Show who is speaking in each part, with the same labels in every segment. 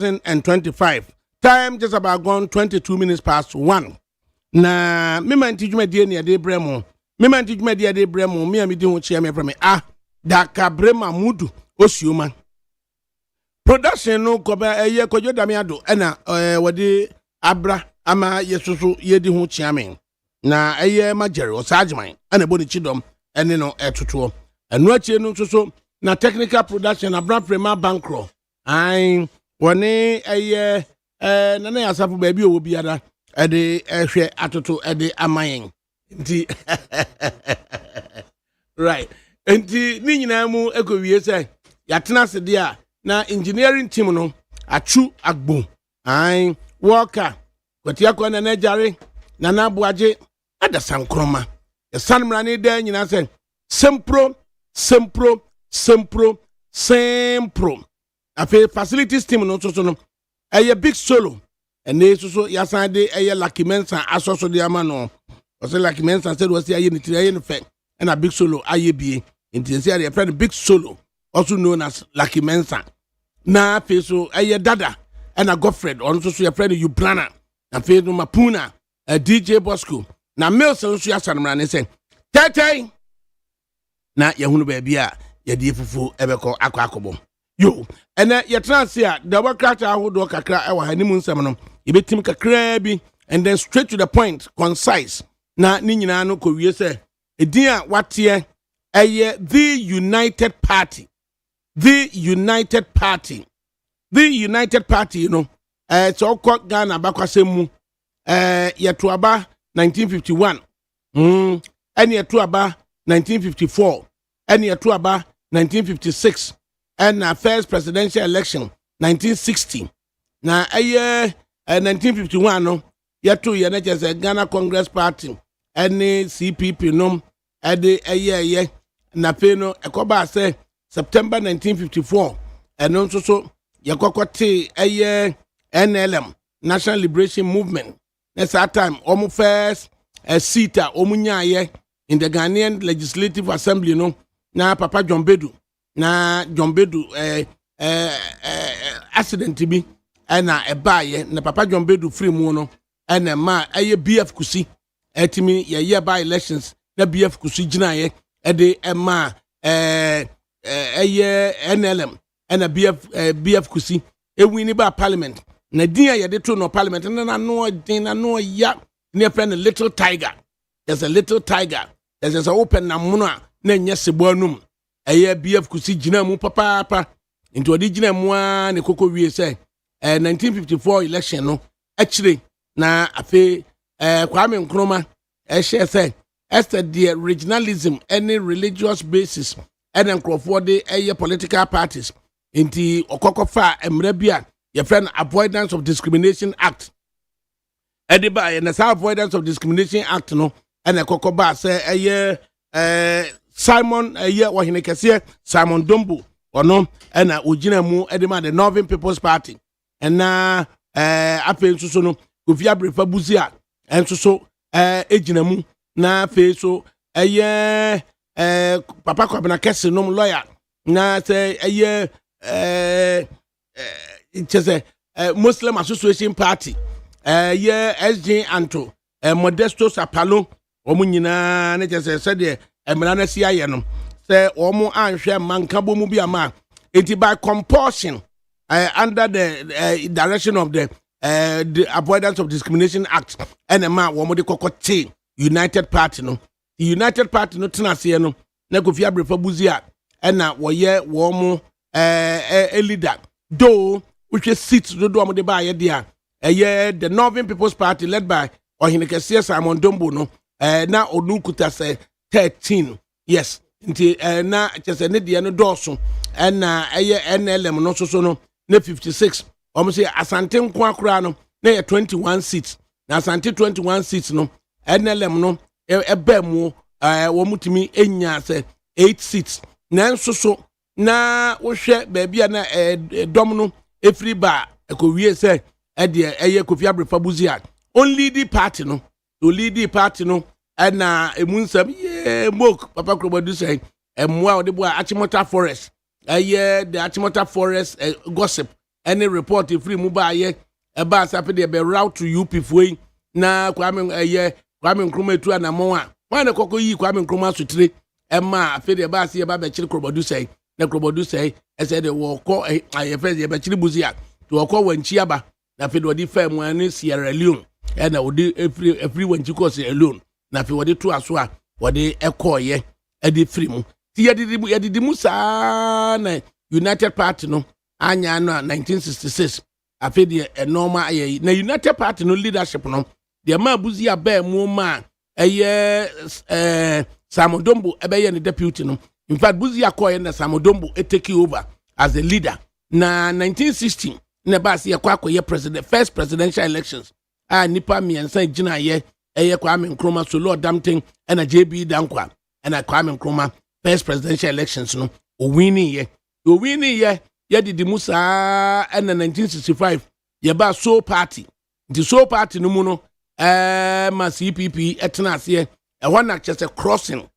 Speaker 1: 2025. Time just about gone 22 minutes past 1. Na me man teach me dey near dey bremo. Me man teach me dey bremo. Me am dey ho chia me from me. ADAKABRI Mamudu Osioma. Production no ko ba eye kojo damiado na wode abra ama yesusu ye di ho chia me. Na eye majere osajman ana boni chidom ene no etoto. Enu achie no so na technical production abra prema bankro. Ai woni eye nana yasafu baabi owo biara ede ehwe atoto ede amayen nti right nti ni nyina mu ekowie se yatena sede a na engineering team no achu agbo ai worker kwatia kwa na jare na abuaje ada sankroma esanmra ne da nyina se sempro afi facilities team no so no a big solo and they so yasan de a lucky mensa asoso de amano o se lucky mensa said was aye ni tire no fe and a big solo aye bi nti say they friend big solo also known as lucky mensa na fe so aye dada and a Godfred on so your friend you planner and fe no mapuna a DJ Bosco na Milson so yasanmra ne say tete na yehunu ba bia ye die fufu ebeko akwa yo ene yetrance a democrat ahodo kakra e wa hanimu nsem no yebetim kakra bi and then straight to the point concise na ni nyina no ko wie se edin a wate eye the United Party you know so ko Ghana bakwasem mu yeto aba 1951 ene yeto aba 1954 ene yeto aba 1956 and first presidential election 1960 na 1951 no yeto ye na chese Ghana Congress Party and CPP no ede na pe no ekoba say September 1954 and also so yekokote NLM National Liberation Movement at that time almost first seat omunyaye in the Ghanaian Legislative Assembly no na Papa John Bedu na John Bedu accident bi na ebaye na Papa John Bedu free mu no na ma BF Kusi etimi ye by elections na BF Kusi ginaye de ma NLM na BF Kusi win ba parliament na dia ye de to no parliament na no ya ne friend little tiger. There's a little tiger there's a open na muno na nya sebo anum BF Kusi gina mu papa into odi gina mu a ne koko wie say 1954 election no actually na afi Kwame Nkrumah share say the regionalism any religious basis and nkrofo de political parties into okokofa emre bia your friend Avoidance of Discrimination Act ediba and the Avoidance of Discrimination Act no and okokoba say Simon wahine kese Simon Dombo ono na ogina mu edema the Northern People's Party and na apen so no Kofia Brefa Buzia and so ejina mu na fe so Papa Kwabena kese no lawyer na say it is a Muslim Association Party SJ Anto Modesto Sapalo omunyina na je say de emra na sia ye no say omo anhwe mankabo mu bia ma enti by compulsion under the direction of the Avoidance of Discrimination Act and ma wo mo de kokote United Party no the United Party no tenase no na Kofia Brefa Buzia na wo ye wo mo a leader though which is seats do mo de ba ye dia the Northern People's Party led by Ohinekese Simon Dombo no na onukuta say 13 yes nti na chese ne de no doso na NLM no so no na 56 omo say Asante nko akura no na 21 seats na Asante 21 seats no NLM no eba mu wo mutimi enya say 8 seats na so na wo hwe ba bia na dom no efri ba ekowie say de Kofia Brefa Buzia only the party no na emunsam mok Papa Krobadu say emwa ode bo Achimota Forest the Achimota Forest gossip any report free mu ba ye eba sape de be route to UP foi na Kwame Nkrumah etu anamon a wan na kokko yi Kwame Nkrumah sutire ema afi de ba se ba be kire krobodu sei na krobodu sei ese de wo ko aye fe de be kire buzia to wo ko wanchi aba na afi de odi fa mu ani Sierra Leone na odi every wanchi ko Sierra Leone na afi wode to aso a wode ekoye edi free mu ti yedidi mu sa na United Party no anya no 1966 afi de normal aye na United Party no leadership no de ma buzia ba mu ma Samodombo ebeye the deputy no. In fact, Buzia Koye na Samodombo take over as the leader. Na 1960, na basi ya kwa president first presidential elections. Nipa miensa jina ye Kwame Nkrumah solo damting and a JB Dankwa and a Kwame Nkrumah first presidential elections no. O winning ye di Musa and 1965 ye ba so party. The so party no muno ma CPP etna ye one just a crossing.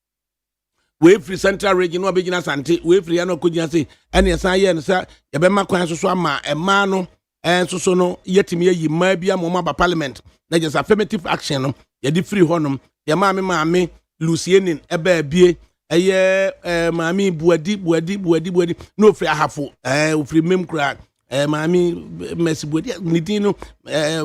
Speaker 1: We free central region no begin asante we free no kujina say and yesan ye no sa ye be ma kwan so ama ema no so no yetimi yi ma bia mo ba parliament na just affirmative action no ye di free honum ye maame Lucienin eba bie eye maami buadi no free ahafo free memkra maami Mercy buadi nidin no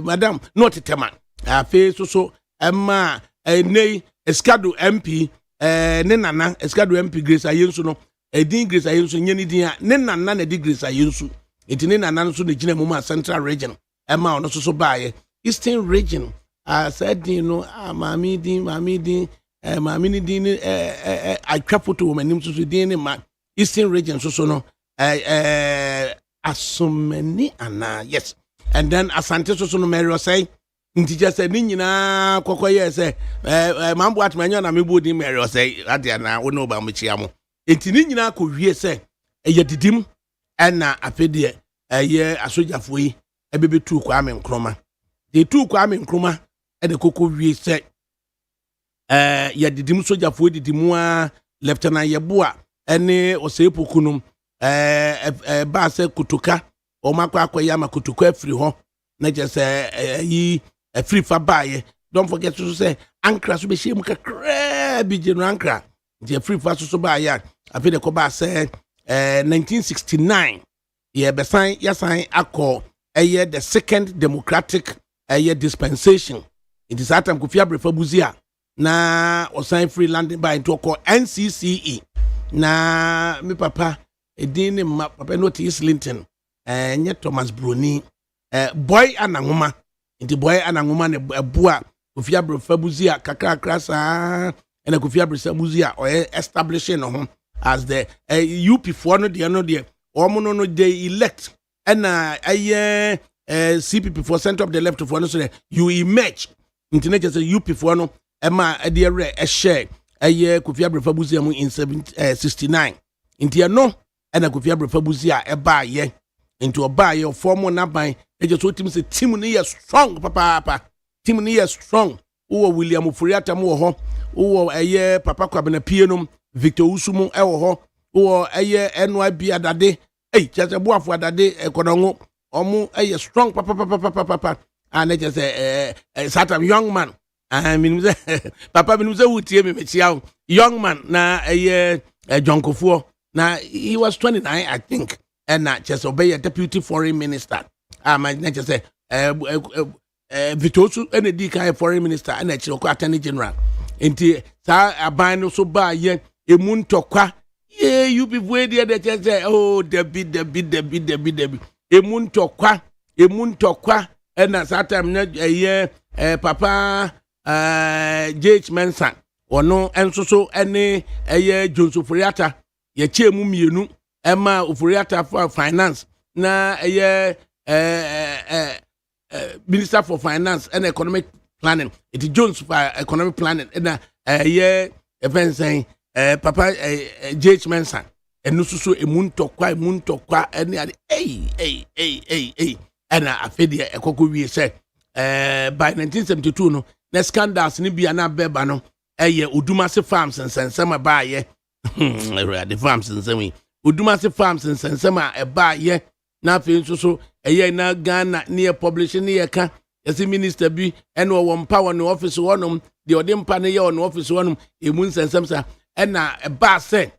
Speaker 1: madam no tetema afi so ema nei Escado MP ne nana Escado MP Grace Ayensu no edin Grace Ayensu nyeni din a ne nana na di Grace Ayensu eti ne nana no so ne gina mu ma Central Region ema ono so baaye Eastern Region said no mami din mami ni din atwa photo wo manim so din ne ma Eastern Region so no asomani ana yes and then Asante so no Mary say ntija se ni nyina kokoye se mambo atmanyo na mebu di Mary say adia na wo no ba mo chiamo enti ni nyina ko wie se eye didim na afedie eye asojafo yi ebebetu Kwame Nkrumah de tu Kwame Nkrumah de koko wie se ye didim sojafo didimu a lieutenant Yeboa ene osepokunum ba se kutuka o makwa akoya makutuka afiri ho na je se yi free for buy. Don't forget to say Ankara so be shame kakra bi general Ankara. The free for so buy ya. I feel the koba say 1969 ye be sign akọ the second democratic dispensation. It is that time Kofi Abrefa Buzia na o sign free landing by into call NCCE. Na me papa edin ma papa notice Linton nye Thomas Bruni boy anangoma inti boy anangoma ne bua Kofi Abrefa Buzia kakra sa na Kofi Abrefa Buzia o establishing no as the UP4 no de omo no they elect and CPP for center of the left for no so you emerge inti na just UP4 no ema de re share Kofi Abrefa Buzia mu in 69 inti no na Kofi Abrefa Buzia eba ye into a buy your former nabai just what him say team ni strong papa team ni strong o William Furiata mo ho o papa Kwabena Pienum Victor Usumu e ho o NYB adade just boafo adade ekodongo omo strong papa and just certain young man I mean papa mean say wutie me mechiao young man na John Kofuor na he was 29 I think and not just obey a deputy foreign minister. My just say Vitosu and a DK foreign minister and a Chiloko attorney general. Inti sa abano so ba ye a moon tokwa. Ye you be waiting that just say, oh, Debbie. A moon tokwa, and at that time not a year papa JH Manson or no and so any a year Johnson Furiata, ye chemu mienu. Emma Ufuriata for finance na minister for finance and economic planning it is Jones for economic planning and event saying papa JH Manson and no so emunto kwa and and afedia ekoko wie say by 1972 no na scandals ni bia na beba no Odumase farms and sensema ba ye the farms and semi Udumase farms in Sensema eba ye na fe so eye na Ghana near publishing near ka yesi minister bi eno wo mpa wo no office wonom de ode mpa ne ye wo no office wonom emu nsensem sa ena ba se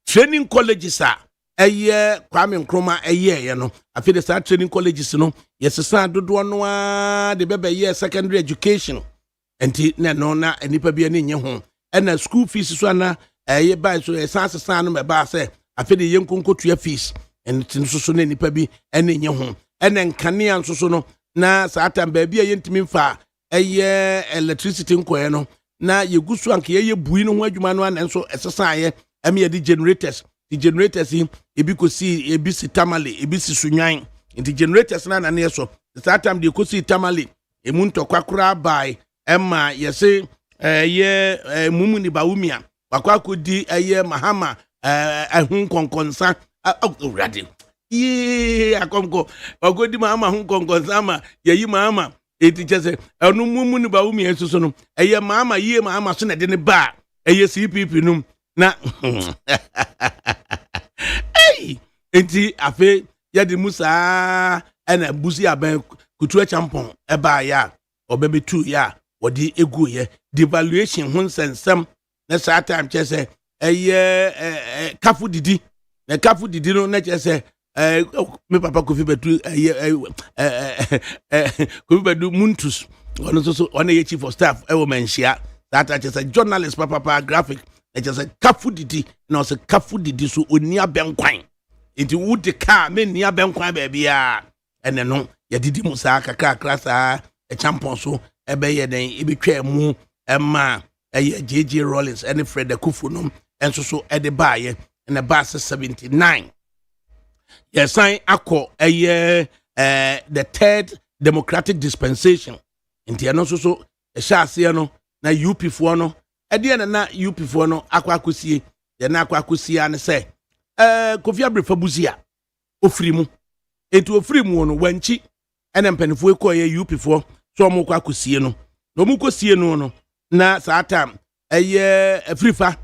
Speaker 1: training colleges a eye Kwame Nkrumah eye ye no afi de sa training colleges no yesesa dodo no a de bebe ye secondary education enti na no na enipa bi ani nye ho ena school fees so na eye ba so esasa no me ba se afi de ye nkonkotua fees enti so na enipa bi ani nye ho ena nkania so no na satan baabi a yentimi mfa eye electricity nkoye no na yegusu anke ye bui no ho adwuma no na nso esesa ye ame ye di generators the generators ebi kosi ebi si tamale ebi si sunwan the generators na na ne so satan de kosi tamale emu ntokwa kura bai emma yese ye mumu ni baumia wakwa kodi eye mahama ehun konkonsa awurade akomko ogodi mama hun konkonsa yeyi mama eti chese enu mumu ni baumia so no eye mama ye mama so na de ne ba eye CPP num na enti afe yadi musa ena busi aben kutu champon eba ya obebetu ya wodi egu ye devaluation hun sensem na sa time chese eye kafu didi na kafu didi no na chese me papa Kofi Bedu Kofi Bedu Muntus ono so ono ye chief of staff e wo menhia that chese journalist papa graphic na chese kafu didi na so kafu didi so oni abenkwan enti wudi ka me ni abenkwan ba bia ene no ye didi musa kakra sa e champon so ebe ye den ebetwa mu emma eye JJ Rollins ene Fred Akufo no enso so e de baaye ene bass 79 ye sign akọ eye the third democratic dispensation enti eno so e sha ase no na UP fo no e de na UP fo no akwakosie ye na akwakosie ne se Kofi Abrefa buzia ofrimu etu ofrimu no wanchi ene mpanifo ekoye UP fo so mo kwa akosie no no mo kosie no na sata eye afrifa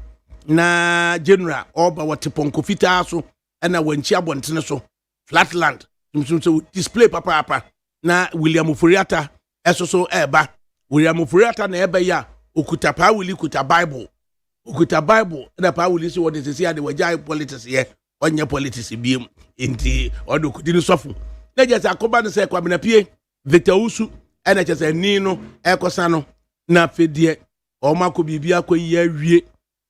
Speaker 1: na general oba watepon fita so ena wanchi abontene so flatland so display papa na William Furiata so eba William Furiata na eba ya okuta pa wili kuta Bible okuta Bible na pa wuli si wode sisi ade wajai politics ye onye politics biem enti odo kudini sofu na je akoba ne se kwabena pie Victor Usu ena je se ni no ekosa no na fedie o mako bibia akoyi awie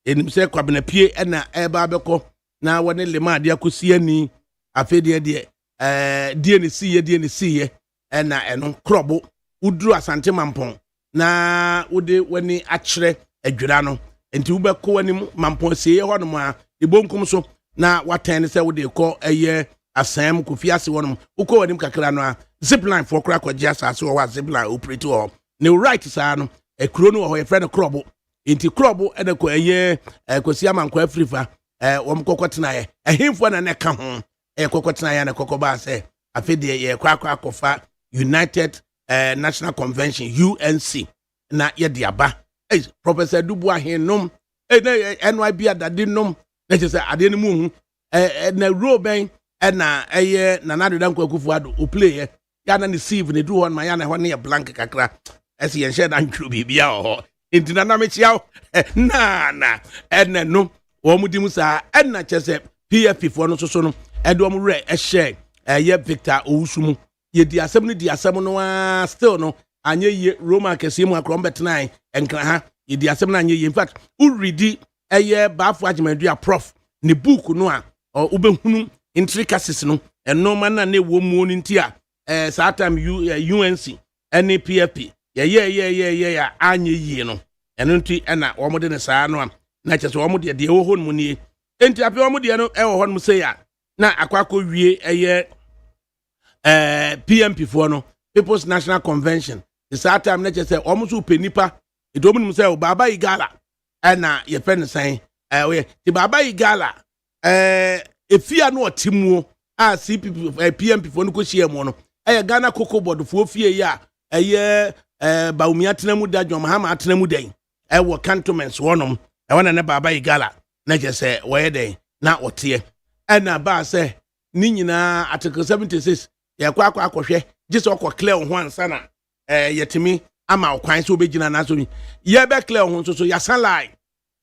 Speaker 1: enim se kwabena pie ena eba abeko na wone lema ade akosi ani afedie die ne siye ena eno krobo uduru asante mampon na wode wani akire adwira no enti wubeko wani mampon sie ho no ma ebonkum so na watan se wode ko eye asam Kofi ase wonum uko wani kakra no a zipline for kra kwaji asase wo wa zipline operate ho ne right sa no ekuro no ho ye friend krobo enti krobo ede ko eye Kosi amankwa Afrifa wom kokotena ye ehimfo na ne ka ho kokotena ye na kokoba se afede ye kwa akofa United National Convention UNC na ye diaba Professor Dubu ahenum NYB adade nom na che se ade ne mu hu na Roben na na Nana Dankwa Akufo-Addo o play ya na ne sieve ne du hon ma ya na ho ne blank kakra ese ye share dan tru bibia ho intina na me chiaw na no wo mu dim sa na che se PFP fo no so no edo mu re share ye Victor Owusumu ye di asem no still no anye ye Roma kese mu akrom betnai enkra ha ye di asem na anye ye in fact u read eye baafo agemadu prof ne book no a ubehunu intricacies no eno man na wo mu no ntia saa time UNC NPFP ye ya anye ye no eno nti na wo de ne saa no na kyese wo de wo ho no nie enti ape wo de no wo ho no say ya na akwakọ wie eye PMP for no People's National Convention the saa time na kyese wo so penipa edomum say baba igala na ye pen say we ti baba igala efia no otimuo a CPP PMP for no ko hie mo no Ghana Cocoa Board for fie ya Baumia Tenamu da John Mahama Tenamu den wo cantonments wonom wona ne baba igala na je say we den na otie na ba say ni nyina article 76 ya kwa akɔhwɛ gye sɛ ɔkɔ clear ho ansa na yɛtimi ama ɔkwan sɛ obɛgyina na so yɛ bɛ clear ho nso so ya sanlai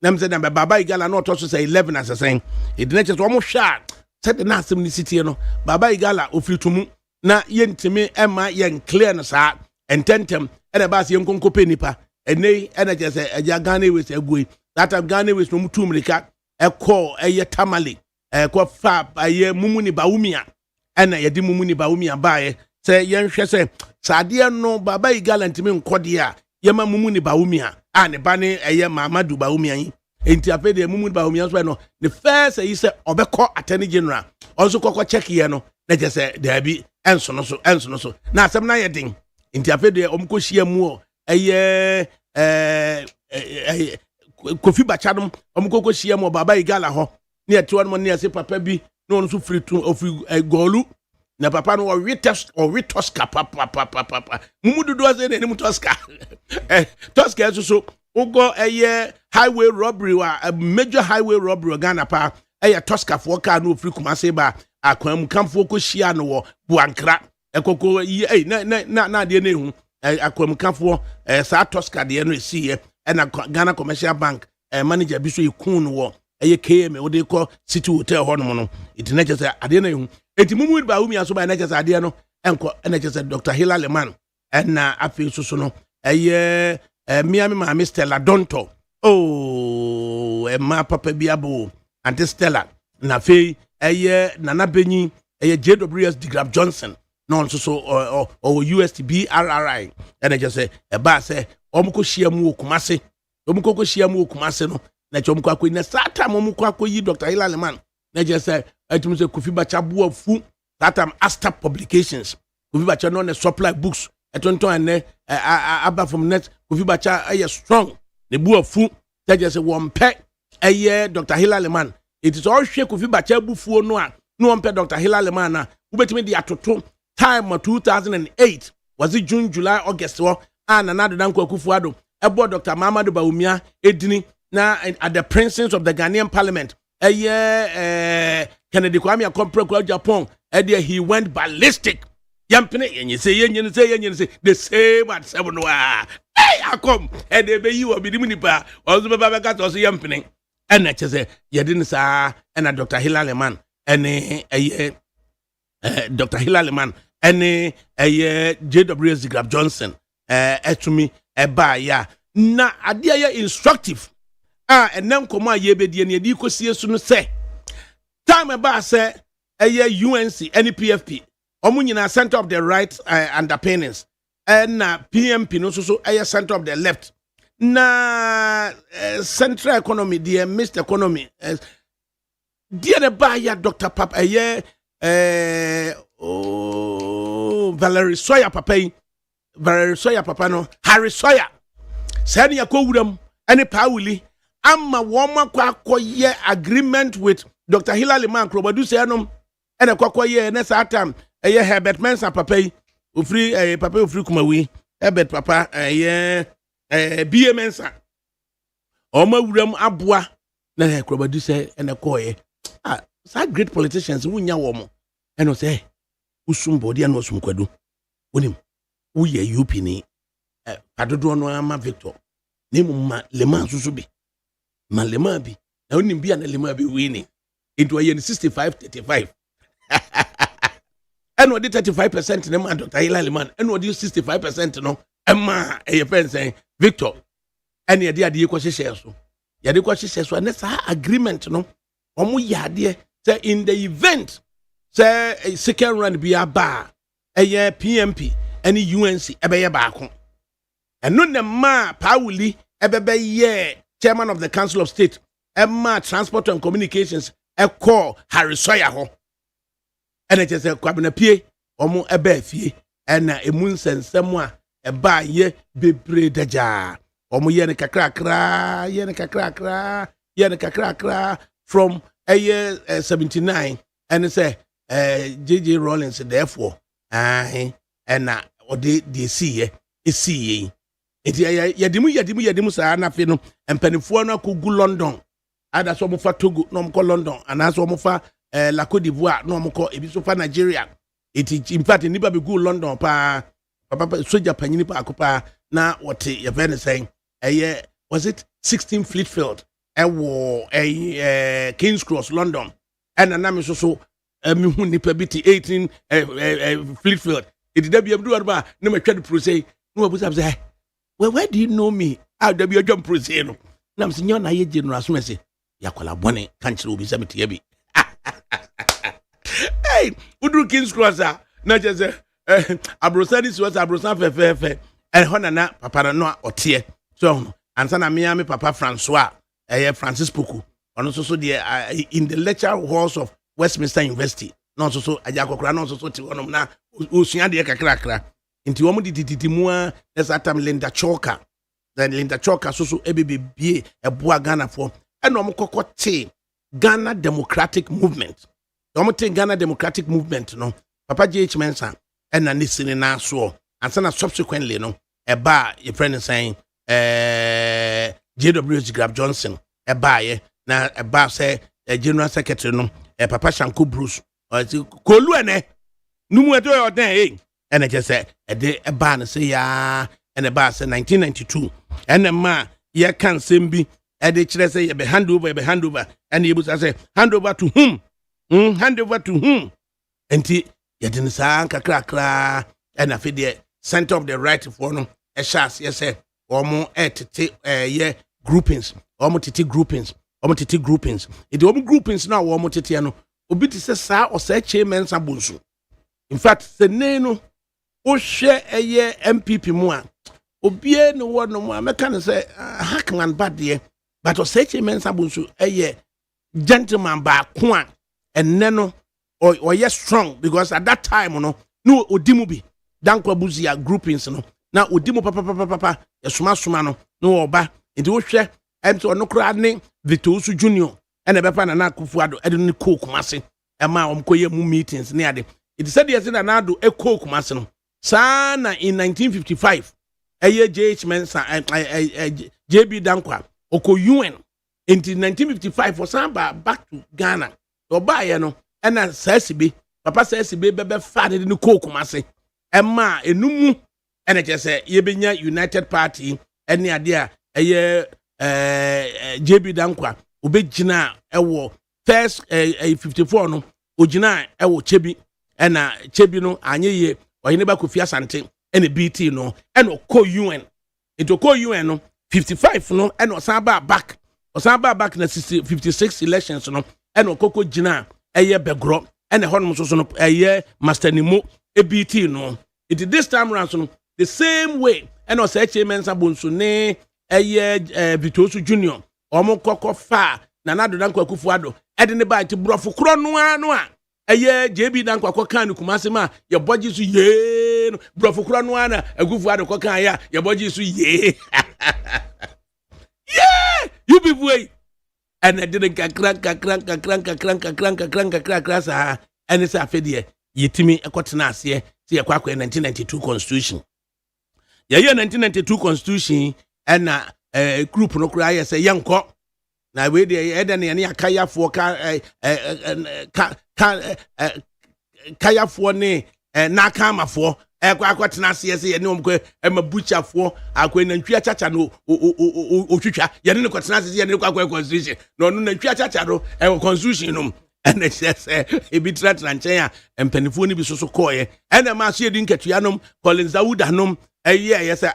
Speaker 1: nam sɛ na baba igala na ɔtɔ so sɛ 11 asɛsɛn ɛdina kyɛ sɛ ɔmo hwɛ a sɛ de na asɛm ni sitie no baba igala ofiritumu na yɛntimi ɛma yɛn clear no saa ɛntɛntɛm ɛna ba sɛ yɛnkonko pɛ nipa ɛnɛ ɛna kyɛ sɛ agya Ghana Airways agui that time Ghana Airways no mu tu mmirika ɛkɔ ɛyɛ tamale ɛkɔ fa ɛyɛ mumuni baumia ɛna yɛde mumuni baumia baeɛ sɛ yɛnhwɛ sɛ sadeɛ no baba igala ntimi nkɔdeɛ a yɛma mumuni baumia a ne ba ne ɛyɛ Mamadu Baumia yi enti afɛ de mumuni baumia so no ne first yi sɛ ɔbɛkɔ attorney general ɔnso kɔkɔ check yɛ no na kyɛ sɛ daabi ɛnso no so na asɛm na yɛ den enti afɛ de ɔmkɔ hyia mu ɛyɛ Kofi Bacha no ɔmkɔ hyia mu baba igala hɔ ne ɛto no ne ɛsɛ papa bi na ɔno so firi golu na papa no ɔwe toska papa mumu dodo ase na nim toska toska so ugo ɛyɛ highway robbery wa major highway robbery Ghana pa ɛyɛ toska fo ka no ofiri Kumase ba akwan mu kamfo ko hyia no wɔ Buankra ɛkoko yi na de na ehu akwan mu kamfo saa toska de no esi ɛna Ghana Commercial Bank manager bi so yikun no wɔ ɛyɛ KM wode kɔ city hotel hɔ no itina kyɛ sɛ ade na ehu enti mumu ba umi aso ba na kyɛ sɛ ade no ɛnkɔ ɛna kyɛ sɛ Dr. Hilary Man ɛna afei so no ɛyɛ Miami Mama Stella Donto ma papa bi abo Auntie Stella na afei ɛyɛ Nana Benyi ɛyɛ JWS Digrab Johnson no so UST BRRI ɛna kyɛ sɛ ɛba sɛ ɔmkɔ hyia mu Kumase ɔmkɔ hyia mu Kumase no na chom kwa na that time omukwa yi Dr. Hilary Man na je say atum say Kofi Bacha bo afu that time Asta Publications Kofi Bacha no na supply books etonton ene aba from net Kofi Bacha aye strong ne bo afu na je say won pe aye Dr. Hilary Man it is all hwe Kofi Bacha bufuo no a no won pe Dr. Hilary Man na ubetimi de atoto time 2008 was it June July August wo na do dan kwa Kufuado ebo Dr. Mamadu Baumia edini na at the presence of the Ghanaian parliament Kennedy Kwame Akompre Japan he went ballistic yampene yenye say the same at 7 hey akom they be you obi dim nipa ozo baba ka to so yampene and na chese yedin sa and Dr. Hilary Man and Dr. Hilary Man and JWS Digrab Johnson etumi eba ya na ade ya instructive enam komo ayebedie ne di kosie su no se time ba se UNC NPFP omunyina center of the right underpinnings na PMP no so center of the left na central economy the mixed economy the ba ya Dr. Papa Valerie Sawyer papa no Harry Sawyer sani yakowuram ene Pauli amma woma kwa koye agreement with Dr. Hilary Man Krobadu say anom ene kokoye ne satam Herbert Mensah papa ofri papa ofri Kumawi Herbert papa BA Mensah oma wuram aboa na Krobadu say ene koye sa great politicians wunya womo eno say usumbo dia no osumkwadu wonim wo ye UP ni adodo no ama Victor nemu ma lema susu bi ma lema bi na onim bi na lema bi winning into a 65-35 and what 35% na ma Dr. Hilary Man and what 65% no ema e pen Victor and ye de ko hyehyɛ so ye de ko hyehyɛ so na sa agreement no omo yade say in the event say second round bi aba PMP and UNC ebeye baako eno ne ma Pauli ebebe chairman of the Council of State Emma Transport and Communications call Harry Sawyer ho ene chese kwabena pie omo ebe fie ena emu nsensem a eba ye bebre daja omo ye ne kakrakra from 79 and say JJ Rawlings therefore ena ode de see ye enti yadimu saa na fe no empanifo no akogu London ada so mo fa Togo no mo London ana so mo fa la Côte d'Ivoire no mo ko ebi so fa Nigeria it in fact nipa be go London pa papa soja panyini pa akopa na wote ye be ne sen was it 16 Fleetfield wo King's Cross London and na me so me hu nipa bi ti 18 Fleetfield it da bi abdu arba na me twa de process no abusa say where do you know me how da bi odwam process no na me nyo na ye general so me say yakola bone kan kire obi se mete bi hey udru King's Cross na je say abrosani so abrosan fe hona na papa no ote so ansa na me papa Francois Francis Poku ono so de in the lecture halls of Westminster University no so ajakokra no so ti wonom na osua de kakrakra nti wo mu dititi mu a esatam Linda Chalker then Linda Chalker so ebebie eboa Ghana for eno mo kokote Ghana Democratic Movement wo te Ghana Democratic Movement no papa JH Mensah ena ne sini na so ansa na subsequently no eba your friend saying JW Grab Johnson ebaye na eba say General Secretary no Papa Shanko Bruce kolu ene numu eto yo den ene je say de eba na say ya ene ba say 1992 ene ma ye kan sembi de kire say ye be hand over ene ye bu say hand over to whom enti ye din sa kakrakra ene afi de center of the right for no e shas ye say omo etete ye groupings omo tete groupings it omo groupings na omo tete no obi ti se sa o sa chairman sabonsu in fact se ne no o hwe eye MPP mu a obie no wo no mu ameka ne se hackman bad but o sa chairman sabonsu eye gentleman ba ko a enne no o ye strong because at that time no odimu bi dankwa buzia groupings no na odimu papa esuma no oba nti wo hwe emto ono kra ne Vitosu Junior ene bepa na Akufo-Addo ede ne Kumase ema omkoye mu meetings ne ade it said yes na ado Kumase no sana in 1955 eye JH Mensah JB Dankwa oko UN in 1955 for samba back to Ghana oba ye no ena sasibe papa sasibe bebe fa de ne Kumase ema enumu ene chese ye benya United Party ene ade a eye JB Dankwa obegina ewo first 54 no ogina ewo Chebi ena Chebi no anyeye oyene ba Kofi Asante ene BT no ena ko UN into ko UN no 55 no ena osan back na 56 elections no ena okoko gina eye begro ena honom so no eye Master Nimo BT no it this time around so the same way ena osache Mensah bonso ne eye Vitosu Junior omo kokko fa na nado Dankwa Akufo-Addo ede ne ba ti brofo kro no a eye JB Dankwa kokan ni Kumase ma ye boji su ye no brofo kro no na Akufo-Addo kokan ya ye boji su ye yeah you be boy ene de kakran sa ene sa afedie yetimi ekotena ase ti ye kwakwa 1992 constitution ye 1992 constitution ena group no kura ye say yenko na we de ede ne akayafo kayafo ne na kamafo akwatena ase ye say ye ne omko mabuchafo akwa nantwi chacha no otwitwa ye ne kwatena ase ye ne kwakwa constitution no no nantwi chacha no constitution no ene say ebi tratra nchen a empanifo ni bi so koye ene ma so ye din ketuanom Collins Awudanom ye say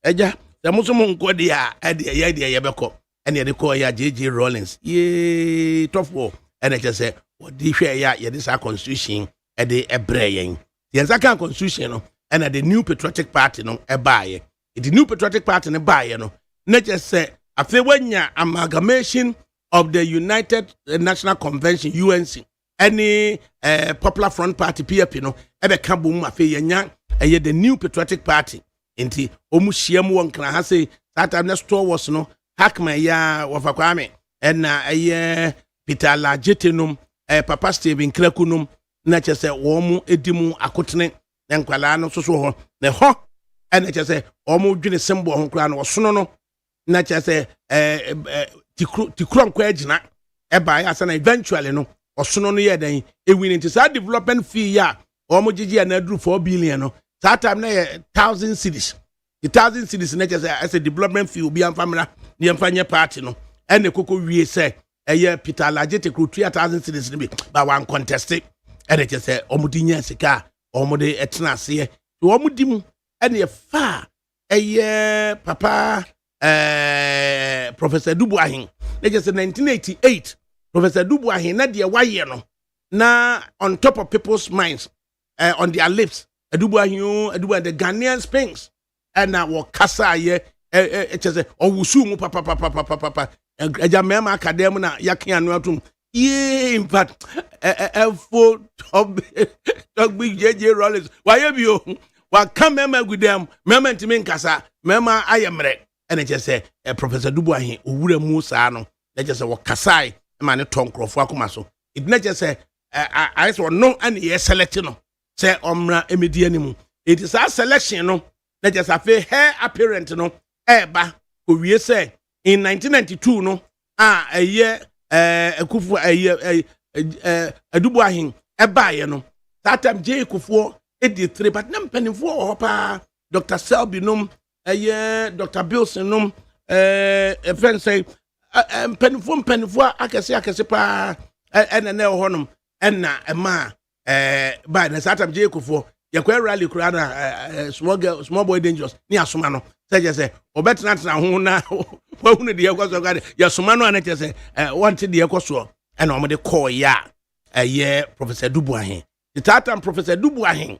Speaker 1: eja the Muslim Kodia at the idea Yabeko, and the call ya JJ Rollins. Ye tough war, and I just say, what do you share ya? This our constitution at the Ebraying. The Azaka constitution, and at the new patriotic party, no, a buyer. The new patriotic party, a buyer, no, not just say, a fewenya amalgamation of the United National Convention, UNC, any Popular Front Party, PFP, no, ever come boom, a feyenya, and the new patriotic party. Inti omuhyiam won kana ha say that time na store was no Hackman ya wafakwame na Peter Lajetenum Papa Steven Krakunum na chese wo mu edimu akotene na nkwala no so ho na ho na chese wo mu dwene sembo ho kra no sono no na chese tikron kwa agina ba ya sana eventually no osono no ye den e win nti sa development fee ya omo gigi na dru 4 billion no that time na 1,000 cedis the 1,000 cedis na just as a development fee obi amfamra ne amfanye party no ene koko wie se eye Peter Lagete kru 2,000 cedis ne bi ba wan contest ene just say omo di nya sika omo de etena ase to omo di mu ene fa eye papa Professor Duboahin na just 1988 Professor Duboahin na de waye no na on top of people's minds on their lips Duboahin the Ghanaian Sphinx and na wo kasa ye just owusu mu papa eja mema academy na yakin anu atum ye in fact for top big JJ Rollins why bi o wa come mema with them mema ntimi nkasa mema ayemre and just say Professor Duboahin owura mu saa no na just wo kasai ma ne tonkrofo akoma so it na just say I saw no and yes select no say omra emedi animu it is our selection no na just afi hair apparent no eba owie say in 1992 no eye ekufu Duboahin eba ye no that time J Kufuor 83 but na mpanifo opa Dr. Selby no Dr. Bilson no friend say mpanifo akese pa na honom na ema by na satam J Kufuor yakwa rally kura na small boy dangerous ni asoma no say obetena tena ho na wa hunu de yakoso gade yasoma no ana say want de yakoso na omde call ya Professor Duboahin the tatam Professor Duboahin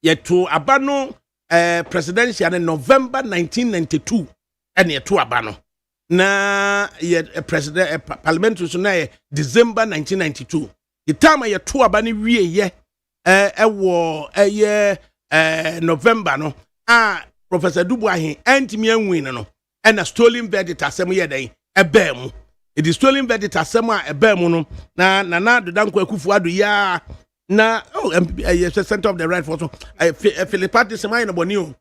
Speaker 1: yeto abano presidential in November 1992 and yeto abano na president parliamentary so na December 1992 the time yeto abani wie ye November no Professor Duboahin antimi anwin no and a stolen verdict asem ye den ebemu it is stolen verdict asem a ebemu no na Dodanko Akufo-Addo ya na center of the right for so Philipati semai no boni o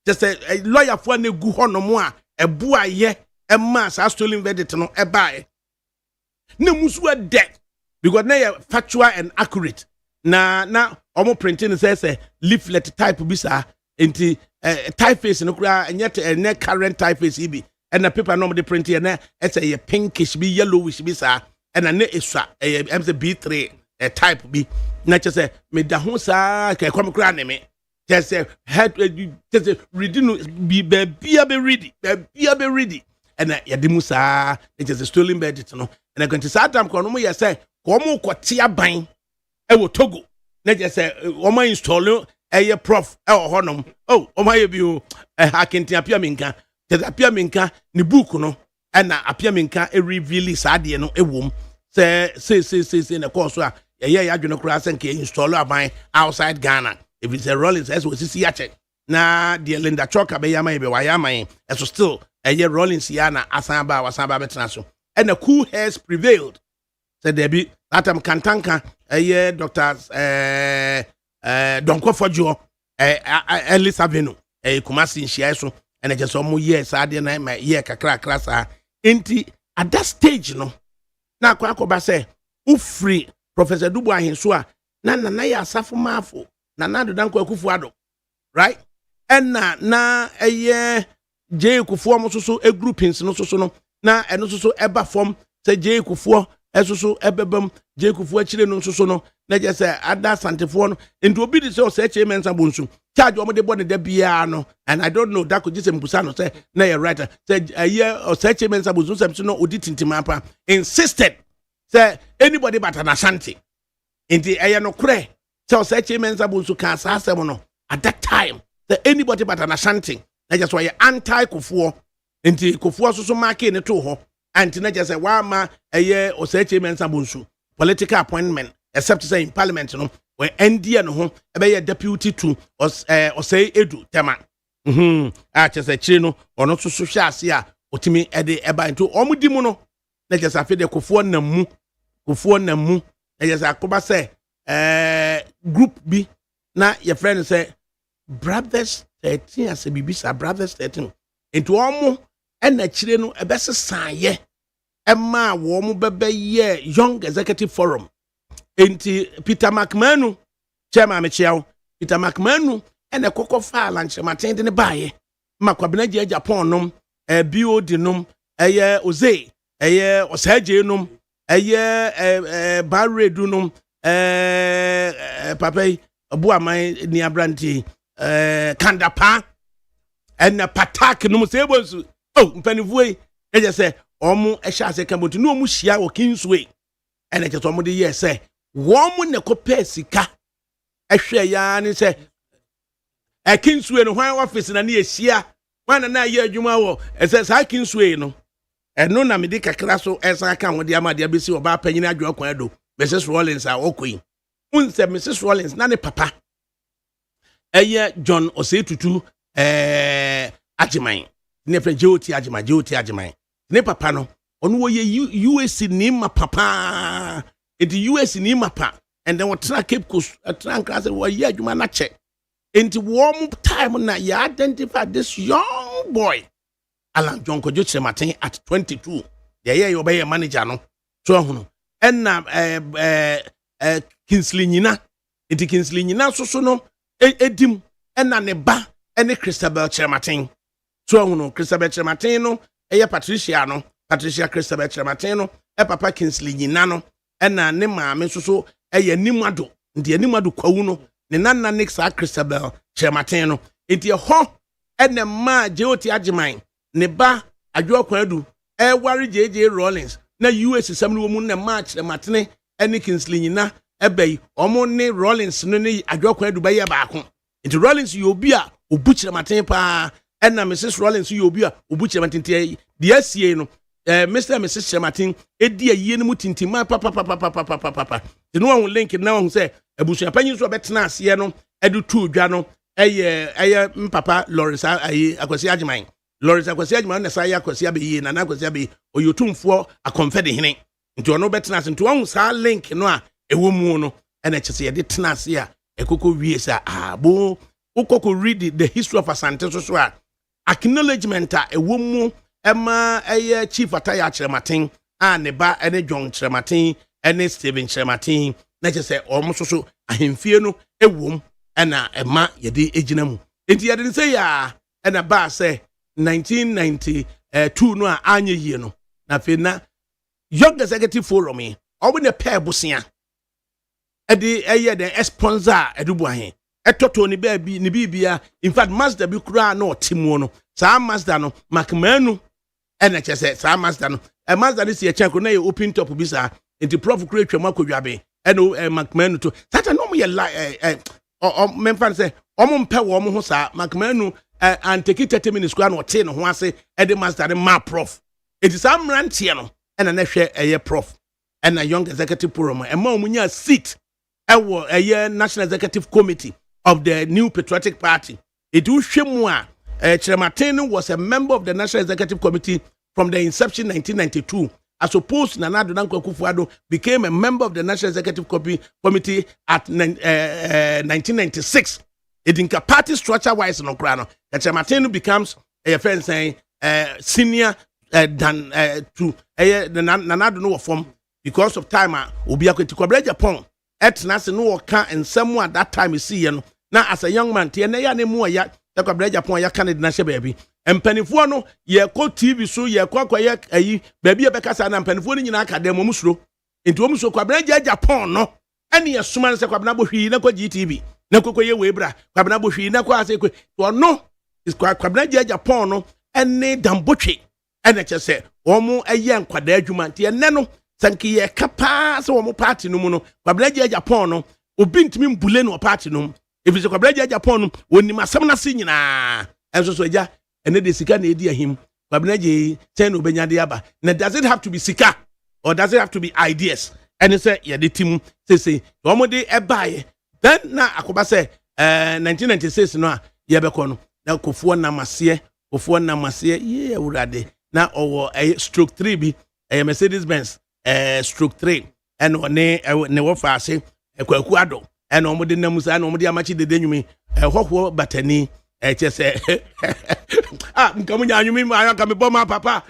Speaker 1: just a lawyer for na gu honomo a ebu aye emma sa stolen verdict no ebae na musu de because na factual and accurate na omo printing says leaflet type bisa enti typeface no kura enye current typeface ibi and the paper no the print na it's a pinkish be yellowish bisa and na eswa B3 type bi na che me da ho sa ka kwam kura ne me just head just reading be ready and ya de musa it is a stolen verdict no and I going to start time ko no mo ye say ko mo kwoti aban e wo Togo na je say o ma install prof honom o ma ye bi o hakenti apia minka te apia minka ni book no na apia minka reveal saade no ewom say na course a ye adwene kura say nke install aban outside Ghana if it's a Rollins as was see check na the Linda Choka be yama be wa yama so still Rollins ya na asamba wasamba betena so and the cool heads prevailed said there be that am kantanka Dr. Donko Fojo Ellis Avenue Kumasi nhia so and just some years ade na my year kakra sa enti at that stage no na akoba say ufri Professor Duboahin so a na ya asafo mafo na Dodanko Akufo-Addo right and na J Kufuor mo so groupings no so no na eno so eba form say J Kufuor so ebebam J Kufuor chire no so no na je say ada santefo no into obi di say say mensa bonsu charge omo de bone da bia no and I don't know that could just mbusa no say na you writer say or say mensa bonsu say no odi tintimapa insisted say anybody but an Ashanti inti no kure say mensa bonsu kan sa asem no at that time say anybody but an Ashanti na just why anti Kufuor inti Kufuor so market ne to ho anti na just say wa ma o say mensa bonsu political appointment except say in parliament no when NDA no ho be deputy to or say edu tema just chire no ono so hwe ase a otimi ede eba into omudi mu no na just afi de Kufuor na mu na just akoba say group B na your friend say brothers 13 as bibisa brothers 13 into omo na chire no ebe sesan ye Emma womu bebe ye Young Executive Forum. Enti Peter McMahon, Chairman Michel, Peter McMahon, and a cocoa file and Chamatin in the baye. Makwabinaji Japan num, bio dinum, oze, osaje num, barre dunum, pape, buamai niabranti, kandapa, and a patak num sables. Oh, penny they just say, Omu Esha se Kamoti, no mushia or Kingsway. And I just almost the year say, Woman ne kope sika. Esha yani say, a Kingsway no one office in a near Sia. One and a year Jumawo, and says, I Kingsway no. And no Namidika Classo as I can with the Amadia BC or Bapena Joquado, Mrs. Rollins are all queen. Unse Mrs. Rollins, none papa. A year John or say to two, Ajimine. Nefe Joti Ajimine. Ne papa no onu wo ye US ni ma papa enti US ni ma pa and then what tra Cape Coast tra class wo ye adwuma na che enti warm time na you identify this young boy Alan John Kojo Chematin at 22 ye you be manager no so hunu enna Kingsley Nyina enti Kingsley Nyina so no edim enna ne ba ene Christabel Chematin so hunu Christabel Chematin no Patricia Christabel Chematin papa Kingsley Nyina no na ne maame so nimado ndi nimado kwawu no ne nana Nixa Christabel Chematin no enti ho na ma Joti Ajiman ne ba adwo kwadu ware JJ Rollins na US samne wo mu na ma Chematin ne Kingsley Nyina bai omo ne Rollins no ne adwo kwadu ba ye baako enti Rollins yo bi a obu Chematin pa na Mrs. Rollins you obi a obu Chematin tie de asie no Mr. and Mrs. Chematin edi aye no mutintima papa de no won link na won say abusua panyin so betena ase no edu tu dwa no papa Lawrence akwasi Ajiman Lawrence akwasi Ajiman na sai akwasi abeyi na akwasi abeyi oyotumfo akonfede hene nti ono betena ase nti won sa link no a ewo mu no na kyese de tena ase a ekoko wie sa abo ukoko read the history of Asante so a acknowledgement a ewo mu Emma Chief Ataya Chematin ne ba ene John Chematin ene Stephen Chematin na kyese almost so ahemfie no ewom na emma yede ejina mu enti yede say ya na ba say 1992 no a anye yie no na fe na Young Executive Forum e obo ne pair bosia ede the sponsor edubu ahen etoto ni baabi ni bibia in fact master bi kura na otimu no sa master no makmanu ena kyese sa master no master ni se kyanko na ye open top bi sa enti prof kura twam akodwabe ena makmanu to sata no mo ye memfan say omo mpe wo mo ho sa makmanu and take 30 minutes kura na ote no ho ase ede master ma prof enti sa mrantie no ena na hwe eye prof ena Young Executive Forum ema omunya seat ewo eye National Executive Committee of the New Patriotic Party. It was Shemwa. Chematin was a member of the National Executive Committee from the inception 1992. As opposed to Nana Donanko Kufuado became a member of the National Executive Committee at 1996. It in party structure wise no grano. Chematin becomes a friend saying senior than to Nana Dono form because of time. Ubiako to Cobra Japan. Et nase no ka and someone at that time you see you know. Now as a young man tie na ya ne mu ya Takabra Japan ya Canada na she baby empanifo no ye ko TV so ye ko akoye ayi baby e beka sa na empanifo ni nyina aka dem musuro enti wo musuro Kwabra Japan no ene ye suma se Kwabra bohwi na ko GTV na kokoye webra Kwabra bohwi na ko ase ko no is Kwabra Japan no ene dambotwe ene kyese wo mu eye nkwada adwuma tie ne no sanki ye kapa se wo mu party no mu no Kwabra Japan no obi ntimi mbule no party no if you Kwabra Japan no woni masam na se nyina enso so eja ene de sika na edi ahim Kwabra ten obenya de aba na does it have to be sika or does it have to be ideas ene say ye de tim say wo mo de ebaye then na akoba say 1996 no a ye be ko no na kofuo na mase ye urade na owo stroke 3 bi Mercedes Benz stroke 3 and ne wo fa ase kwaku ado and omode namusa na omode amachi dede nyumi hoho batani chese nkamunya nyumi aya nkameboma papa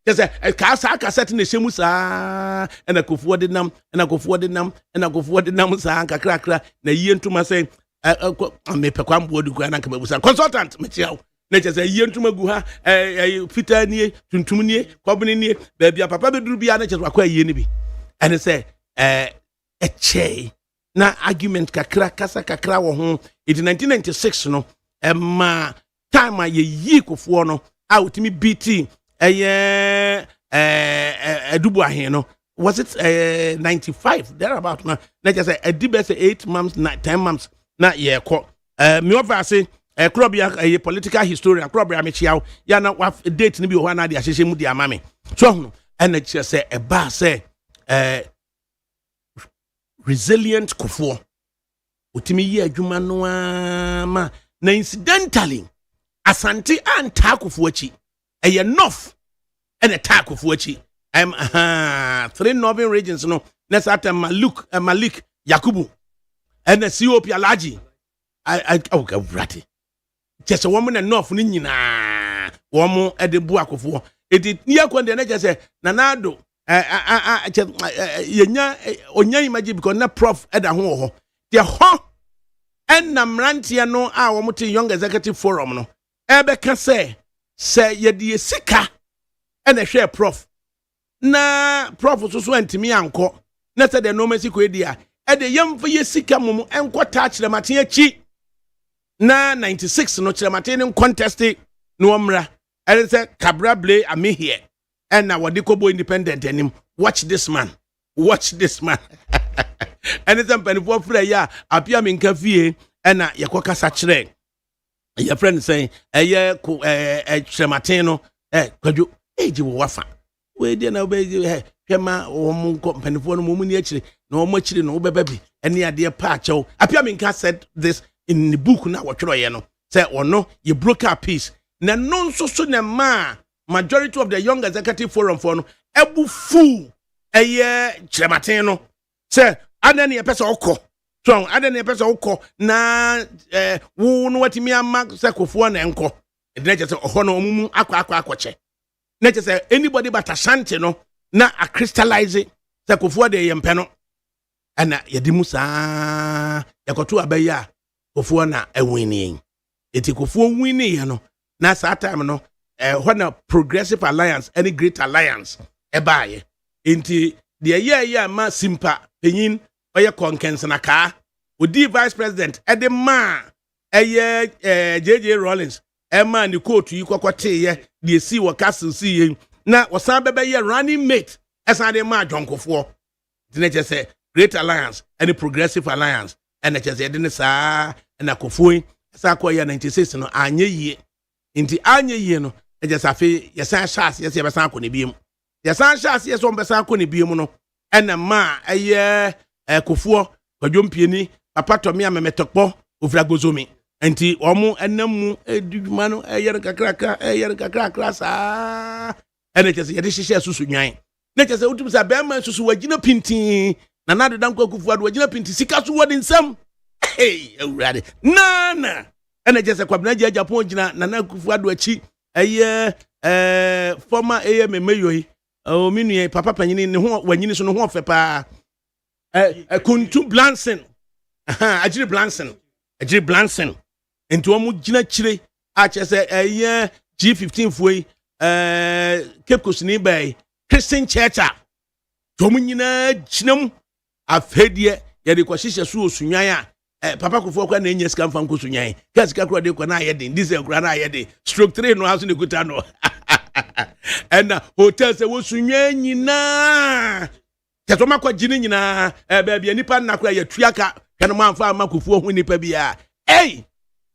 Speaker 1: just a casa cassette in the Shemusa and a kufu de nam and a kufu de nam and a kufu de namusa kakra na yen to my say me pekwam bodu kwa na kamabusa consultant mechiao na just yen to maguha fita nie tuntum nie kwabene nie ba bia papa beduru bia na just wakwa yen bi and say che na argument kakra kasa kakra wo ho in 1996 no ma time a ye kufu no out me BT Dubu ahen no was it 95 there about na just say a dibese 8 months 10 months na ye ko me over say krobia a political historian krobia me chiaw ya na date ni bi ho na de ahyehyɛ mu di amame so no and it just say e ba say resilient kofo otimi ye adwuma no ma na incidentally asante anta kofo achi enough and a tack of which I'm 3 northern regions no next after Malik Yakubu and the COP Alaji I okay ratty just a woman enough nina woman at the buakofo it did near when the nature say nanado onya imagine because na prof at the home the ho and namrantia no our multi young executive forum no ebe can say yedi sika ene hwe prof na prof so antimi anko na se de no masi ko edia e de yemfa ye sika mum enko ta kiremate achi na 96 no kiremate ne contest no omra e say kabra blay ame here and na wodi kobo independent anim watch this man and it's ampanifo frɛ ya apia me nka fie na yakokasa kire your friend saying kiremate no kwadwo eji wo wafa we dey na be hwema wo kompanifo no mu ni akire na wo makire no wo beba bi ene ade pa achew apia me nka said this in the book na wo twero ye no say ono you broke up peace na no nso so na majority of the young executive forum for no ebu fu kiremate no say adane ye pese okọ so adane ye pese okọ na wo no watimi ama say kofo na enko edina je say oho no omumu akwache na je say anybody but Ashanti no na a crystallize say kofo de ye mpe no ana yedi musa yakoto abaya kofo na ewini eti kofo wini ye no na sa time no when a progressive alliance any great alliance ebaye enti de ye ma simpa penyin oye konkense na ka odi vice president edema JJ Rawlings Emma ni court yi kwakwate ye de si wo castle si ye na wosan bebe ye running mate esan de ma dwonkofo de ne say great alliance any progressive alliance and ne say de ne saa na kofoin sa kwa ye 96 no anye yie nti anye yie no e just afi ye san chance ye se be san ko ne biem ye san chance ye so be san ko ne biem no ena ma kofo kwadwompieni papa tomi amemetokpo ofragozomi enti omo enamu edwuma no yer kakra saa ene chese yede hihye susu nwan ne chese utum sa be ma susu wagina pintin na nado dan kwa kufu ado wagina pintin sika so wodi nsam awurade nana ene chese kwabna gya Japan gina na kufu ado achi former memeyoyi o minue papa panyini ne ho wanyini so no ho fepa kuntu Blanson ajiri Blanson ento omu gina chire a chese G15 foi Cape Coast ni bay Christian Church to mu nyina ginam afedie ye de kwahihye so osunwan papa kofo kwa na enya sika mfa nko sunwan ka sika kro de kwa na ye den diesel kro na ye de stroke 3 no house ne kuta no and hotel se wo sunwan nyina keto makwa gini nyina bia nipa na kra ya tuaka kanu manfa makofuo hu nipa bia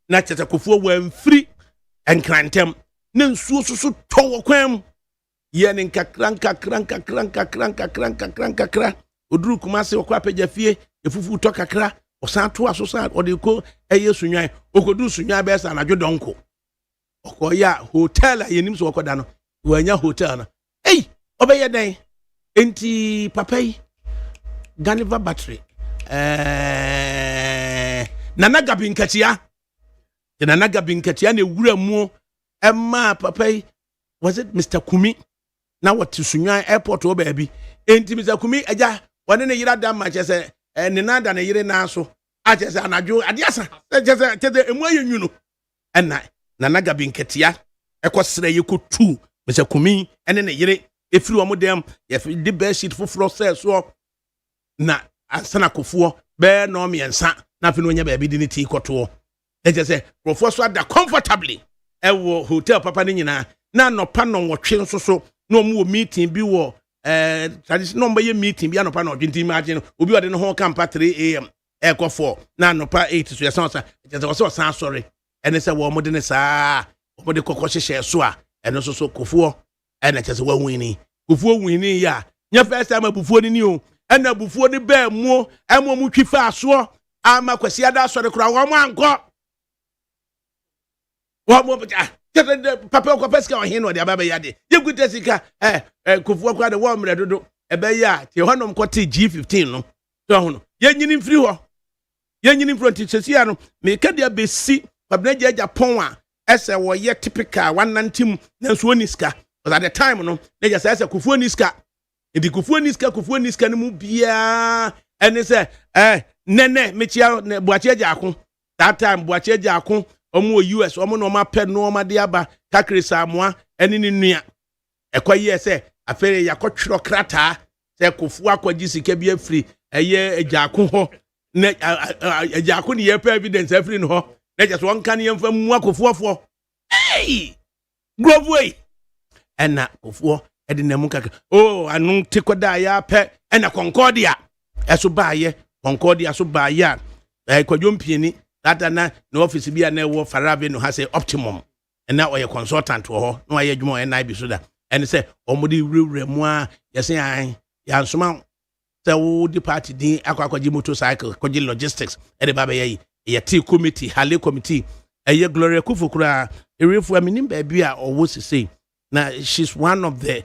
Speaker 1: na chete kofuo wan free enkrantem ne nsuo susu towo kwam ye ne nkakranka oduru kumase okwa pagya fie efufu to kakra osan to aso san odeko sunwan okodu sunwan be sa na dwodonko okoya hotel yenim so okoda no wanya hotel no obeye den enti papai Ganiva battery nana gabinkatia na ewura mu emma papai was it Mr. Kumi na wote Sunwan airport wo baabi enti Mr. Kumi agya wone ne yira da ma kyese ne nada ne yire na so a kyese anadwo ade asa kyese emu ayenwu no na gabi nketia ekosere yekotu Mr. Kumi ene ne yire efiri omo dem ye di bed sheet foforo sɛ so na ansana kofuo be no miensa na afi no nya baabi di ne ti koto kyese profo so ada comfortably ewo hotel papa ne nyina na nopa no nwotwe nso so no mu meeting bi wo tradition no mba meeting bi anopa no dwenti imagine obi ode no ho camp 3 am ekofo na anopa 8 so yesansa kyese so san sorry ene se wo mo de ne saa wo de kokko hyehye so a ene so kofuo ene kyese wa wini kofuo wini ya nya first time abufuo ni o ene abufuo ni ba mu emo mu twifa aso ama kwasi ada sori kura wo mo anko wo mo papa ko peska o hin no de ababa yade yegute sika kofuo kwa de wo mre dodo ebe ya ti honom ko ti G15 no so ho no yenyini mfiri ho yenyini front sesi ano me kadia besi pabna Japan a ese wo ye typical 190 na so niska because at the time no na just ese kofuo niska edi kofuo niska no mu bia ene se nene mechia buache Jaako that time buache Jaako omo US omo no ma pɛ no ma de aba kakre samoa ene ne nua ekwaye se afere yakotwro krata se kofuo akwaji sika bi afiri eye Jaako ho na Jaako ne ye pɛ evidence afiri no ho na just one kan yemfa mu akofuofo hey grovoi ena kofuo ede namu kaka anu tikoda ya pɛ ena Concordia eso baaye Concordia so baaya kwadwompieni data na office bia na wo Farabe no ha say optimum ena oye consultant wo ho no aye dwuma ena bi so da ene say omudi wurewure mu a yese an ya nsoma say wo di party din akwaji motorcycle kwaji logistics ede baba yayi ye tea committee hale committee eye Gloria Kufokura erefu aminim ba bia owo sisi na she's one of the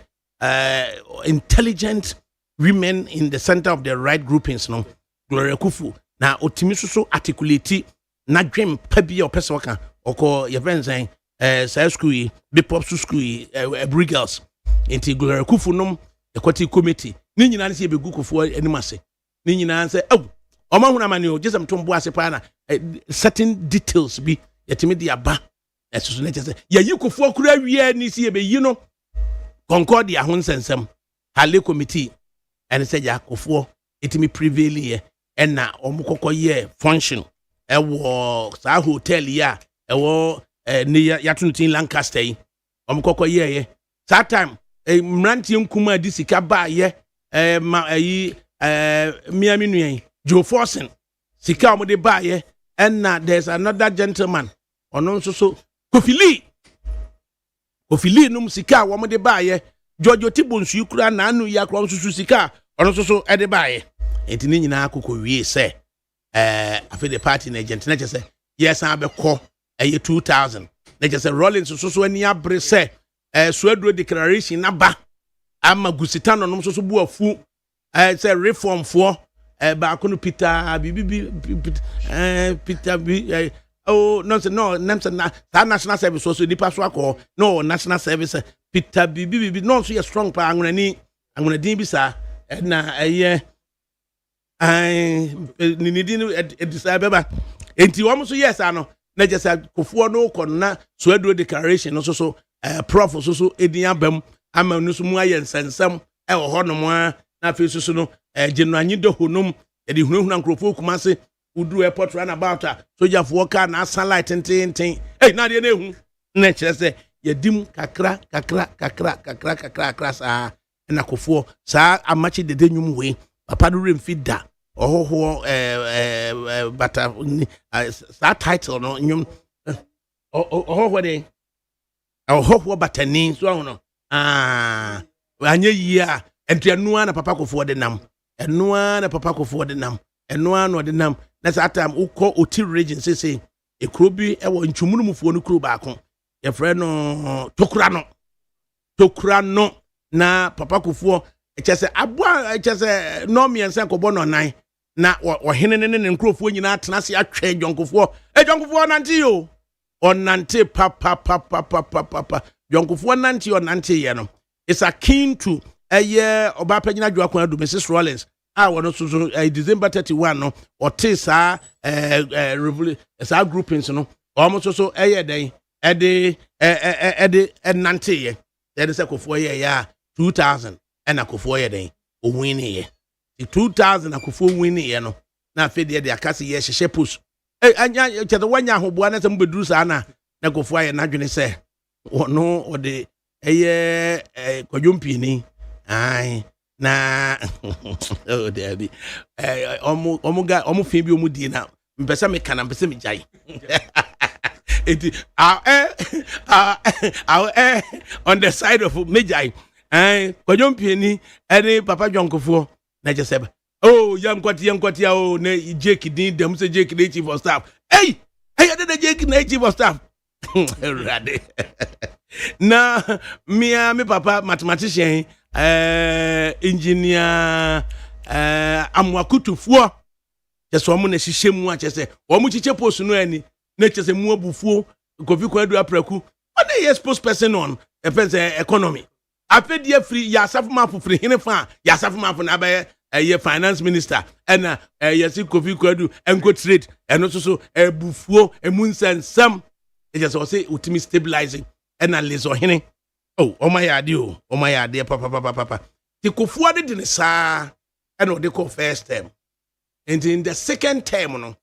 Speaker 1: intelligent women in the center of the right groupings no Gloria Kufu na otimi so articulate na dream pabia opese waka oko ye friends say school be pop school Brigals enti Gloria Kufu nom ekwati committee ni nyina ne se be gukufu animase ni nyina say oma huna mani o jesam tombo ase pa na certain details bi yetimi dia ba eso ne say ye yikufu akura wie ni se be yi no Concordia ho nsensem hale committee ene say yakofo etimi prevail ye ena omukoko ye function ewo sa hotel ya ewo ni yatunutin Lancaster yi omukoko ye that time mrantie nkuma disika ba ye Miami nuyen Joe Forsen sika omode ba ye ena there's another gentleman ono so Kofi Lee num sika omode ba ye Jojo Tibonsu yukura na anu ya kro so sika ono so ede ba ye enti ni nyina akoko wie se afi the party na agent na chese yes abekọ 2000 na chese Rollins so ani abre se suadro declaration na ba ama gusitano no so bu afu say reform for ba kono Peter no national service so nipa so akọ no national service Peter bibi no so strong pa anguna din bi sa na ninidin edisabeba enti wo so yes ano na jesa kofuo no konna suadro declaration no so prof so edin abam ama no so mu aye nsensem wo honom na afi so no genuanyi do honum edi hunahuna nkrofo kumase udu airport run about soja for car na sunlight tintin na de na ehu na kire se yadim kakra sa na kofuo sa amachi de nyum we papa do remfida ohoho bata sa title no nyum ohoho de ohoho batani so no anye yia entuanua na papa kofuo de nam enua na papa kofuo de nam enua no de nam na sa time ukọ oti region say ekro bi ewo ntwumunu mufuo no kro baako ye frɛ no tokura no na papa kofuo echese aboa echese no miense kobo no nan na ohene ne nkrofo nyina atena se atwe dwonkofo nante yo onante papa dwonkofo nante ye no is akin to a year Obapagina Joaquin do Mrs. Rollins. I want to December 31 no or Tessa revolution groupings no almost also a year day nante ye there is a kofo year 2000 and a kofo year day o win ye 2000 a kofo win ye no na fe de akase ye hye push anya che the one ya ho boa na se mbeduru sa na kofo ye na dwene se no o de eye kwadwompi ni ai na oh debi omu fi bi omu di na mpesa me kana mpesa me jai it on the side of mejai kwadwompi ni ene papa dwonkofo na je sebe oh yam kwati oh na Jake din dem se Jake na chief of staff hey dey Jake na chief of staff rade na me papa mathematician engineer amwakutufuo cheso omo na hihye a chese omo chiche post no ani na chese mu abufuo Kofi Kwadu apraku one yes person on economy afedi free ya safuma free hinefa ya safuma na ba ye finance minister and yes Kofi Kwadu enko trade eno so abufuo emunsensam e just say ultimate stabilizing and alizo hine oh my idea papa the Kofu de ne sa and they call first term and in the second term no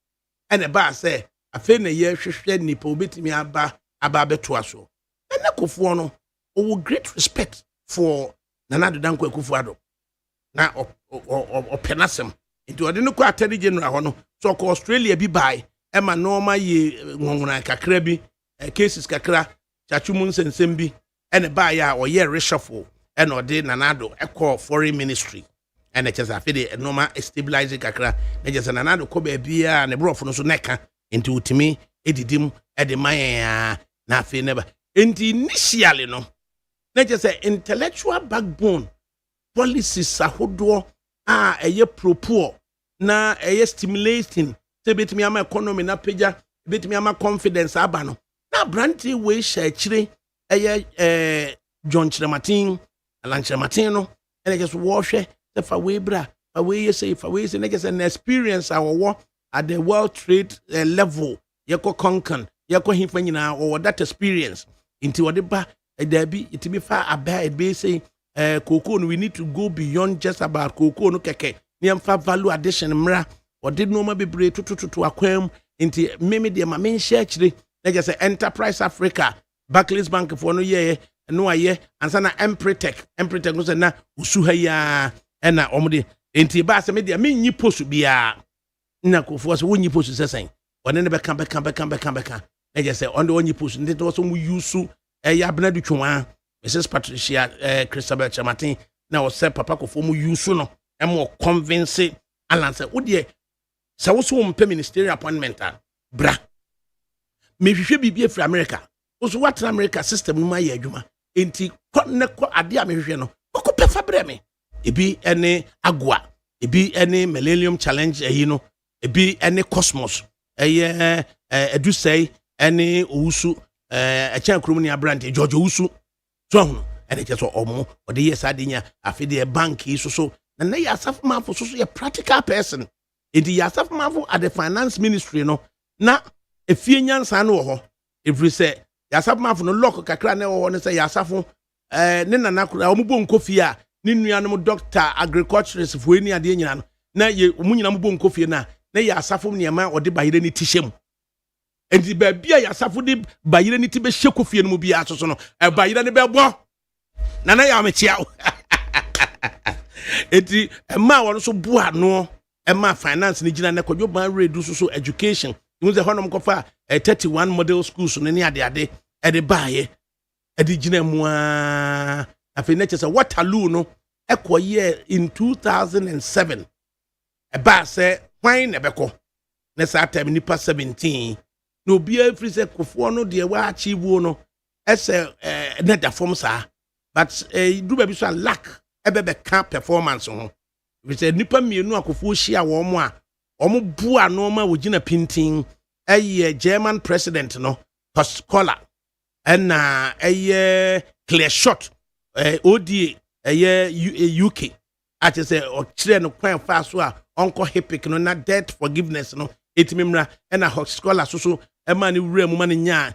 Speaker 1: and the bar say afi na ye hwehwe nipa obetimi aba beto aso and the Kofu no o great respect for Nana Danko Akufo-Addo na openasem into ode no ko attorney general ho no so ko Australia bi bai e ma normal ye ngongona kakra bi cases kakra chachumun sensem bi ene ba ya o ye reshuffle ene ode Nanado ekọ foreign ministry ene chesa afide normal stabilize kakra na chesa Nanado ko ba bia ne brofo no so neka into utimi edidim ede man na afi neba enti initially no na chesa intellectual backbone policies ahodo eye propose na eye stimulating se betimi ama economy na peja betimi ama confidence aba no na brandy we share chire eye John Chiramatin Alan Chiramatin no and just wash the fa we bra fa we say na just an experience our at the world trade level yeko conquer yeko himfa nyina or that experience into what ba there be it be far about be say cocoa we need to go beyond just about cocoa no keke niamfa value addition mra or did no ma bebre to akwam into meme de ma men share chire na just Enterprise Africa Barclays Bank for no ye no aye ansa na Empretech no say na usuha ya na omde enti ba se me de me nyi post bia na Kofu so wonyi post sesen one ne be kan na just say on the onyi post ndi to so mu use ya Benadu Twwa Mrs. Patricia Christabel Chamatin na o se papa Kofu mu use no e mo convince Alan say wo de sa wo so mpe ministerial appointment bra me hwehwe bibie fra America oso what America system no ma ye adwuma enti ne ko ade a me hwehwe no ko pefa bre me ebi ene agwa ebi ene millennium challenge no ebi ene cosmos edusei ene owusu chan krom ni abrante George owusu so hono ene ke so omo ode yes adenya afide bank so na ya safmafo so ya practical person enti ya safmafo at the finance ministry no na efie nyansa no ho every say ya safmafo no lock kakra na ho no say ya safo ne nana kura omubo nkofie a ne nuanom doctor agriculturist fo eni ade nyina no na ye omunyina mubo nkofie na ya safo niema ode bayire ni tishem enti ba bia ya safo de bayire ni ti be hye kofie no mu bia so no bayire ne be bo na ya mechia enti ma won so bua no ma finance ni gina na kwadwo ban redu so education you say honom kofa 31 model schools no ni ade ede baaye ede gina mu afi na chese Waterloo no ekoye in 2007 ba se hwan na beko na sa time nipa 17 no bia free se Kofu no de wa achieve no ese na da form sa but do be so lack ebebe ka performance ho we say nipa mienu Kofu hia wo mo a omo bua no ma wogina pintin German president no scholar and clear shot ODA UK ati say o kire no kwan fa so a onko hipic no na debt forgiveness no etimimra na hot scholar so e ma ne wura mu ma ne nya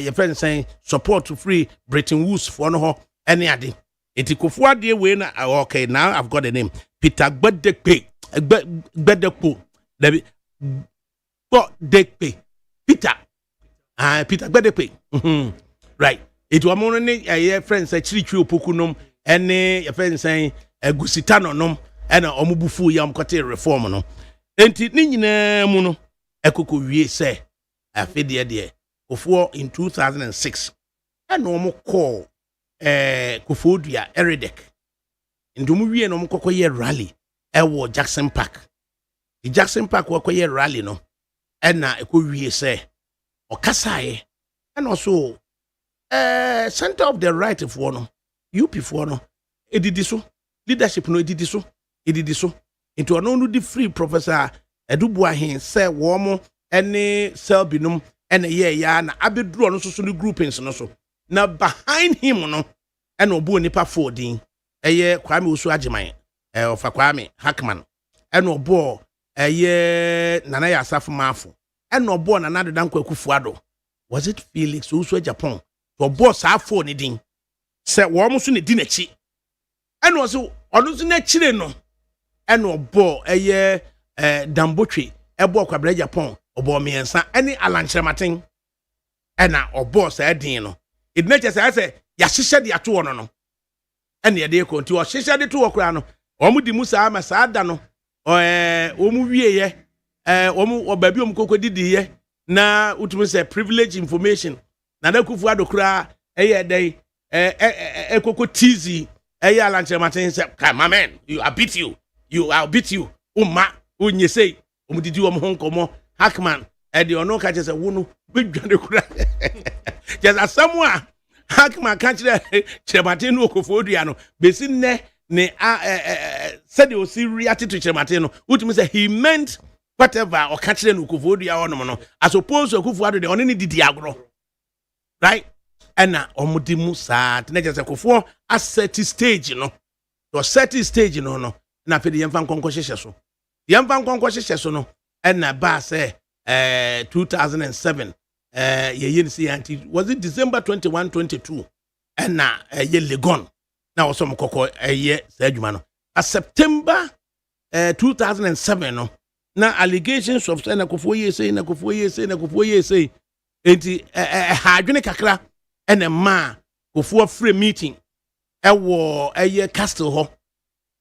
Speaker 1: your friend saying support to free Bretton Woods for no ho any ade etikofo ade we na okay now I've got the name Peter Gbedekpe Gbedekpo David Gbedekpe Peter Peter Gbedekpe right it wa mo ne your friend say chirichiri opokunom ene your friend saying agusita no nom ena omubufu ya mkote reform no enti ni nyina mu no ekoko wie se afede de ofo in 2006 ena omo call kofodua eredek ndomu wie no mkoko ye rally ewo Jackson Park the Jackson Park wo koye rally no ena ekowie se okasaye ena also center of the right for no UP for no edidiso leadership no edidiso into ono no di free professor Edubuahin say wo mo ene selbinum ene ye ya na abedru no so no groupings no so na behind him no ene obo nipa 14 eye Kwame Osu Agiman ofa Kwame Hackman ene obo eye Nana Yasaf Mafo ene obo Nana Dankwa Kufuado was it Felix Osu Japan to boss afo ni din say wo mo so ne di nachi ene o so onu so na chire no ene obo eye Dambotwe ebo Kwabra Japan obo miensa ene alanchematen ena obo sa din no idneche say ya hihye de ato no no ene ye de konti o hihye de to okura no omu di musa ama sa ada no omu wieye omu obabi omu kokodidi ye na utumi say privilege information na da kufu adokura eye dey ekoko tizi eye alanchematen say my man I'll beat you umma onyesei omudidi wo ho nkomo Hackman de ono ka chese wo no bedwane kura just asamwa Hackman ka chemate no okofodua no besi ne said o si react to chemate no utumi say he meant whatever o ka kire no okofodua ono no as opposed to okufuado de ono ne didi agro right ena omudi musa na chese kofo asset stage no to set stage no na pede yemfa nkonko hyehye so yemfa nkonko hyehye so no ena ba say 2007 ye yensi anti was it December 21 22 ena ye Legon na osom kokko ye sa adwuma no a September 2007 no na allegations of na kofo ye say enti ha adwene kakra ena ma kofo free meeting ewo ye castle ho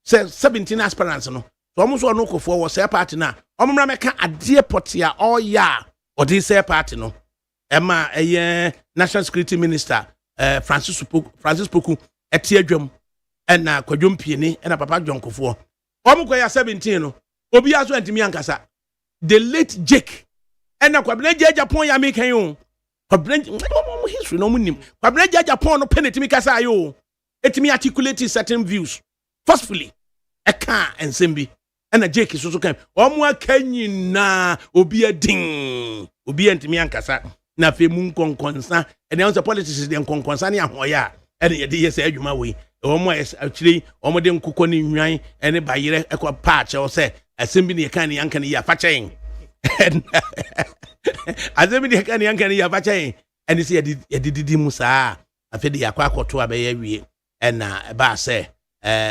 Speaker 1: 17 aspirants no so almost no kofo wo say party na omra meka ade potia all ya or this party no ema national security minister Francis Poku etie adwam ena kwadwom pieni ena papa John kofo omko ya 17 no obi aso antimi ankasa the late Jake ena kwabena Japan ya mekan yo kwabena history no munim kwabena Japan no penetimi kasa yo etimi articulate certain views forcefully eka ensembi ena Jake so kan omo akanyi na obi adin obi antimi ankasa na fe mu nkonkonsa ena on politics de nkonkonsa ne ahoya ena ye de yesa adwuma we omo akire omo de nkokọ ne nwan ene bayire ekọ patch o se asembi ne kan ne yanka ne ya fachen asembi ne kan ne yanka ne ya fachen ene se ye didi musa afi de yakwa akoto abeya wie ena ba se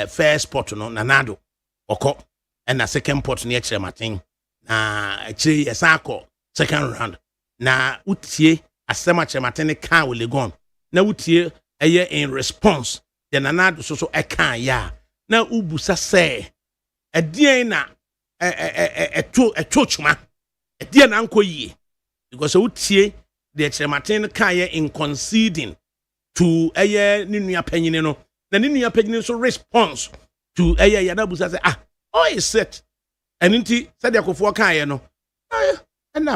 Speaker 1: first pot no nanado okọ ena second pot ne ekire matin na akire yesako second round na utie asema chematen kan we Legon na utie eye in response the nanado so ekan ya na ubusa se edien na chuma edien na ankoyie because utie the chematen kan ye in conceding to eye ninua panyine no na ninua panyine so response to eye ya na busa se oh is set eninti said yakofo kan ye no and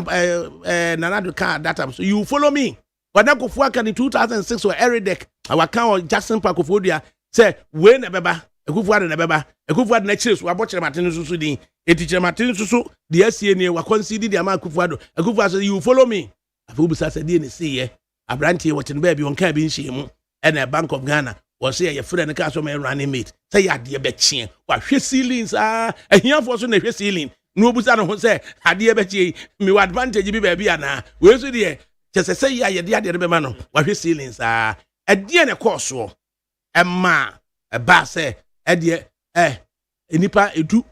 Speaker 1: nanado car data so you follow me but akofo aka in 2006 or Eredek our kan Jackson Park ofodua say we na beba ekofo na beba ekofo na chire so abochere maten so din etiche maten so de asie ne wa concede de ama ekofo so you follow me afu bisa say de ne see ye abrantie what no ba bi on kan bi nhye mu and Bank of Ghana was say your friend ka so me running mate say ya de be chie wa hwe ceilings ahiafo so na hwe ceiling no obusa no ho say ade be chie me advantage bi ba bia na we so de say ya ye de ade be ma no wa hwe ceilings ade na course wo emma ba say ade enipa edu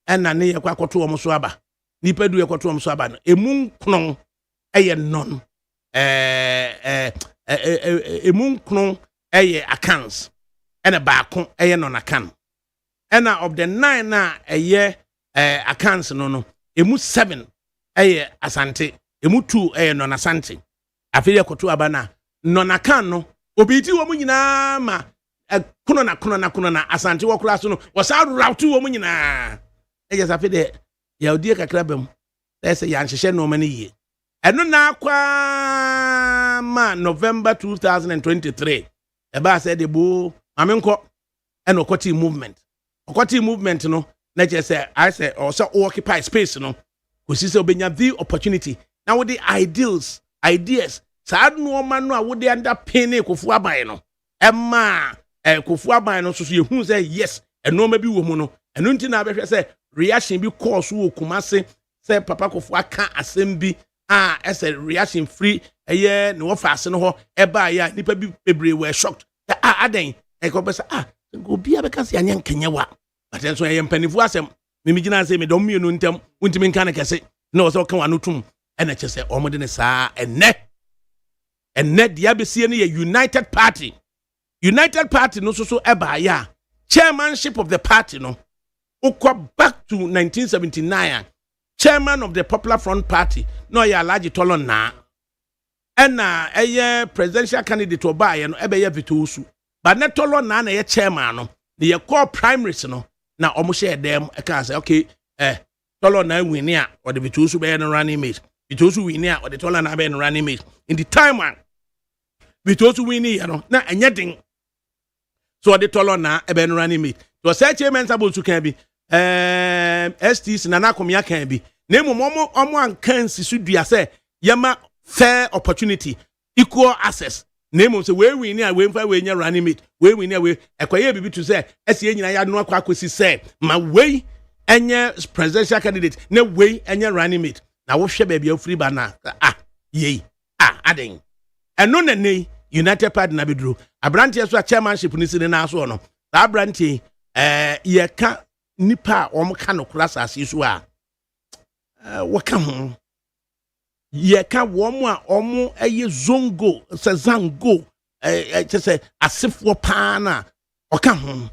Speaker 1: ena ne ye kwakoto wo so aba nipa du ye kwakoto wo so aba no emu nkron eye non emu nkron eye accounts ena baako eye non account ena of the 9 na eye accounts no emu 7 eye asante emu 2 eye non asante afile kwakoto aba na non account no obiti wo mu nyina ma kuno na asante wo kura so no wo sa route wo mu nyina eye safe de ya odie kakra bam say ya nhehye no mani yi eno na kwa ma November 2023 eba say de bo amenko eno kwati movement no na je say I say or so occupy space no kosi say obenya the opportunity now with the ideas sad no man no a wo de underpin Kofu Aban no emma Kofu Aban no so yehu say yes eno ma bi wo mu no eno nti na behwe say reaction bi course wo Kumase say papa Kofu aka asem bi as a reaction free eye no fast no ho eba ya nipa bi bebre were shocked aden e ko besa go bia be kan se anya nkenya wa but enso eye mpanifu asem me gina say me don mienu ntem untimi nka na kese na o so kan wa no tum ena che say o mo de ne saa enne dia be sie ne United Party no so eba ya chairmanship of the party no ukwa back to 1979 chairman of the Popular Front Party no ya large tolon na ena eye presidential candidate obaye no ebe ye vitosu but ne tolon na ye chairman no ye call primaries no na omo share dem e kan say okay tolon na win ya or the vitosu be no running mate vitosu win ya or the tolon na be no running mate in the time one vitosu win ya no na enye den so the tolon na ebe no running mate so say chairman sabo su kan bi STs na nakomia kan bi na omo ankan sisu dua say yama fair opportunity equal access na say we win ya we mfa we nya running mate we win ya we ekwaye bibi to say ese nyina ya no akwakosi say ma we enye presidential candidate na we enye running mate na wo hwe ba bia free ba na yei aden eno na nei United Party na bedro abrantie so chairmanship ni sine na so no abrantie ye ka nipa o mka no kura sase so waka ho ye ka wo mu a omo eye zongo se zango se asefo pa na oka ho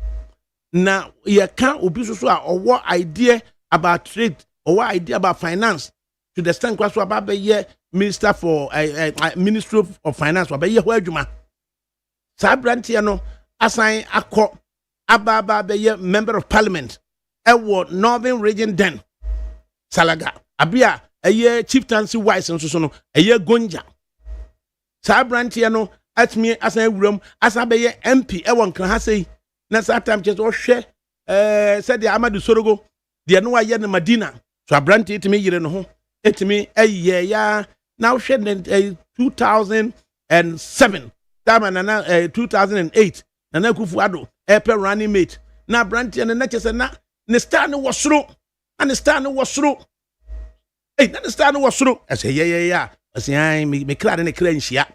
Speaker 1: na ye ka obi so a owo idea about trade or idea about finance to the stand kwaso about be minister for Ministry of Finance wa be ye ho adwuma sa brantie no asan akọ ababa be member of parliament ewo Northern Region then Salaga abia eye chieftaincy wise nso so no eye Gonja sa brantie no atmi asan awuram asan be MP ewo nkran ha sei na sa time che so hwe said the Amadu Sorogo de no aye na Madina so brantie etmi yire no ho etmi eye ya now hwe 2007 time na 2008 na Kufu Ado epe running mate na brantie na che se na ne star no wasro and the star no wasro na the star no wasro I say yeah I say me kra ne kra nhia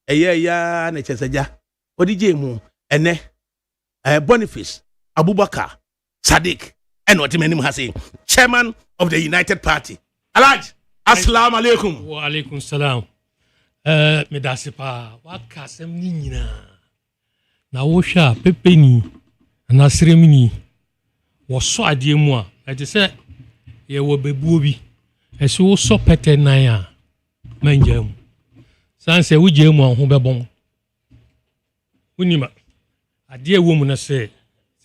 Speaker 1: ya na chesaja odije mu ene Boniface Abubakar Sadiq and what menim has say chairman of the United Party Alaj assalamu alaikum
Speaker 2: wa alaikum salam me dasipa wa kasem ni nyina na wo hwa pepeni na seremini wo so ade mu a ete se ye wo bebuo bi ese wo so pete nan a manjam sanse wo je mu ho bebon unima ade wo mu na se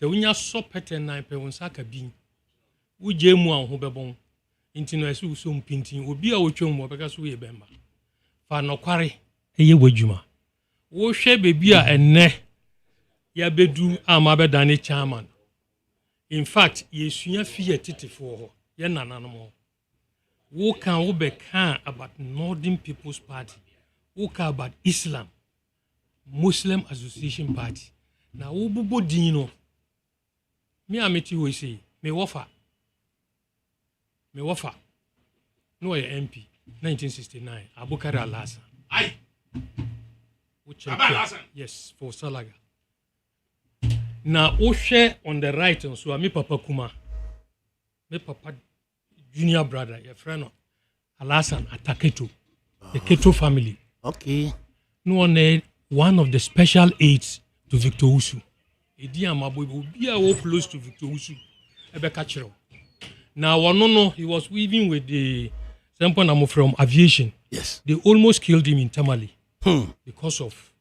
Speaker 2: wonya so pete nan pe won saka bi wo je mu ho bebon intino ese wo so mpintin obi a wo twem mo beka so ye bemba fa nokware eye wadwuma wo hwe bebi a enne ya bedu ama bedane chairman in fact yesuya fiye titifo ho ye nananom wo kan wo be kan about Northern People's Party wo kan about Islam Muslim Association Party. Now, Ububo Dino. Me ameti we say, me wafa. No MP, 1969, Abubakar Al-Hassan.
Speaker 1: Aye.
Speaker 2: Yes, for Salaga. Now, Oshe on the right, and so me Papa Kuma, me Papa junior brother, your friend Al-Hassan Ataketo, the Keto family.
Speaker 1: Okay.
Speaker 2: No one of the special aides to Victor Usu. Edi Amabo will be close to Victor Usu. Now, he was weaving with the Semponamo from aviation.
Speaker 1: Yes.
Speaker 2: They almost killed him in Tamale because of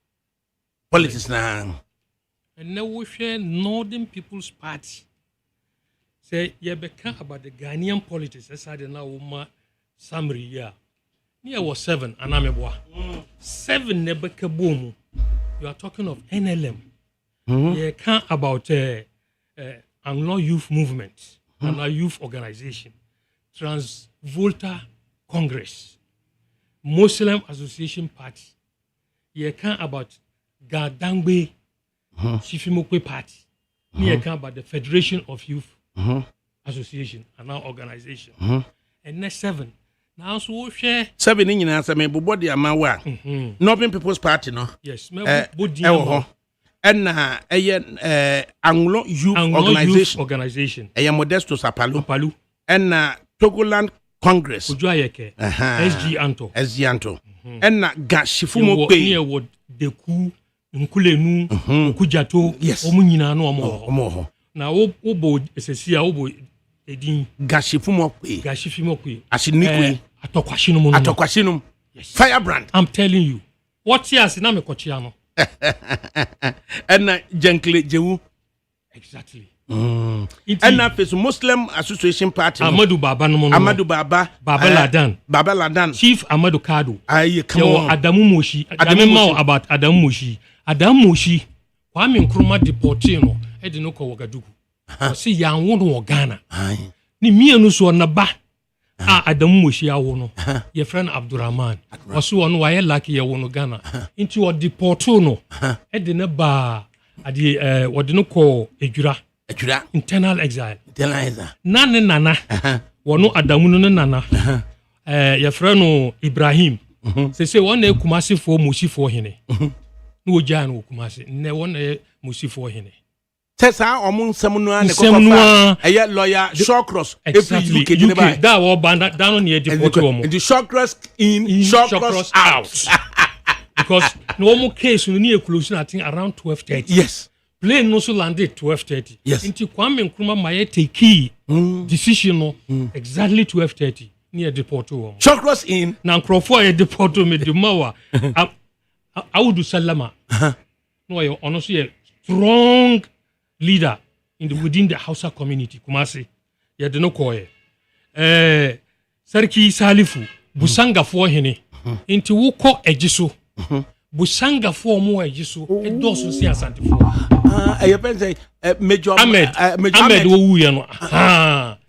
Speaker 1: politics now.
Speaker 2: And now we share Northern People's Party. Say, you become about the Ghanaian politics. I said, now, summary, yeah. Near was 7, and I'm a 7 Nebeka Boom. You are talking of NLM. You can't about Anglo Youth Movement, Anglo Youth Organization, Transvolta Congress, Muslim Association Party. You can't about Gadangbe Shifimokwe Party. You can't about the Federation of Youth Association, and our organization. And next 7. Now, so share
Speaker 1: 7 in answer me, but body amawa. Northern People's Party, no?
Speaker 2: Yes,
Speaker 1: and Anglo Youth Organization. Modesto Sapalo. And Togoland Congress.
Speaker 2: SG
Speaker 1: Anto. And Gashifumo Pay.
Speaker 2: Deku, Nkulenu, Kujato,
Speaker 1: yes.
Speaker 2: Omunina no more. Now, Obo Essia Obo Edin
Speaker 1: Gashifumo
Speaker 2: Pay.
Speaker 1: Ashinikwe. Atokwashinum.
Speaker 2: Yes.
Speaker 1: Firebrand.
Speaker 2: I'm telling you. What years in Amekochiano?
Speaker 1: And Jenkle Jewu.
Speaker 2: Exactly.
Speaker 1: And now face Muslim Association Party.
Speaker 2: Amadou Baba
Speaker 1: Ladan. Baba Ladan.
Speaker 2: Chief Amadou Kado.
Speaker 1: Aye, come on.
Speaker 2: Adamu Moshi. About Adamu Moshi. Adamu Moshi. Kwame Nkrumah deportino. Edinoko Wagadugu. See young one Ghana. Ni mienu so na ba. Adamu Moshi awono. Your friend Abdurrahman. Wasu onu waye lucky ya wono Ghana. Into what deportino. Edine ba adi wadinoko ejura. Internal exile. Nane nana. Wano Adamu no nana. Your friend Ibrahim. Se one Kumasi for Musi for hine. No Jan Kumasi. Ne one Musi for hine.
Speaker 1: Tessa omun semnua a lawyer Shawcross
Speaker 2: exactly. UK that was banned down near the
Speaker 1: the Shawcross in Shawcross out.
Speaker 2: Because no more case we need closing I think around 12:30.
Speaker 1: Yes.
Speaker 2: Plane no so landed 12:30.
Speaker 1: Yes.
Speaker 2: Into Kwame Nkrumah maye take key decision no exactly 12:30 near the porto.
Speaker 1: Shawcross in
Speaker 2: na Nkrofo e deporto me de mawa. Audu Salama. No you honestly strong leader within the Hausa community, Kumasi. Ya de no koye. Sarki Salifu, Busanga for hene. Inti wuko ejiso. Busanga for mo ejiso. E dosu si asante for.
Speaker 1: You pense Major
Speaker 2: Ahmed wo ya no.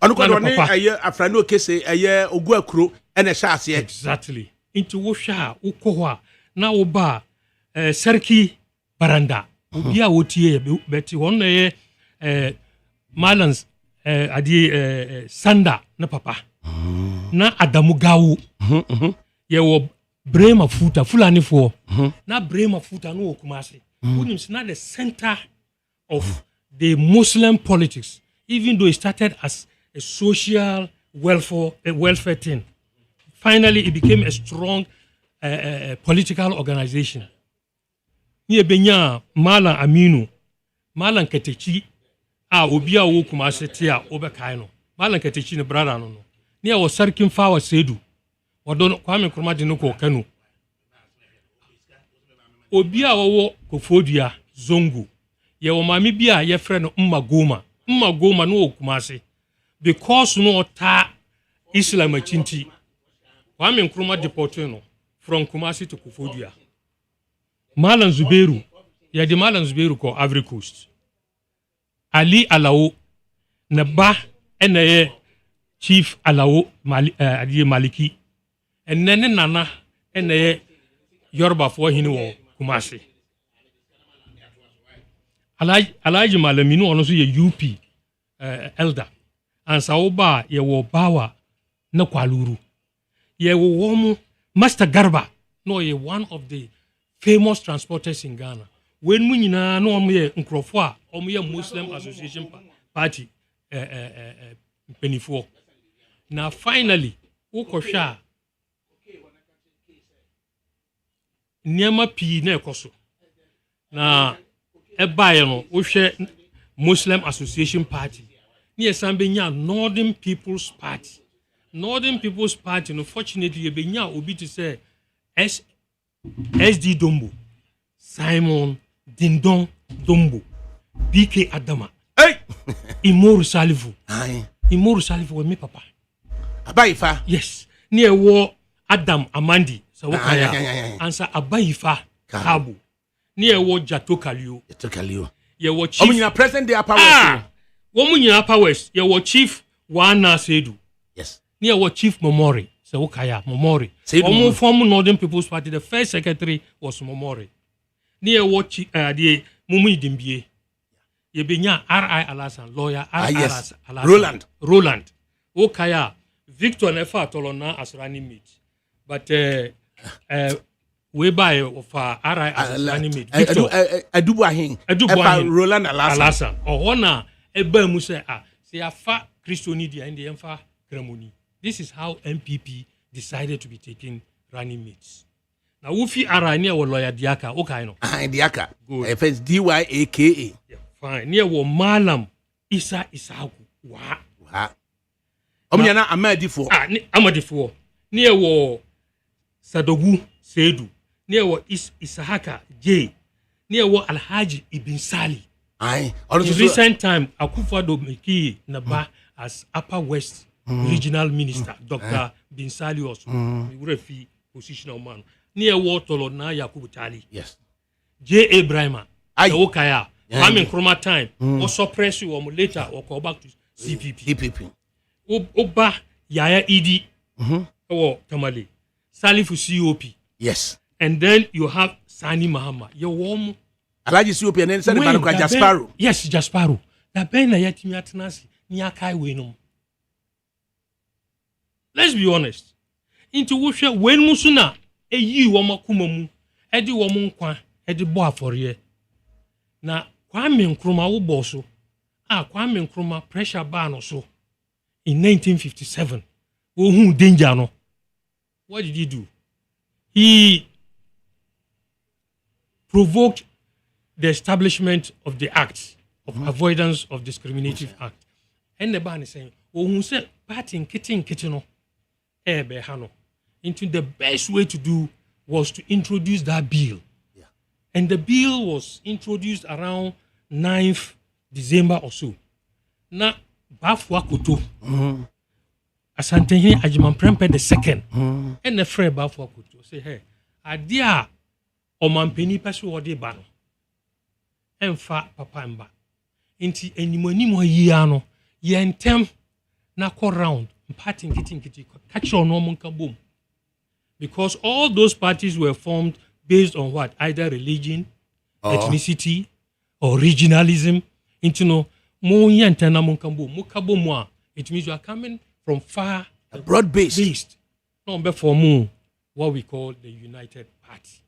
Speaker 1: Anu ko ne aye afrano kese aye Oguakuro ene sha ase.
Speaker 2: Exactly. Inti wo hwa wuko ho a na wo ba Sarki Baranda. Bia wotie beti won ye Malans Sanda na papa na Adamu Gawu ye wo Brema Futa Fulani for na Brema Futa no Kumasi who is not the center of the Muslim politics, even though it started as a social welfare thing. Finally it became a strong political organization. Nye benya Malan Aminu, Malan Ketechi, Obia wo Kumasi tia obekai no. Malan Ketechi ne brother no. Nye wo Sarkin Fawa Sedu. Wadon Kwame Nkrumah de no ko Kanu. Obia wo Kofodua Zongo. Ye wo mami bia ye frɛ no Mmagoma. Mmagoma no Kumasi. Because no ta Islam achinti. Kwame Nkrumah deported no from Kumasi to Kofodua. Malan Zubairu, ya di Malan Zubairu ko Ivory Coast. Ali Alao, na ba ene Chief Alao Maliki. Nene nana ene Yoruba for hini wo Kumasi. Alaji Malami no ono so ye UP elder. And Saoba ye wo bawa na kwaluru. Ye wo womu Master Garba no ye one of the famous transporters in Ghana. When mu nyina no omo ye nkrofo a omo ye Muslim Association Party penifo. Now finally ukosha niema pi na ekoso. Na ebaye no wohwe Muslim Association Party. Ni Sambenya Northern People's Party. Northern People's Party, unfortunately, you benya obi to say SD Dombo, Simon Dindon Dombo, BK Adama.
Speaker 1: Hey!
Speaker 2: Imoru Salifu.
Speaker 1: Aye.
Speaker 2: Imoru Salifu with me, papa.
Speaker 1: Abaifa.
Speaker 2: Yes. Near war Adam Amandi. Sawakaya. Answer Abaifa Kabu. Near war Jato Kalio.
Speaker 1: Jato Kalio.
Speaker 2: You were chief.
Speaker 1: Omunyina present day Upper West.
Speaker 2: Womunyina Upper West. You were chief Wana Sedu.
Speaker 1: Yes.
Speaker 2: Near what Chief Momori. Sawakaya Momori. Omu former Northern People's Party. The first secretary was Momori. Near what the Mumi Dimbie. You be R.I. Alasan, lawyer R.I.
Speaker 1: Yes.
Speaker 2: Alasan. Roland. Okaya. Victor Nefa Tolona as running mate. But we buy of R.I. as running mate. Victor.
Speaker 1: Adubuahin. Roland Alasan.
Speaker 2: Ona ebe muse say afa Christoni dia inde emfa Gramoni. This is how MPP decided to be taking running mates. Now Wufi R.I. near lawyer Diaka. Okay, no.
Speaker 1: Diaka. Good. First DYAKA.
Speaker 2: Yeah, fine. Near wo Malam Isa Isaku. Wa.
Speaker 1: Omunyana Amadifo.
Speaker 2: Amadifo. Near wo Sadogu Sedu. Near wo Isahaka J. Near wo Alhaji Ibn Sali.
Speaker 1: Aye.
Speaker 2: In recent time, Akufo-Addo Meki Naba as Upper West Regional Minister, Dr. Bin Sali also. Refi position of man. Near Watolo na Yakubu Tali.
Speaker 1: Yes.
Speaker 2: J.A. Brahma. Okaya.
Speaker 1: Yeah.
Speaker 2: Chroma time. Or suppress you or later or call back to CPP. Oba Yaya Idi. Or Tamale. Salifu COP.
Speaker 1: Yes.
Speaker 2: And then you have Sani Mahama. Your warm.
Speaker 1: Alaji COP and then Sani Banuka Jasparu.
Speaker 2: Yes, Jasparu. The Ben Yatimi Atanasi. Niakai Wenum. Let's be honest. Into Wusha, when Musuna, a ye woman kumamu, Eddie woman qua, Eddie boa for ye. Now, Kwame Nkrumah Uboso, Kwame Nkrumah pressure ban or so in 1957. Oh, who danger no? What did he do? He provoked the establishment of the Act of Avoidance of Discriminative Act. And the ban is saying, oh, who said, parting kitchen. Into the best way to do was to introduce that bill. Yeah. And the bill was introduced around 9th December or so. Now, Bafwa Kuto, Asantehini Ajiman Prempe II, and the Fred Bafwa Kuto say, hey, Adia Omampeni Pesu Ode Bano, and Fa Papamba. Inti Enimo Yiano, Yentem, Nako round. Parting kitty catch on normal kaboom. Because all those parties were formed based on what? Either religion, ethnicity, or regionalism. Into no more yantana munkabo. It means you are coming from far
Speaker 1: broad based.
Speaker 2: Number for more what we call the United Party,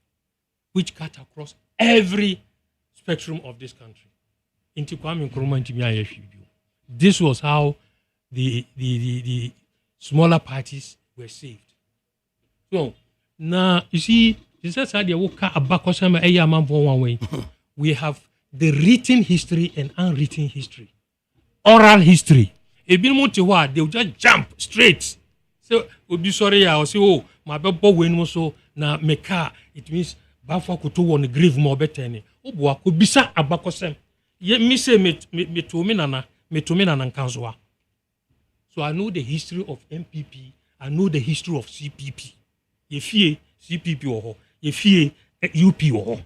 Speaker 2: which cut across every spectrum of this country. Into Kwame Nkrumah. This was how the smaller parties were saved. So now you see, we have the written history and unwritten history. Oral history. If you want to what, they'll just jump straight. So we'll be sorry, I'll say, oh, my babo win so na meka. It means Bafwa Kutu won the grave more better. Oh, boy, could be sa abakosem. Ye me say me to me nana kanzwa. So I know the history of MPP. I know the history of CPP. If ye CPP or if ye UP or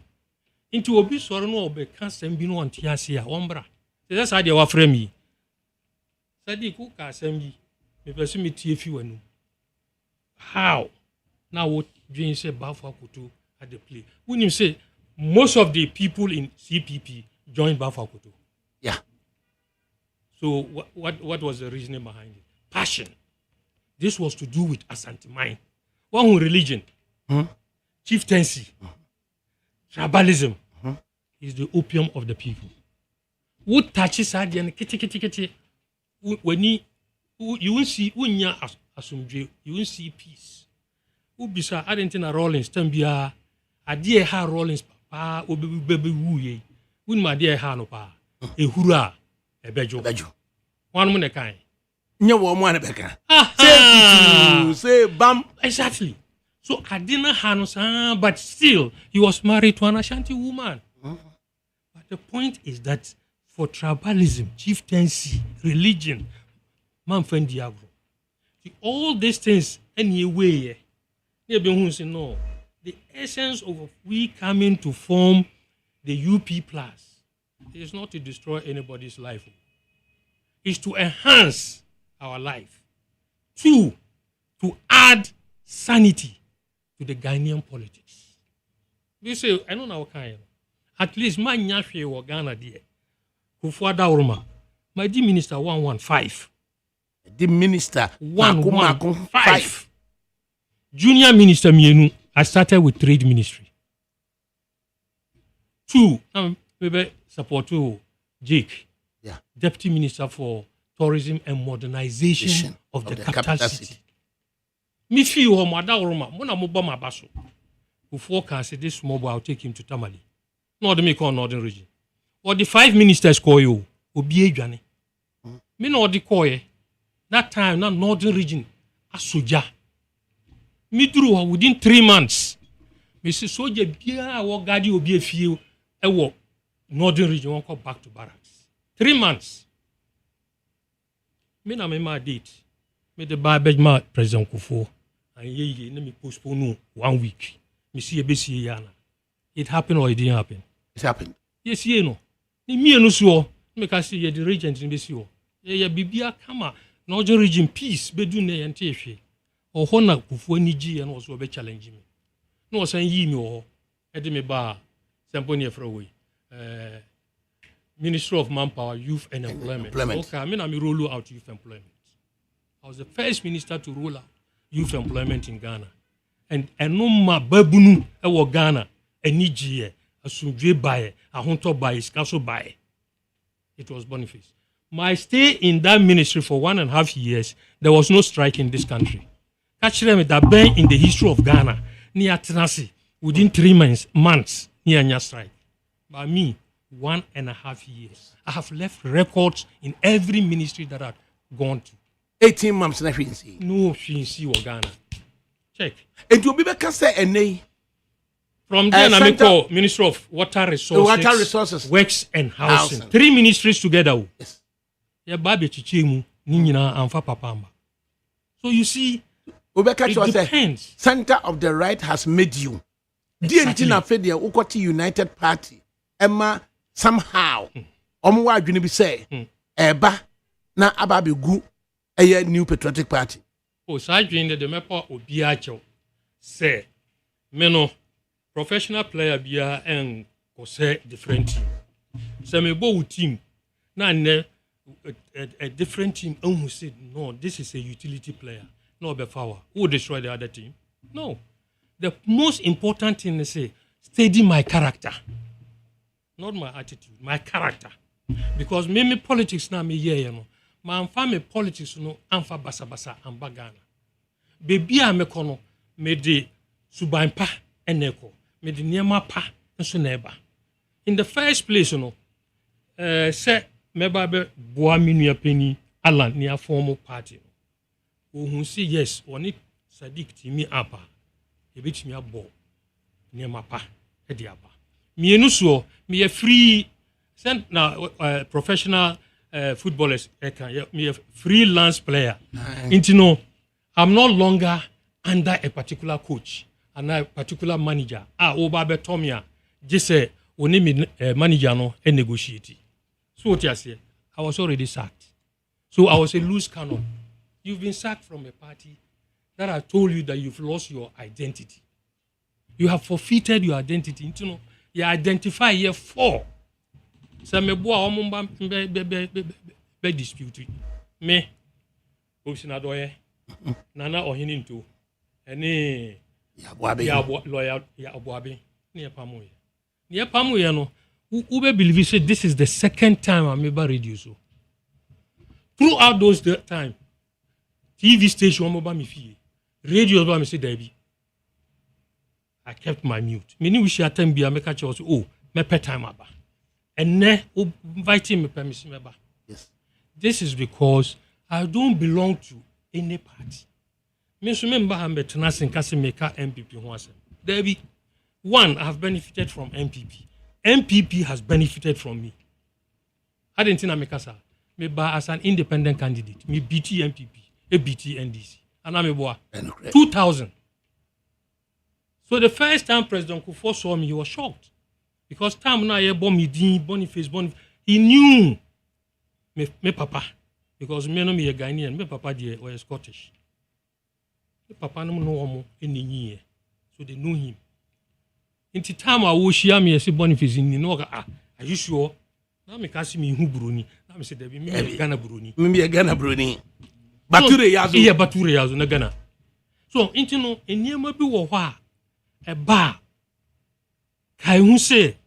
Speaker 2: into obi sorry no obe can send be no antiasia ombra. That's how they were frame me. Sadi ku ka sembi me person me tie fi wanu. How? Now what Jane say Bafwa Kutu at the play. When you say most of the people in CPP joined Bafakuto.
Speaker 1: Yeah.
Speaker 2: So what was the reasoning behind it? Passion. This was to do with Asante mind. One who religion, chieftaincy, tribalism is the opium of the people. Who touches again, when you won't see asumdwe, you won't see peace. Who bisa Argentina Rollins, Tambia, a dear ha Rollins, pa, baby woo, wouldn't my dear Hanopa, a hurrah, a bejo. One minute kind.
Speaker 1: No one becker.
Speaker 2: Say bam. Exactly. So I didn't have but still he was married to an Ashanti woman. But the point is that for tribalism, chieftaincy, religion, man find Diagro. All these things anyway, no. The essence of we coming to form the UP plus is not to destroy anybody's life. It's to enhance our life. 2, to add sanity to the Ghanaian politics. We say, I don't know what kind. At least my nyashwe wa Ghana there. Kufuada Uruma. My dear minister 115.
Speaker 1: The minister
Speaker 2: 115. Junior minister Mienu. I started with trade ministry. 2, maybe support to Jake.
Speaker 1: Yeah.
Speaker 2: Deputy Minister for Tourism and Modernization of the capital city. Me feel home Roma, Mona Mobama Basso. Before can say this small boy, I'll take him to Tamale. Not the make on Northern region. Or the 5 ministers call you, Obi Jani. Me no the call that time, not Northern region, Asuja. Me drew within 3 months. Me say soldier Bia or Gadi will be a few, a walk. Northern region won't come back to barracks. 3 months. Me na me ma date. Me the Bajma President Kufo. And ye let me postpone 1 week. Me see a besi yana. It happened or it didn't happen?
Speaker 1: It happened.
Speaker 2: Yes, ye no. Ni me no so. Me ka see ye the regent in besi o. Ye bibia kama. Northern region peace be do ne yente hwe. O hona Kufo ni gi and also be challenge me. No san yi me o. E de me ba sempo ne fra we. Ministry of Manpower, Youth and Employment. Okay, I mean, I'm roll out youth employment. I was the first minister to roll out youth employment in Ghana. And no ma babunu ewo Ghana, enijie, asumdwe bae, ahonto bae, skaso bae. It was Boniface. My stay in that ministry for 1.5 years, there was no strike in this country. Catch them that been in the history of Ghana, near Tenassi, within 3 months, near strike. By me, 1.5 years. I have left records in every ministry that I've gone to.
Speaker 1: 18 months na hwinsi.
Speaker 2: No hwinsi or Ghana. Check.
Speaker 1: And you be can say ene.
Speaker 2: From then I call Ministry of Water Resources, Works and Housing. 3 ministries together.
Speaker 1: Yes.
Speaker 2: Ya babe chichemu ni nyina amfa papamba. So you see, it depends.
Speaker 1: Center of the right has made you. Exactly. The United Party. Emma somehow omo adwene bi say eba na ababe gu eye New Patriotic Party.
Speaker 2: O sa adwene de mepa obi acho say me no professional player bia en ko say different team. Say me bo team na ne a different team who said no, this is a utility player. No be power. Who destroy the other team? No. The most important thing is say steady my character. Not my attitude, my character. Because me politics na me ye no. Ma amfa me politics no amfa basa amba Ghana. Baby a me kono me de suban pa eneko. Me de niema pa nso na eba. In the first place no say me ba be boa menua pani Alan near formal party. Who say yes, oni Sadiq timi apa. E betimi abo niema pa e de aba. Mienu so me a free send now professional footballers me a freelance player. Into no, I'm no longer under a particular coach and a particular manager. Oba Betomia just say only me manager no and negotiate. So what I say, I was already sacked. So I was a loose cannon. You've been sacked from a party that I told you that you've lost your identity. You have forfeited your identity. You know, you identify here for Say me boa omo be dispute. Me Obisina doye. Nana ohini nto. Ene lawyer ya Abuabi. Ni pamu ye. Ni pamu ye no. Ube believe say this is the second time I'm ever radio so. Throughout those time, TV station mo ba me fie. Radio ba me say Debbie. I kept my mute. Many wish attend be make catch us oh me pet time aba. And ne inviting me permission me ba.
Speaker 1: Yes.
Speaker 2: This is because I don't belong to any party. Me so member am betena sinkase meka MPP ho asem. Debbie, one, I have benefited from MPP. MPP has benefited from me. I didn't think I make us me ba as an independent candidate. Me BT MPP, a BT NDC. And I'm a boy. 2000. So the first time President Kufuor saw me, he was shocked. Because time now he born me Dean, Boniface, he knew me papa. Because me no me a Ghanaian, me papa dear was Scottish. Me papa no know any year. So they knew him. In the time I was share me as Boniface in no are you sure? Now me kasi me who Bruni. Now me say there be me Ghana Bruni.
Speaker 1: Me a Ghana Bruni. Bature yazo.
Speaker 2: Yeah, Bature yazo na Ghana. So into no enyema bi wo hɔ a ba kai hu say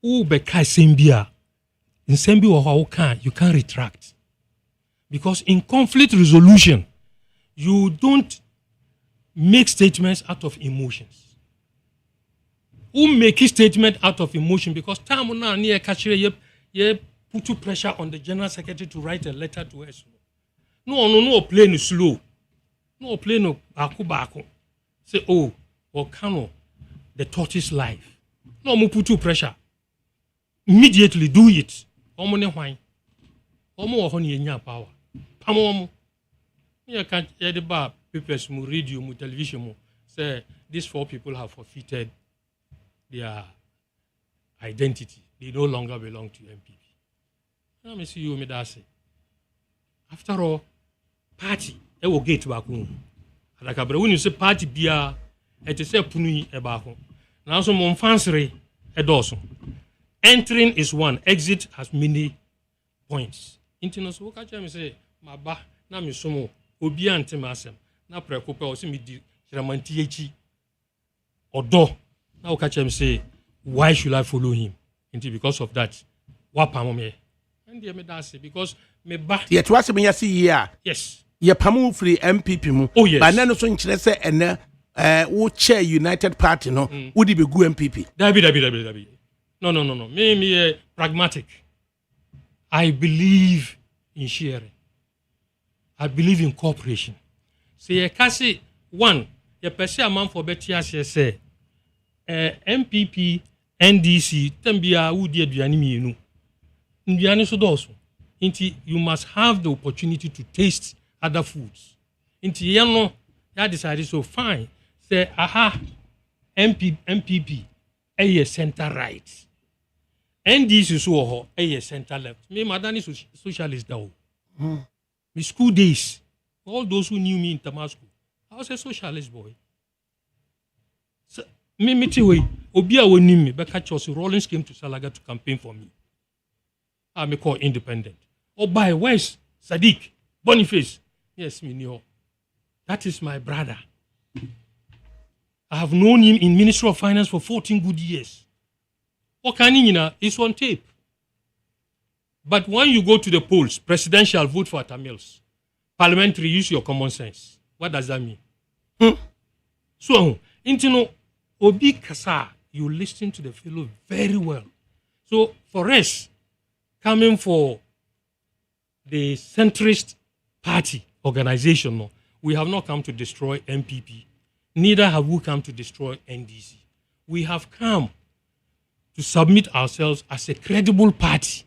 Speaker 2: wo be kai sembia. Nsɛm bi wɔ hɔ a you can retract. Because in conflict resolution, you don't make statements out of emotions. Who make a statement out of emotion? Because time now near catcher ye put pressure on the general secretary to write a letter to us. No plane is slow. No plane no baku. Say Kano, the tortoise life. No mo put pressure. Immediately do it. Omo ne hwan. Omo wo ne nya power. Pamo. You can't hear the bar papers mu radio mu television mu say these 4 people have forfeited their identity. They no longer belong to MPP. Let me see you, Medase. After all, party, it will get back home. ADAKABRI, when you say party, beer, it is a puni about home. Now, some monfansere, a dozen. Entering is one, exit has many points. Internet, so catch me say, my ba, na mi somo, obia antimasem, na preocupa, or see me di, Ramantiachi, or do. Now catch him say, why should I follow him? Until because of that, what me? And dear me that's it because me back.
Speaker 1: Yet was me see here.
Speaker 2: Yes.
Speaker 1: Ye pamu free MPP mu.
Speaker 2: Oh yes.
Speaker 1: But none so nkyere say ene wo chair United Party no would be go MPP.
Speaker 2: Dabi. No. Me pragmatic. I believe in sharing. I believe in cooperation. Say ye kasi one, ye pese amam for betia say MPP, NDC, Tambia, Woody, Aduani Mienu. Indiani so dosu. Inti, you must have the opportunity to taste other foods. Inti, yano, ya decided so fine. Say, MPP, a center right. NDC so a center left. Me, madani socialist da. Me school days, all those who knew me in Damascus, I was a socialist boy. Me way obia woni me be catch us Rollins came to Salaga to campaign for me. I me call independent. By where's Sadiq Boniface? Yes, me know. That is my brother. I have known him in Ministry of Finance for 14 good years. Okanina is on tape. But when you go to the polls, presidential, vote for Tamils. Parliamentary, use your common sense. What does that mean? So, intino Obi Kasa, you listen to the fellow very well. So for us, coming for the centrist party organization, we have not come to destroy MPP. Neither have we come to destroy NDC. We have come to submit ourselves as a credible party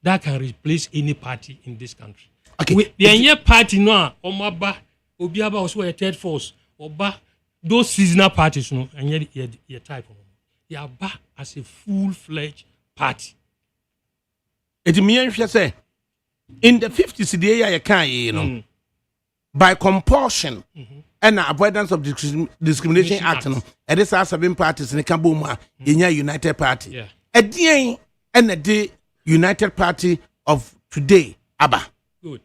Speaker 2: that can replace any party in this country.
Speaker 1: Okay.
Speaker 2: The party now, Omaba, Obiaba also a third force, Oba. Those seasonal parties, and yet type of them, they are back as a full-fledged party.
Speaker 1: It means say in the 50s day you can by compulsion and avoidance of discrimination act no it is our 7 parties in the Kabuma in your United Party.
Speaker 2: Yeah.
Speaker 1: At the and the United Party of today, Abba.
Speaker 2: Good.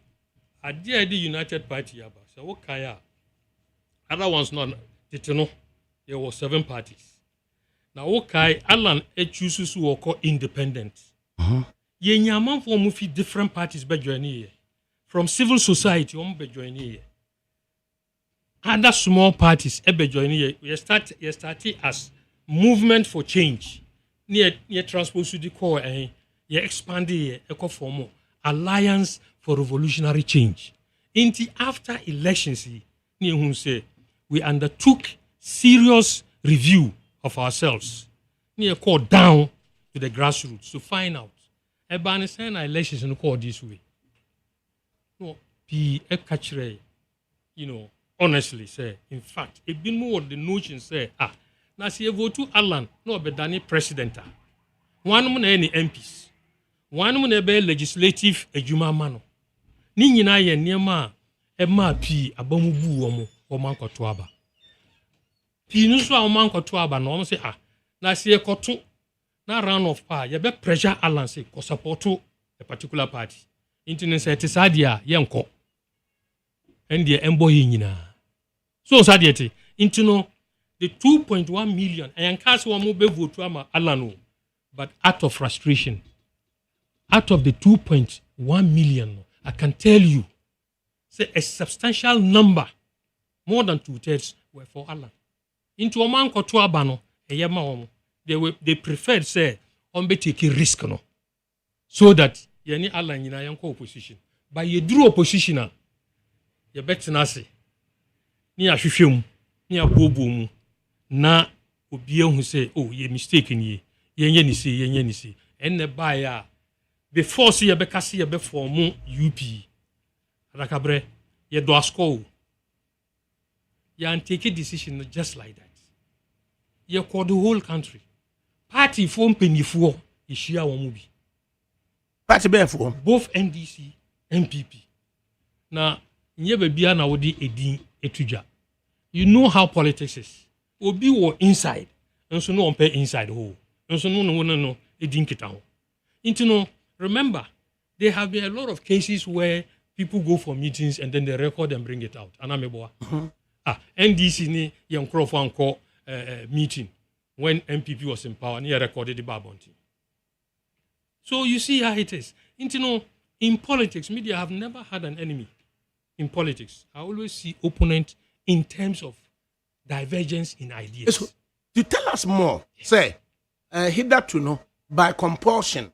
Speaker 2: I did the United Party, Abba. So what kaya? Other ones not. There were 7 parties. Now okay, Alan chooses to call independent. Ye nyaman for mufi different parties be joining. From civil society, be joining. Other small parties be joining. We start as movement for change. Near transpose to the core ye expand ye form alliance for revolutionary change. Inti after elections, near whom say we undertook serious review of ourselves. Near call down to the grassroots to find out. Ebanisana elections and call this way. No, be a catcher, honestly say. In fact, it been more the notion say, now see vote to Alan, no be Danny president. One mun any MPs. One mun be legislative ejuma mano. Ni nyina ye niema e ma pi abamu bu omo o man koto aba. Pi no so a man koto aba no omo say na see koto na round of power ye be pressure Alan say ko support a particular party. Intine say te sadia ye nko. Endie embo ye nyina. So sadia te intino the 2.1 million and cast one more vote to Alan, but out of frustration, out of the 2.1 million, I can tell you, say a substantial number, more than 2/3 were for Alan. Into a man called Tuabano, a yama, they preferred say on be taking risk no, so that yani Alan in a young opposition. But you drew opposition, you bet nasi, near Shishum, near Boboom. Na obiye hu say ye mistaken ye ni see and the buyer before see ye be kasi ye be form UP ADAKABRI ye do asko ye take a decision just like that ye call the whole country party form penifo ye share one movie
Speaker 1: Party be for
Speaker 2: both NDC MPP na nye bebia na wodi edin etuja. You know how politics is. Obi wo inside and so no on pay inside hole and so no it didn't get out. Remember there have been a lot of cases where people go for meetings and then they record and bring it out. Anameboa. NDC ni young Crawford meeting when MPP was in power and he recorded the Babonti. So you see how it is. In politics, media have never had an enemy. In politics, I always see opponent in terms of divergence in ideas.
Speaker 1: So, to tell us more, say, hitherto no, by compulsion,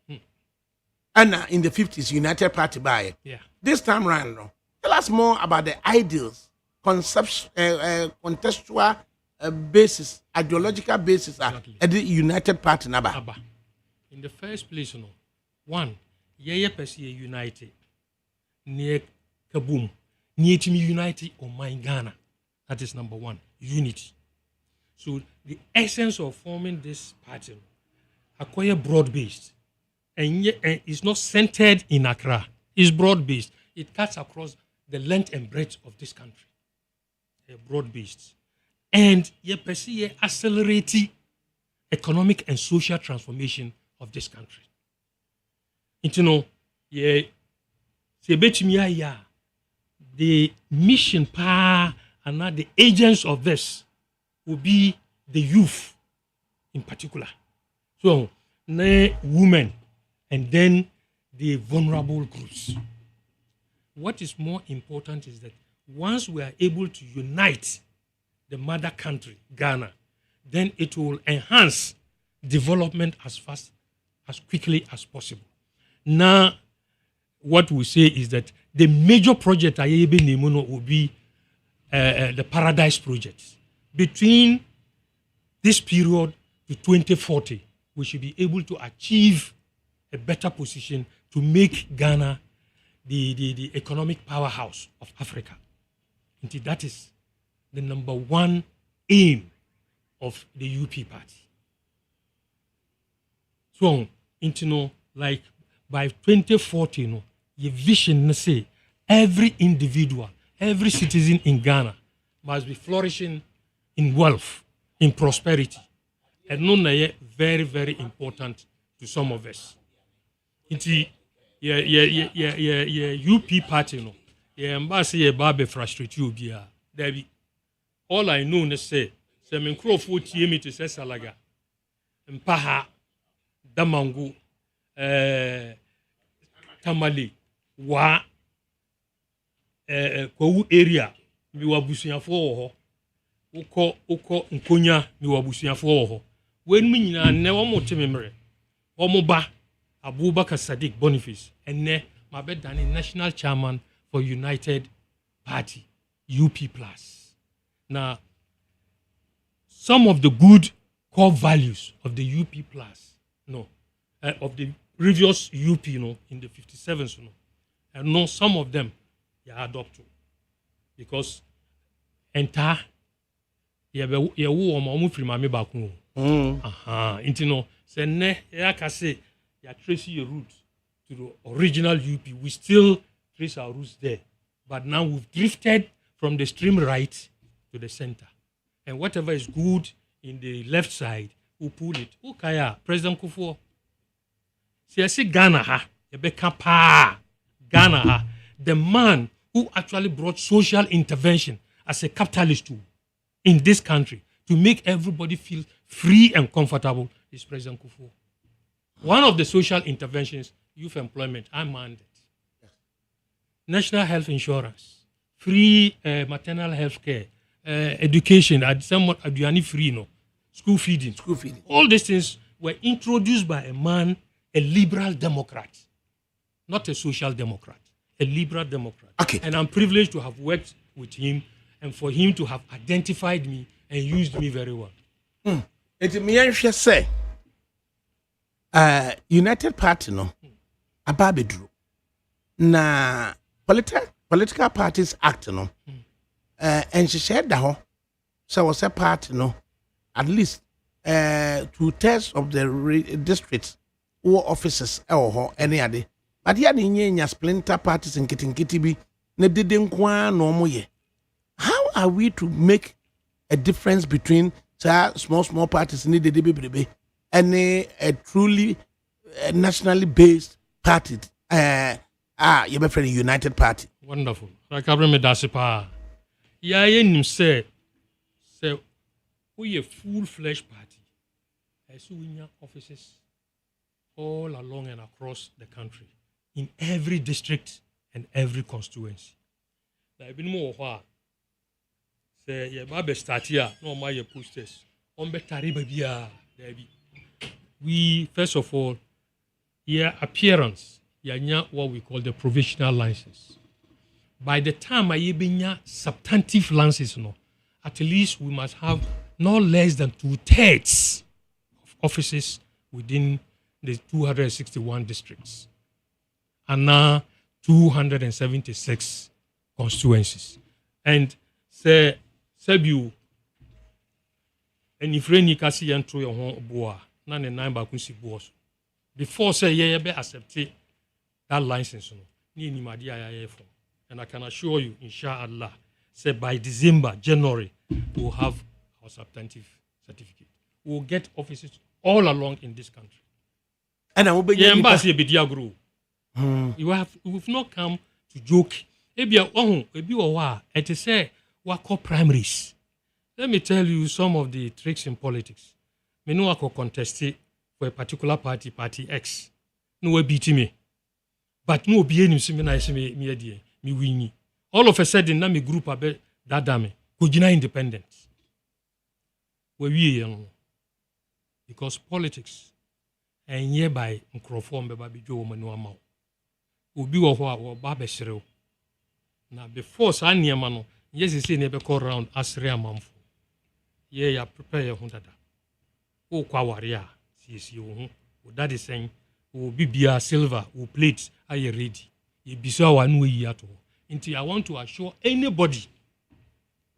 Speaker 1: and in the 50s, United Party by this time round, no, tell us more about the ideals, contextual basis, ideological basis at the United Party. Naba.
Speaker 2: In the first place, no, one, united, near Kaboom, near to me united on my Ghana. That is number one. Unity. So the essence of forming this party acquire broad-based, and yet it's not centered in Accra. It's broad-based. It cuts across the length and breadth of this country. Broad-based, and ye pursue accelerate economic and social transformation of this country. The mission power. And now the agents of this will be the youth in particular. So, women and then the vulnerable groups. What is more important is that once we are able to unite the mother country, Ghana, then it will enhance development as fast, as quickly as possible. Now, what we say is that the major project will be the Paradise Project. Between this period to 2040, we should be able to achieve a better position to make Ghana the economic powerhouse of Africa. Indeed, that is the number one aim of the UP party. So, like by 2040, your vision say every individual, every citizen in Ghana must be flourishing in wealth, in prosperity. And no, very, very important to some of us. Nti ye UP party no. Ye embassy ye ba be frustrate you bia. Dabi. All I know is say me nkrofo tie me to say Salaga. Mpaha Damangu Tamale wa Kwawu area mi wabusuafo wo ho. Ukọ Nkonya mi wabusuafo wo ho. Wen mi nyina ne wo mo tememre. Wo mo ba Abubakar Sadiq Boniface enne mabedane national chairman for United Party UP plus. Now some of the good core values of the UP plus of the previous UP in the 57s and some of them you adopt because enter ye wo omo firi mame ba ku intino say ne ya ka say ya trace your route to the original UP. We still trace our roots there, but now we've drifted from the extreme right to the center, and whatever is good in the left side, we pull it. Ukaya President Kufuor. See Ghana ha, Yebeka pa Ghana ha, the man who actually brought social intervention as a capitalist tool in this country to make everybody feel free and comfortable is President Kufuor. One of the social interventions, youth employment, I manned it. Yes. National health insurance, free maternal health care, education, somewhat aduani free, school feeding. All these things were introduced by a man, a liberal democrat, not a social democrat, a liberal democrat.
Speaker 1: Okay.
Speaker 2: And I'm privileged to have worked with him and for him to have identified me and used me very well.
Speaker 1: It me say United Party ababedru na political parties act and she said that so was a party at least 2/3 of the districts or offices any other but here the splinter parties in kitty bi na dede nkwa no mo ye. How are we to make a difference between small parties in the DBB and a truly nationally based party? You be friend United Party.
Speaker 2: Wonderful. ADAKABRI me dasipa. Ya nim say we a full-fledged party. So we have offices all along and across the country, in every district and every constituency. I've been more say ya babe start here, no my posters. We first of all, appearance, what we call the provisional license. By the time I have substantive licenses, at least we must have no less than 2/3 of offices within the 261 districts, and now 276 constituencies. And say you, and if any kasi entry your home boa, none and nine bakunsi boss. Before say be accept that license, and I can assure you, inshallah, say by December, January, we'll have our substantive certificate. We'll get offices all along in this country.
Speaker 1: And I will be
Speaker 2: embassy grow. We've not come to joke. It is say what call primaries. Let me tell you some of the tricks in politics. Me no wako contest for a particular party, party X. No way beat me. But no be any me win. All of a sudden, na me group abe that dame. Kujina independent. We because politics and hereby microphone be baby jo manu ama. Obi wo ho a wo ba be hyerew. Na before sa niema no, yes say ne be call round asre amamfo. Ye ya prepare your dada. O kwa ware a siesie wo ho. O daddy saying o bibia silver, o plates are you ready? Ye biso wa no yi ato. Until I want to assure anybody,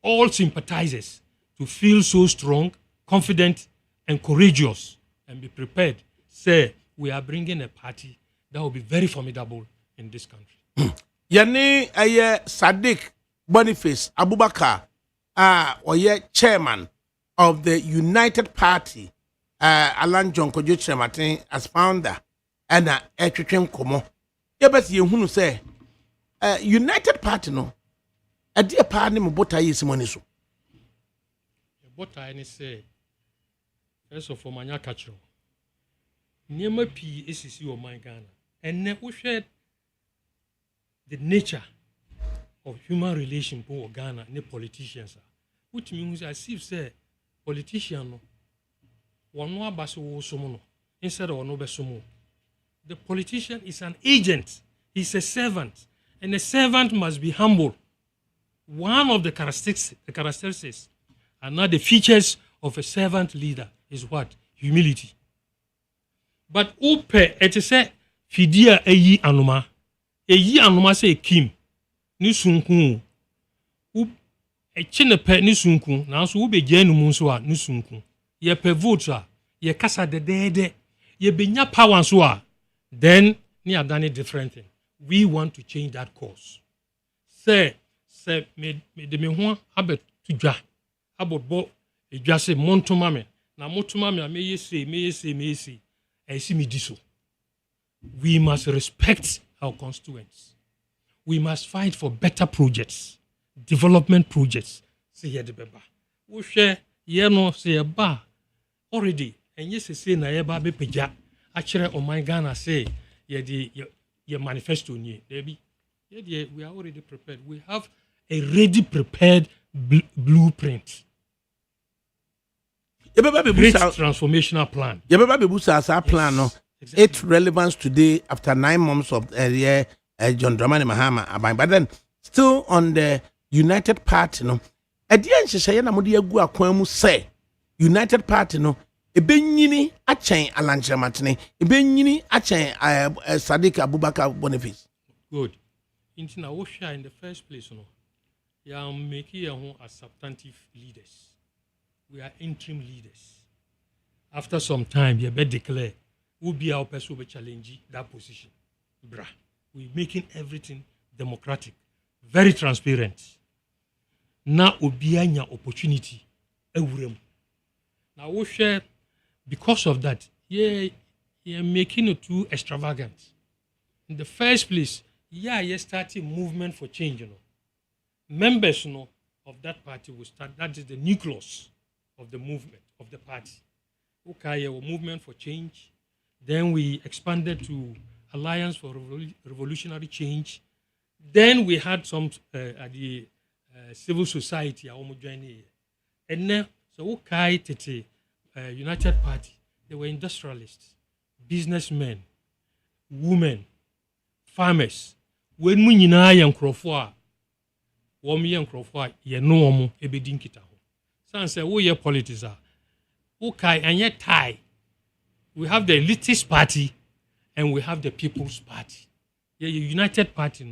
Speaker 2: all sympathizers, to feel so strong, confident, and courageous, and be prepared. Say, we are bringing a party that will be very formidable in this country.
Speaker 1: Yani Sadiq Boniface Abubakar, chairman of the United Party, Alan John Kojo Chematin as founder, ɛna ɛtwetwe nkɔmɔ yɛbɛsi yɛhunu sɛ United Party no ɛdeɛ paa ne mo botaeɛ yɛ simoni so
Speaker 2: botaeɛ ne sɛ first of all manya ka kyerɛ nneɛma pii esisi wɔ man Ghana ɛnɛ wohwɛ the nature of human relation po wɔ Ghana ne politicians a wotumi hu sɛ as if sɛ politician no wɔn aba so wo som no instead of wɔn bɛsom wo. The politician is an agent, he's a servant, and a servant must be humble. One of the characteristics and not the features of a servant leader is what? Humility. But upe etese fidia eyi anoma se kim ni sunku echinepe ni sunku na so ube genu mu so a ni sunku ye pe vote a ye kasa de ye benya power so a then we have done a different thing. We want to change that course. Say me ho abet to dwa about bo edwa se montoma me na montoma me me yesi e si me diso. We must respect our constituents. We must fight for better projects, development projects. Say here the beba. Wo hwe ye no say ba already enye se na ye ba be pagya actually on my Ghana say your manifesto ni debi we are already prepared. We have a ready prepared blueprint. Great transformational plan.
Speaker 1: Plan no. Exactly. Its relevance today after 9 months of John Dramani Mahama, but then still on the United Party no. At the end she say na mudi agu akwan mu say United Party no ebenyini achen Alanche Matene ebenyini achen Sadiq Abubakar Boniface. Good.
Speaker 2: Intina Osha in the first place no. Ya making your as substantive leaders. We are interim leaders. After some time, you better declare who be our person who challenge that position. Bra. We're making everything democratic, very transparent. Now obianya opportunity. Now we share because of that, you're making it too extravagant. In the first place, you're starting movement for change, Members, of that party will start. That is the nucleus of the movement of the party. Okay, a movement for change. Then we expanded to Alliance for Revolutionary Change. Then we had some at the civil society. And then so okay, tete United Party. They were industrialists, businessmen, women, farmers. When we young crofwa. Women crofwa ye no ebedin kita ho. San say wo ye politics are. Okay, and yet tie. We have the elitist party and we have the people's party. Yeah, United Party,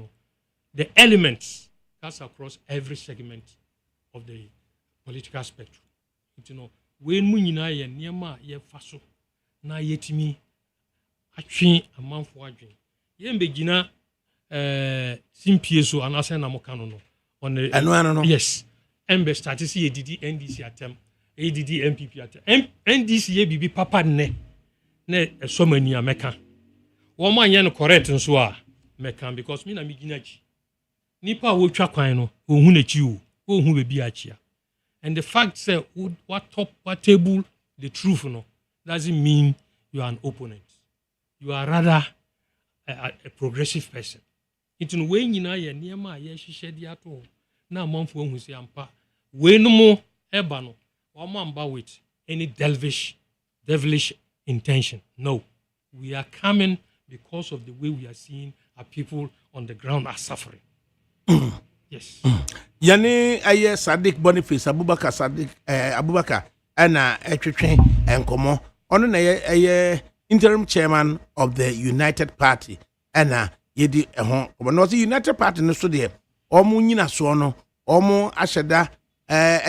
Speaker 2: the elements cuts across every segment of the political spectrum. When we ye niema ye faso na yetimi atwe amanfo adwen. Ye mbegina simpie so anase na mokano no. On the yes. Embe start see ADD NDC attempt. ADD MPP attempt. NDC ye bibi papa ne so many American. One man yan correct nso a meka because me na me gina chi. Nipa wo twa kwan no ohun na chi o. Ohun be bi achia. And the fact say what table the truth doesn't mean you are an opponent. You are rather a progressive person. It's in way nyina ye niema ye hihye di ato na amanfo hu se ampa we no mo eba no amba with any devilish intention. No, we are coming because of the way we are seeing our people on the ground are suffering. Yes.
Speaker 1: Yani aye Sadiq Boniface Abubakar Sadiq Abubakar ana etwetwe enkomo ono na aye interim chairman of the United Party ana yedi ehon no the United Party no so de omo nyina so no omo ahyeda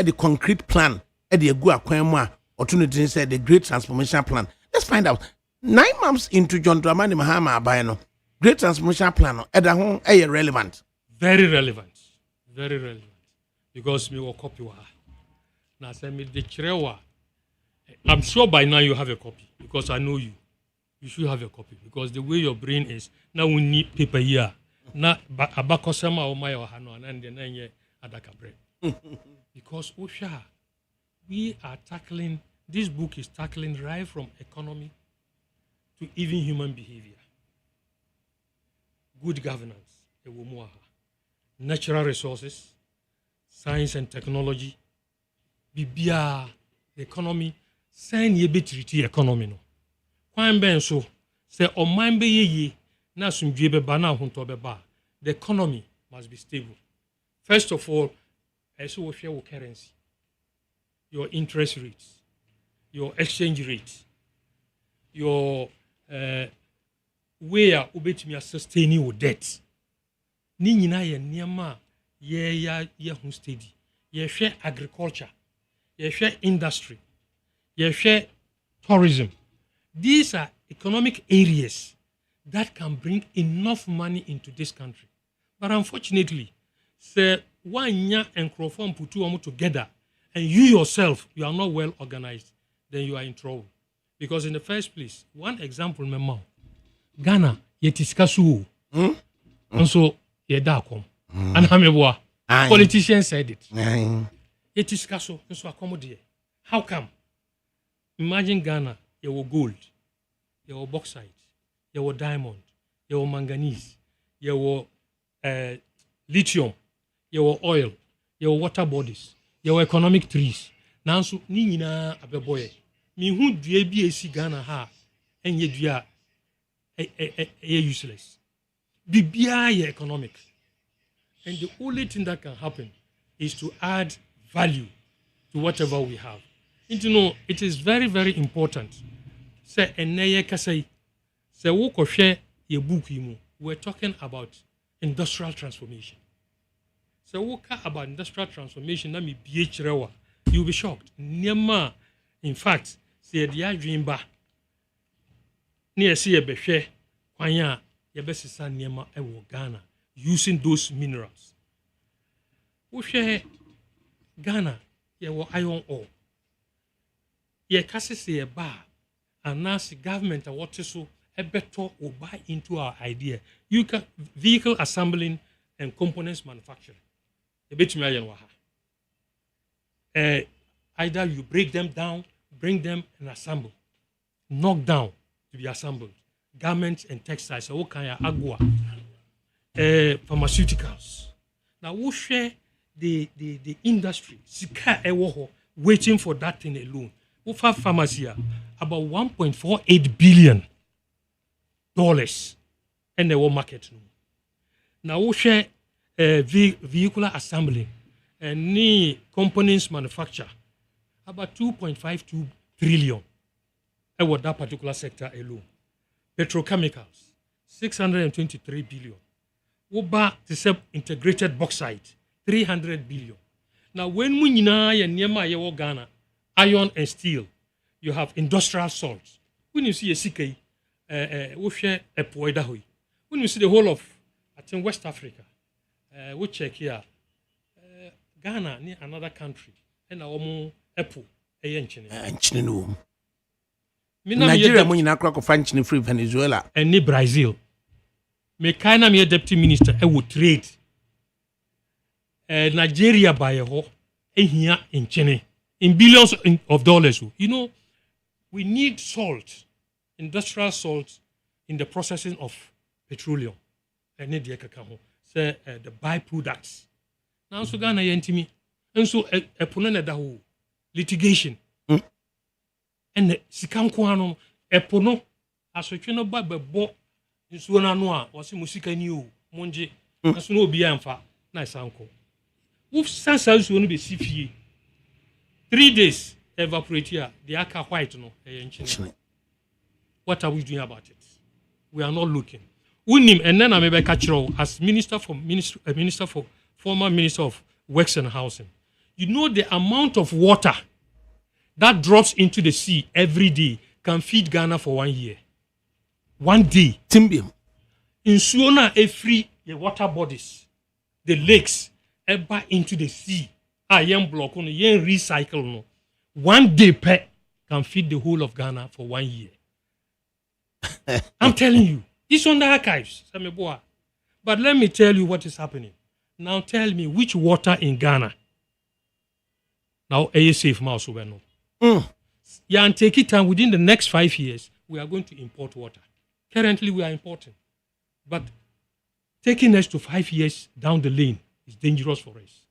Speaker 1: the concrete plan the egu akwan mu a opportunity say the great transformation plan. Let's find out 9 months into John Dramani Mahama abai no great transformation plan no eda ho relevant.
Speaker 2: Very relevant because me will copy wa na say me de kirewa. I'm sure by now you have a copy because I know you. you should have a copy because the way your brain is now we need paper here. Now abakosema o my ohano and then ADAKABRI. Because Osha, we are tackling, this book is tackling right from economy to even human behavior. Good governance, natural resources, science and technology, bibia, the economy, sign ye be treaty economy no. Kwan ben so, say o man be ye na sumdwe be ba na honto be ba. The economy must be stable. First of all, as we share your currency, your interest rates, your exchange rate, your where ubetumi sustain your debt. Ni nyina ye niema ye hu steady. Ye share agriculture, ye share industry, ye share tourism. These are economic areas that can bring enough money into this country. But unfortunately, say one year and Crawford put two together, and you yourself, you are not well organized, then you are in trouble. Because in the first place, one example, Memo, Ghana, yetiskasu, and so yedakom, and Hamebwa, politicians said it. Yetiskasu, so accommodate. How come? Imagine Ghana, you were gold, you were bauxite, you were diamond, you were manganese, you were lithium, your oil, your water bodies, your economic trees. Now, so Nina Abeboy, me who do BAC Ghana ha, and yet you are useless. Be economic. And the only thing that can happen is to add value to whatever we have. And you know, it is very, very important. Say, and Naya Kasai, say, walk share your book, we're talking about industrial transformation. So we talk about industrial transformation, na me BH rewa. You'll be shocked. Nema, in fact, say the dream ba. Near see a beshe, kwanya, yabesisa nema ewo Ghana, using those minerals. We share Ghana, yewo iron ore. Ye kasi say a bar, and now the government a what so a better will buy into our idea. You can vehicle assembling and components manufacturing. Either you break them down, bring them and assemble, knock down to be assembled. Garments and textiles, so what kind of agua, pharmaceuticals. Now we share the industry, waiting for that thing alone. We have pharmacy about $1.48 billion in the world market. Now we share vehicular assembly and knee components manufacture about 2.52 trillion about that particular sector alone. Petrochemicals 623 billion. Oba to sell integrated bauxite 300 billion. Now when we near Ghana iron and steel, you have industrial salts. When you see a CK, we share a poidahui. When you see the whole of I think West Africa. We check here, Ghana, near another country, and our apple, a
Speaker 1: Nigeria, when you crack French free Venezuela,
Speaker 2: and Brazil. Me kind of deputy minister, I would trade Nigeria by a whole, here in China, in billions of dollars. You know, we need salt, industrial salt, in the processing of petroleum. I need the say the byproducts. Now so Ghana yentimi, and so a punana dahu litigation. And the sikankuano a pono as we no ba bo nsuona no a wose musika ni o monje aso no obi amfa na sanko. Wo sansa nsuo no be sifie 3 days evaporate here the aka white no e. What are we doing about it? We are not looking. Unim and then I may catch as former minister of works and housing. You know the amount of water that drops into the sea every day can feed Ghana for 1 year. 1 day.
Speaker 1: Timbium.
Speaker 2: In Suona, every water bodies, the lakes, ever into the sea. Young block on yen recycle no. 1 day per can feed the whole of Ghana for 1 year. I'm telling you, it's on the archives. But let me tell you what is happening. Now tell me which water in Ghana. Now, are you safe, Mouse? Yeah, and take it time within the next 5 years, we are going to import water. Currently, we are importing. But taking us to 5 years down the lane is dangerous for us.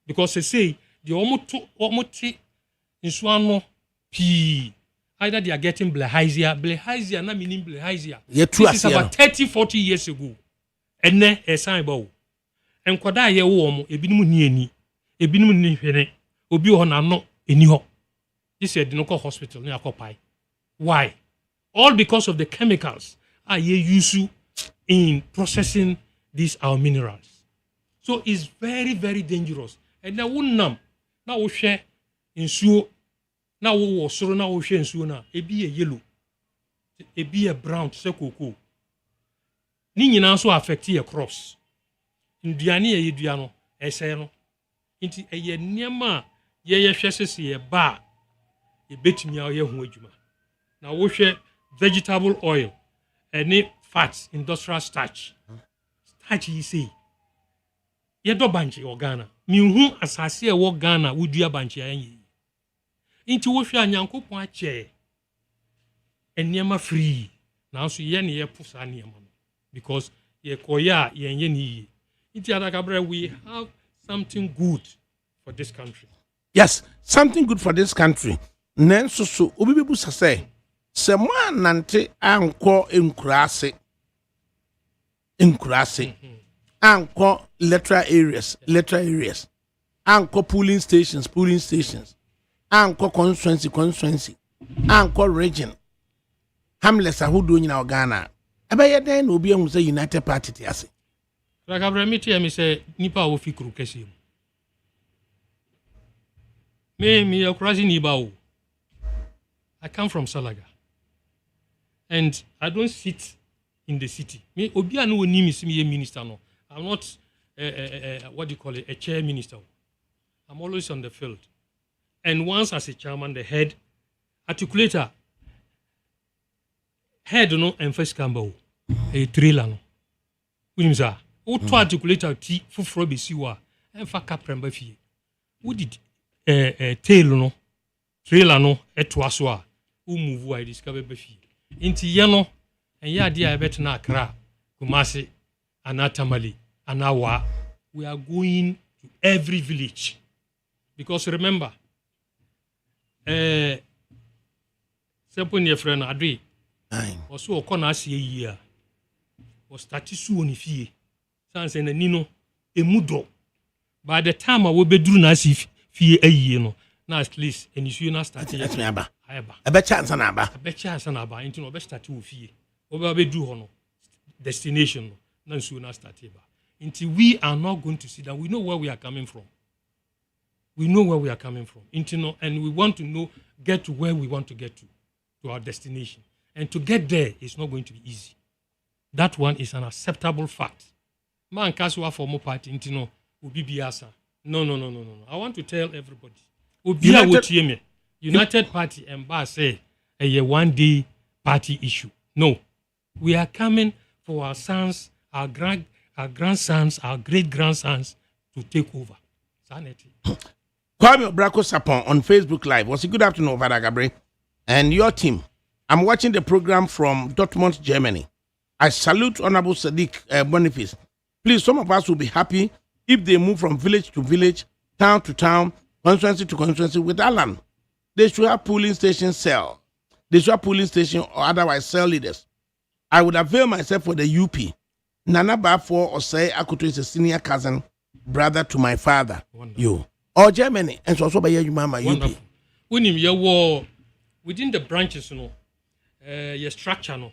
Speaker 2: Because they say, the almost in Swano, either they are getting bilharzia, not meaning bilharzia. This is about 30, 40 years ago. And then a sign about. And Kwada ye warm, a binum ni, a binum ni, obi on no any. This is the local hospital near Kopai. Why? All because of the chemicals are used in processing these our minerals. So it's very, very dangerous. And now we share in suo, now we will so now we share in suo now. It be a yellow, it be a brown, so cocoa. Ni also affect your crops. Indiani ye duano, eseno. Inti eye niema ye hwese ye ba. E betimi a ye ho adwuma. Na wo hwe vegetable oil, any fats, industrial starch. Starch you say. Ye do banchi o Ghana. Mi hu asase e wo Ghana wo dua banchi ayen. Inti wo hwe anyankopon ache. Eniema free. Na so ye ne ye pusa niema no. Because ye koya ye ni. Inti ADAKABRI, we have something good for this country.
Speaker 1: Yes, something good for this country. Nenso so obi bebu say se mo anante anko enkurase anko electoral areas anko polling stations anko constituency anko region hamless ahodo nyina Ghana abaye den na obi ehun say United Party ti ase
Speaker 2: ADAKABRI metie me say nipa wo fikru kese me akurasi ni ba o. I come from Salaga. And I don't sit in the city. Me Obia no ni me minister no. I'm not what do you call it, a chair minister. I'm always on the field. And once as a chairman, the head articulator head no and first cambo a trailer no. Unimza. O to articulator ti fufuro be siwa and fa kapremba fie. Who did tail no trailer no etwa so a who move I discover befi inti ye no enya ade a bet na Accra Kumasi Anatamale Anawa we are going to every village because remember simple near friend Adri also okona ase yi was statisu oni fie sanse na ni no emudo by the time we be duru na ase fie ayi no na at least enisu na start ya
Speaker 1: aba ebe chance na aba
Speaker 2: into no be start wo fie oba be do ho no destination no na nsu na start ba into we are not going to sit down. We know where we are coming from into no, and we want to get to where we want to get to our destination, and to get there is not going to be easy. That one is an acceptable fact. Man kaswa for more party into no obi biasa. No. I want to tell everybody. United Party and Bar say a one-day party issue. No. We are coming for our sons, our grandsons, our great-grandsons to take over. Sanity.
Speaker 1: Kwame Brako Sapon on Facebook Live. Was a good afternoon, ADAKABRI. And your team. I'm watching the program from Dortmund, Germany. I salute Honorable Sadiq Boniface. Please, some of us will be happy if they move from village to village, town to town, constituency to constituency with Alan. They should have polling station sell. They should have polling station or otherwise sell leaders. I would avail myself for the UP. Nana Bafo or say Akuto is a senior cousin, brother to my father.
Speaker 2: Wonderful.
Speaker 1: You. Or Germany. And so by you, Mama, UP.
Speaker 2: When you war within the branches, your structure, how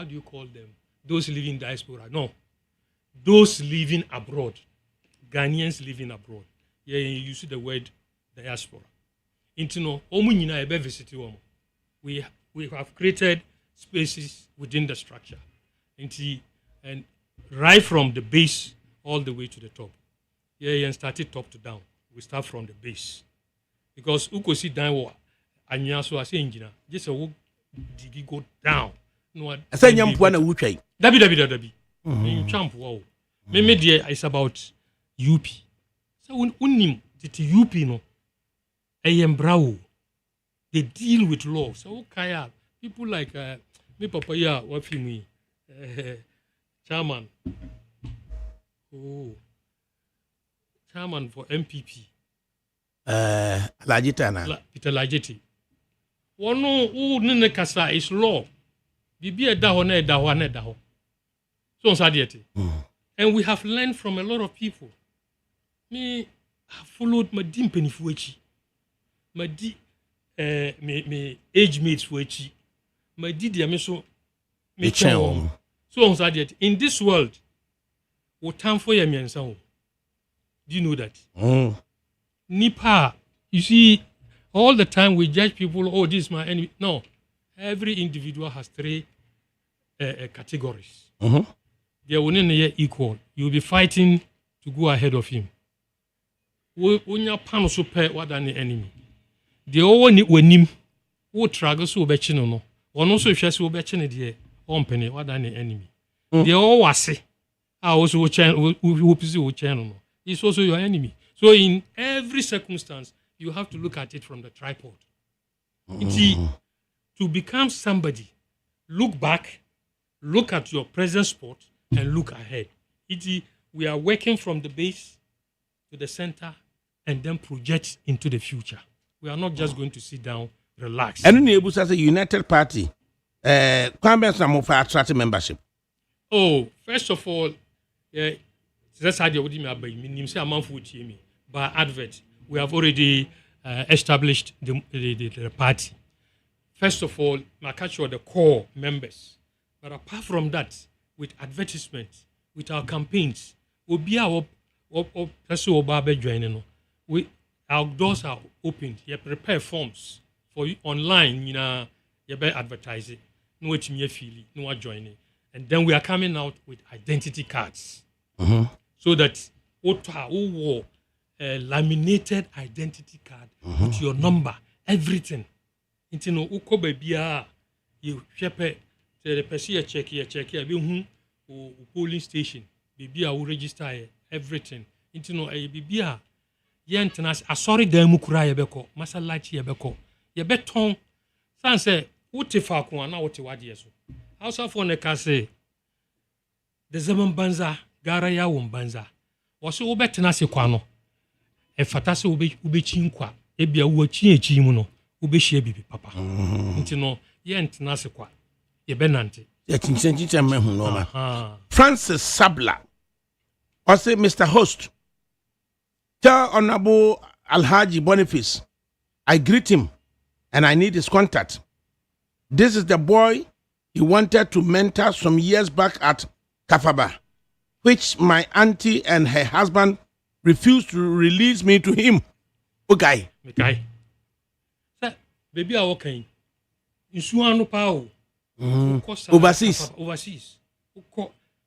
Speaker 2: do you call them? Those living diaspora. No. Those living abroad. Ghanaians living abroad. You see the word diaspora. We have created spaces within the structure. And right from the base all the way to the top. And started top to down. We start from the base. Because uko si down wa anyaso ase engineer. Just a digi go down no
Speaker 1: say nyampo na wutwai
Speaker 2: dabi me champ wo me there is about UP so unim the UP no ayembrawo they deal with law so kaya people like me papa ya wa film chairman chairman for MPP
Speaker 1: Lajitana
Speaker 2: Peter Lajiti one ne kasa is law bibi e da ho na e da ho na e da ho so sadiety and we have learned from a lot of people me have followed my dim penifo echi my di me age mates for echi my di dia me so me chen so sadiety in this world what time for your miensa ho do you know that Nipa, you see, all the time we judge people, oh, this is my enemy. No, every individual has three categories. They are within equal. You will be fighting to go ahead of him. When you pan super, what an enemy. The all need when him who struggles so betching no. One also if you so betching the company, what an enemy. They all was say, I also channel who channel. It's also your enemy. So in every circumstance, you have to look at it from the tripod. To become somebody, look back, look at your present spot, and look ahead. We are working from the base to the center and then project into the future. We are not just going to sit down, relax.
Speaker 1: And then you say United Party, attract membership.
Speaker 2: Oh, first of all, that's how they would me. By advert, we have already established the party. First of all, I catch the core members. But apart from that, with advertisements, with our campaigns, we'll be our joining. Our doors are opened. You prepare forms for you online. You better advertise it. No feeling, no joining. And then we are coming out with identity cards, so that who laminated identity card with your number, everything. Into no uko babia you shepe the person check here be polling station babia will register everything. Into no babia yentenas asori dan mu kura ye beko masalachi ye beko ye beton san say wote fa ko na wote wade so hausa for ne ka say the zaman banza gara ya won banza wo wo betena se kwa no e fata se ube chinkwa e bia wo chi mu no ube hia bibi papa nti no ye ntena se kwa ye benante
Speaker 1: ye chinchin mehu no ma Francis Sabla or say Mr. Host tell Honorable Alhaji Boniface I greet him and I need his contact. This is the boy he wanted to mentor some years back at Kafaba, which my auntie and her husband refused to release me to him. Okay.
Speaker 2: Say, baby, I walk in. In Suano Pao.
Speaker 1: Overseas.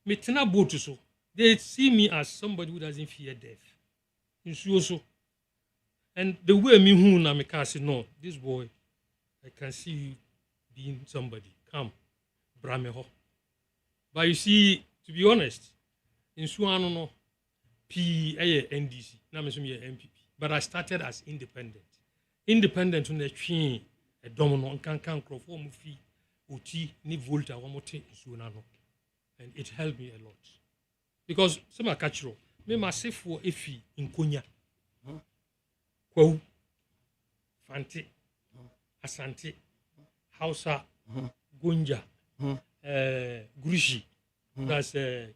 Speaker 2: Me tena boat so. They see me as somebody who doesn't fear death. In Suoso. And the way me who na me can say, no, this boy, I can see you being somebody. Come, Brameho. But you see, to be honest, in Suano no. NDC, now I'm MPP. But I started as independent. Independent on the chain, a domino, can crofo fee, uti, ni volta, one more thing, and it helped me a lot. Because some are catchro, me myself for a fee in Konya. Kwau, Fante, Asante, Hausa, Gunja, Grushi, that's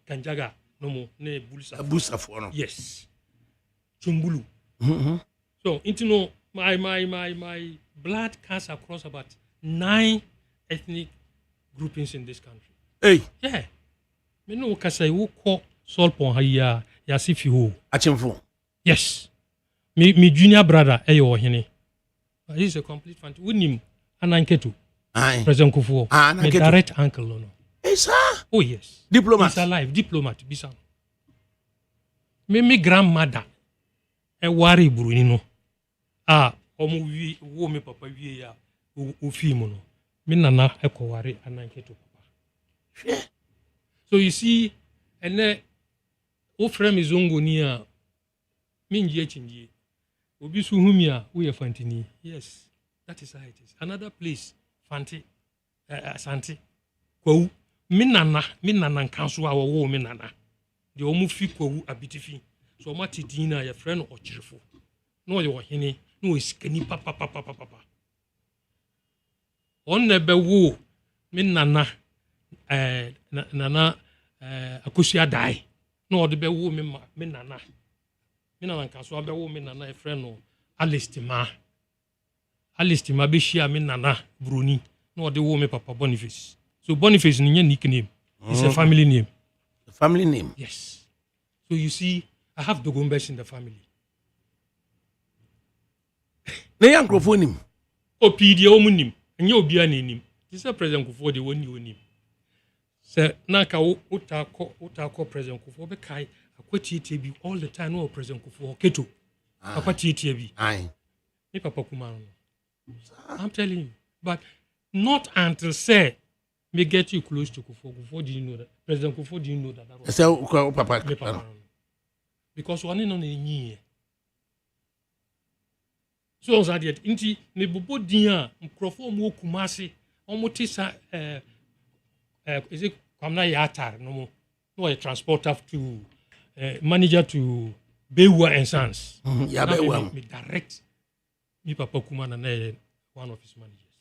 Speaker 2: Kanjaga. No more, ne Busa
Speaker 1: for no.
Speaker 2: Yes, Chumbulu. So, into no, my blood cuts across about 9 ethnic groupings in this country.
Speaker 1: Hey,
Speaker 2: yeah. Me no kasa wo ko solpon ha ya sifi ho.
Speaker 1: Achemfo.
Speaker 2: Yes. Me junior brother eyo hene. He's a complete fan. Winim ananketu.
Speaker 1: Aye.
Speaker 2: President Kufuor. My direct uncle no.
Speaker 1: Hey, sir.
Speaker 2: Oh, yes.
Speaker 1: Diplomat.
Speaker 2: He's alive. Diplomat. Bisa. Me grandmother. E wari Bruni no. Omu wi wo me papa wi ya. Ofi mu no. me nana ekoware ananketo papa. So you see, and then o frame is ongoni a minji echinji. Obi su humi a wo ye fantini. Yes, that is how it is. Another place, fanti, santi. Kwawu, me nana nkanso a wo me nana. De omu fi kwawu abitifi. So ma tidina ya friend ochirefo. No ye wo hene, no iskani papa. On nebe wo me nana akosia dai. No de be wo me nana. Me nana nkanso be wo me nana e friend no Alistima be share me nana Bruni. No de wo me papa Boniface. So Boniface is a nickname. It's a family name.
Speaker 1: A family name?
Speaker 2: Yes. So you see, I have Dogombes in the family.
Speaker 1: Ne yankrofo nim.
Speaker 2: Opidia omunim. Enye obia na nim. This is President Kufuor de woni onim. Se na ka utako President Kufuor be kai akwatietie bi all the time no President Kufuor keto. Akwatietie bi.
Speaker 1: Aye.
Speaker 2: Me papa kuma no. I'm telling you. But not until say me get you close to Kufuor. Kufuor didn't know that. President Kufuor didn't know that.
Speaker 1: That so papa.
Speaker 2: Because one no na so on that inti me bobo din a mkrofo mo kumase omo tisa is it kwamna yatar no a transporter to manager to Bewa and Sons.
Speaker 1: Yeah, Bewa.
Speaker 2: Me direct me papa kuma na one of his managers.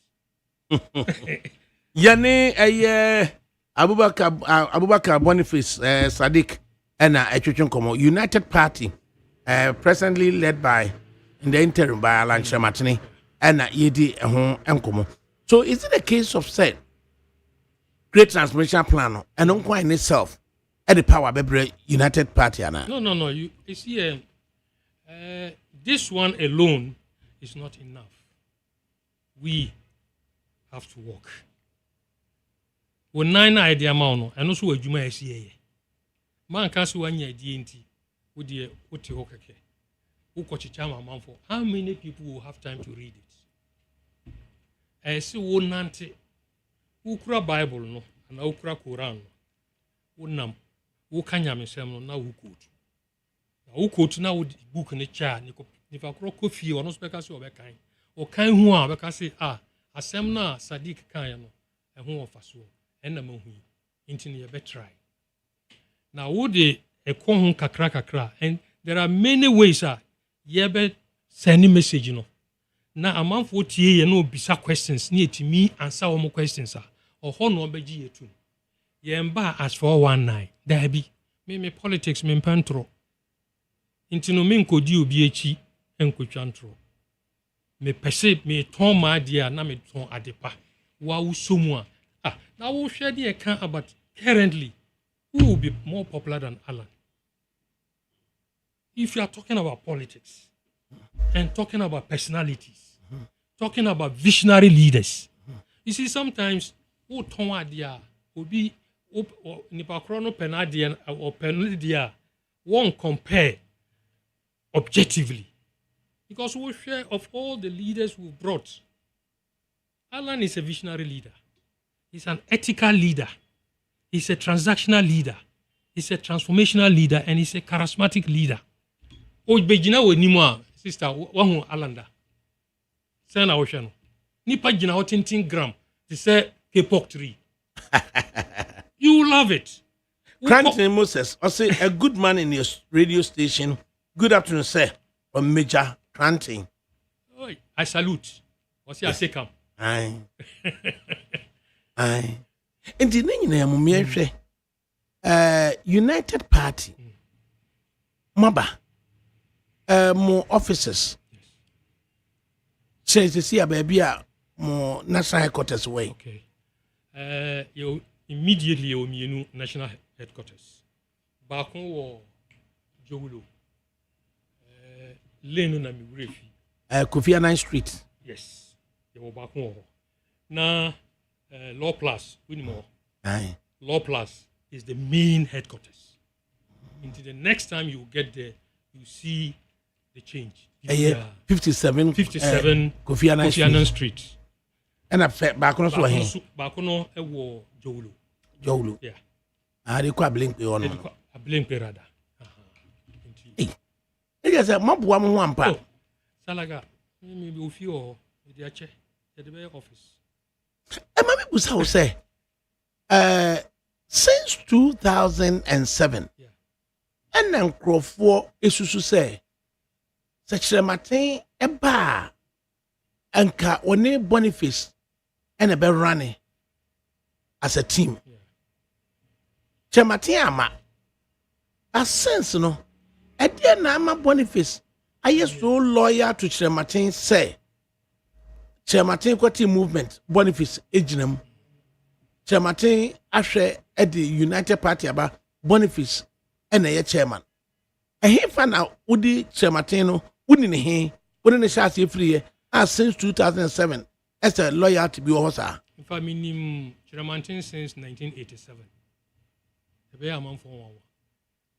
Speaker 1: Yani Abubakar Boniface Sadiq and Echwechun Komo United Party presently led by in the interim by Alan Shamatini and Yedi Enkomo. So is it a case of said great transformation plan and on in itself at the power of United Party?
Speaker 2: No. You see, this one alone is not enough. We have to work. When 9 idea mauno, and also a Juma SCA. Man can't see 1 year DNT with the Utihokake. How many people will have time to read it? I see one nante ukra Bible no and ukra Quran no unam ukanya mesem no na ukot. Na ukot na would book ne cha ni fa kro kofi ono speaker se obekan. O kan hu a obeka se asem na Sadiq kan no e hu ofaso enna mahu nti ne be try. Na wo de ekon hu kakra and there are many ways yebe send message no na amanfo tie ye no bisa questions ni etimi answer wo questions ho no obeji yetu ye mba as for 19 there be me politics me mpantro intino me nkodi obi echi enkotwantro me pese me ton ma dia na me ton adepa wa usomu na wo hwe de kan about currently who will be more popular than Alan. If you are talking about politics and talking about personalities, talking about visionary leaders, you see, sometimes who ton idea will be nipa chrono penadia or penadia won't compare objectively because we share of all the leaders we brought. Alan is a visionary leader. He's an ethical leader. He's a transactional leader. He's a transformational leader, and he's a charismatic leader. O begina wo ni mu a sister wo hu Alanda. Say na wo hwe no. Nipa gina wo 10 gram. They say K-pop tree. You will love it.
Speaker 1: Cranton Moses, I say a good man in your radio station. Good afternoon, sir. From Major Cranton.
Speaker 2: I salute. What's your second?
Speaker 1: Aye. Aye. And the name United Party. Maba. More officers. Says to see a baby more national headquarters away.
Speaker 2: Okay. You immediately you national headquarters. Back on Jowlo. Leno na mirefi.
Speaker 1: Kofi Annan Street.
Speaker 2: Yes. You back on. Now Law Plus, we more.
Speaker 1: Aye.
Speaker 2: Law Plus is the main headquarters. Until the next time you get there, you see the change.
Speaker 1: 57
Speaker 2: Kofi
Speaker 1: Annan
Speaker 2: Street.
Speaker 1: ɛna fɛ baako no so wɔ he
Speaker 2: baako no ɛwɔ
Speaker 1: Jowlo
Speaker 2: yeah
Speaker 1: de kɔ Ablenkpe hɔ no
Speaker 2: Ablenkpe rada
Speaker 1: ɛyɛ sɛ maboa mo ho ampa
Speaker 2: salaga me be ofi o de ache de be office
Speaker 1: ma me busa wo sɛ since 2007 ɛna nkurɔfoɔ esusu sɛ kyerɛmaten ɛba anka one Boniface ɛna bɛ running as a team kyerɛmaten ama a sense no ɛdeɛ na ama Boniface ayɛ so loyal to kyerɛmaten sɛ kyerɛmaten kɔte movement Boniface egyina mu kyerɛmaten ahwɛ ɛde United Party aba Boniface ɛna ɛyɛ chairman ɛhefa na wodi kyerɛmaten no woni ne he woni ne hyɛ ase free since 2007 as a lawyer to be wɔ hɔ saa
Speaker 2: in fact minim kyerɛmaten since 1987 ebe amamfo wawa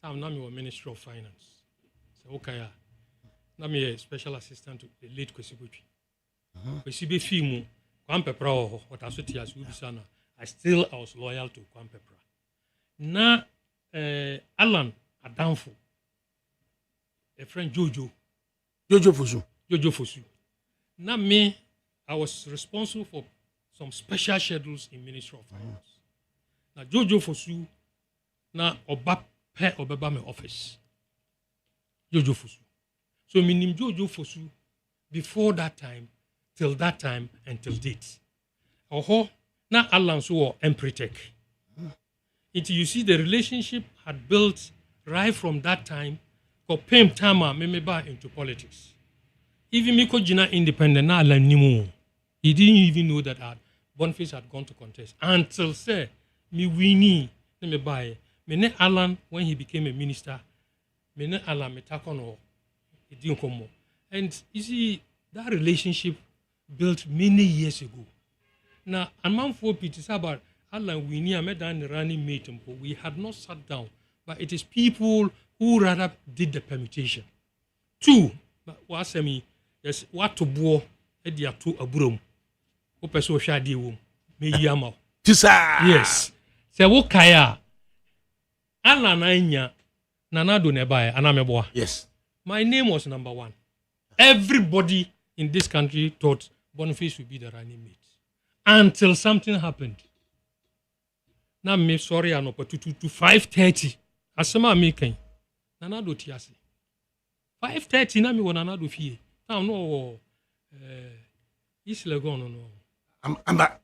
Speaker 2: tam na me wɔ Ministry of Finance so okay na me special assistant to the late Kwesibotwi Kwesibe fi mu Kwampepra wɔ hɔ ɔtaso tia so bisa na I was loyal to Kwampepra na Alan Adamfo a friend Jojo Fosu na me I was responsible for some special schedules in Ministry of Finance na Jojo Fosu na obeba me office Jojo Fosu so minim Jojo Fosu before that time till that time until date oho na Alan so Empretech it you see the relationship had built right from that time kopem tama memeba into politics even me ko gina independent na Alan nimu he didn't even know that Boniface had gone to contest until say me winnie me buy me ne Alan when he became a minister me ne Alan me takono it didn't come more and you see that relationship built many years ago now a man for Peter about Alan winnie I met the running mate we had not sat down but it is people who rather did the permutation two what say me yes what to bo e dia to aburom wo pese wo hwade wo me yama
Speaker 1: tisa
Speaker 2: yes say wo kaya Alan anya nanado ne bae anameboa
Speaker 1: yes
Speaker 2: my name was number 1 everybody in this country thought Boniface would be the running mate until something happened na me sorry an opportunity to 5:30 asema me kan nanado tiase 5:30 na me wona nanado fie now no East Legon no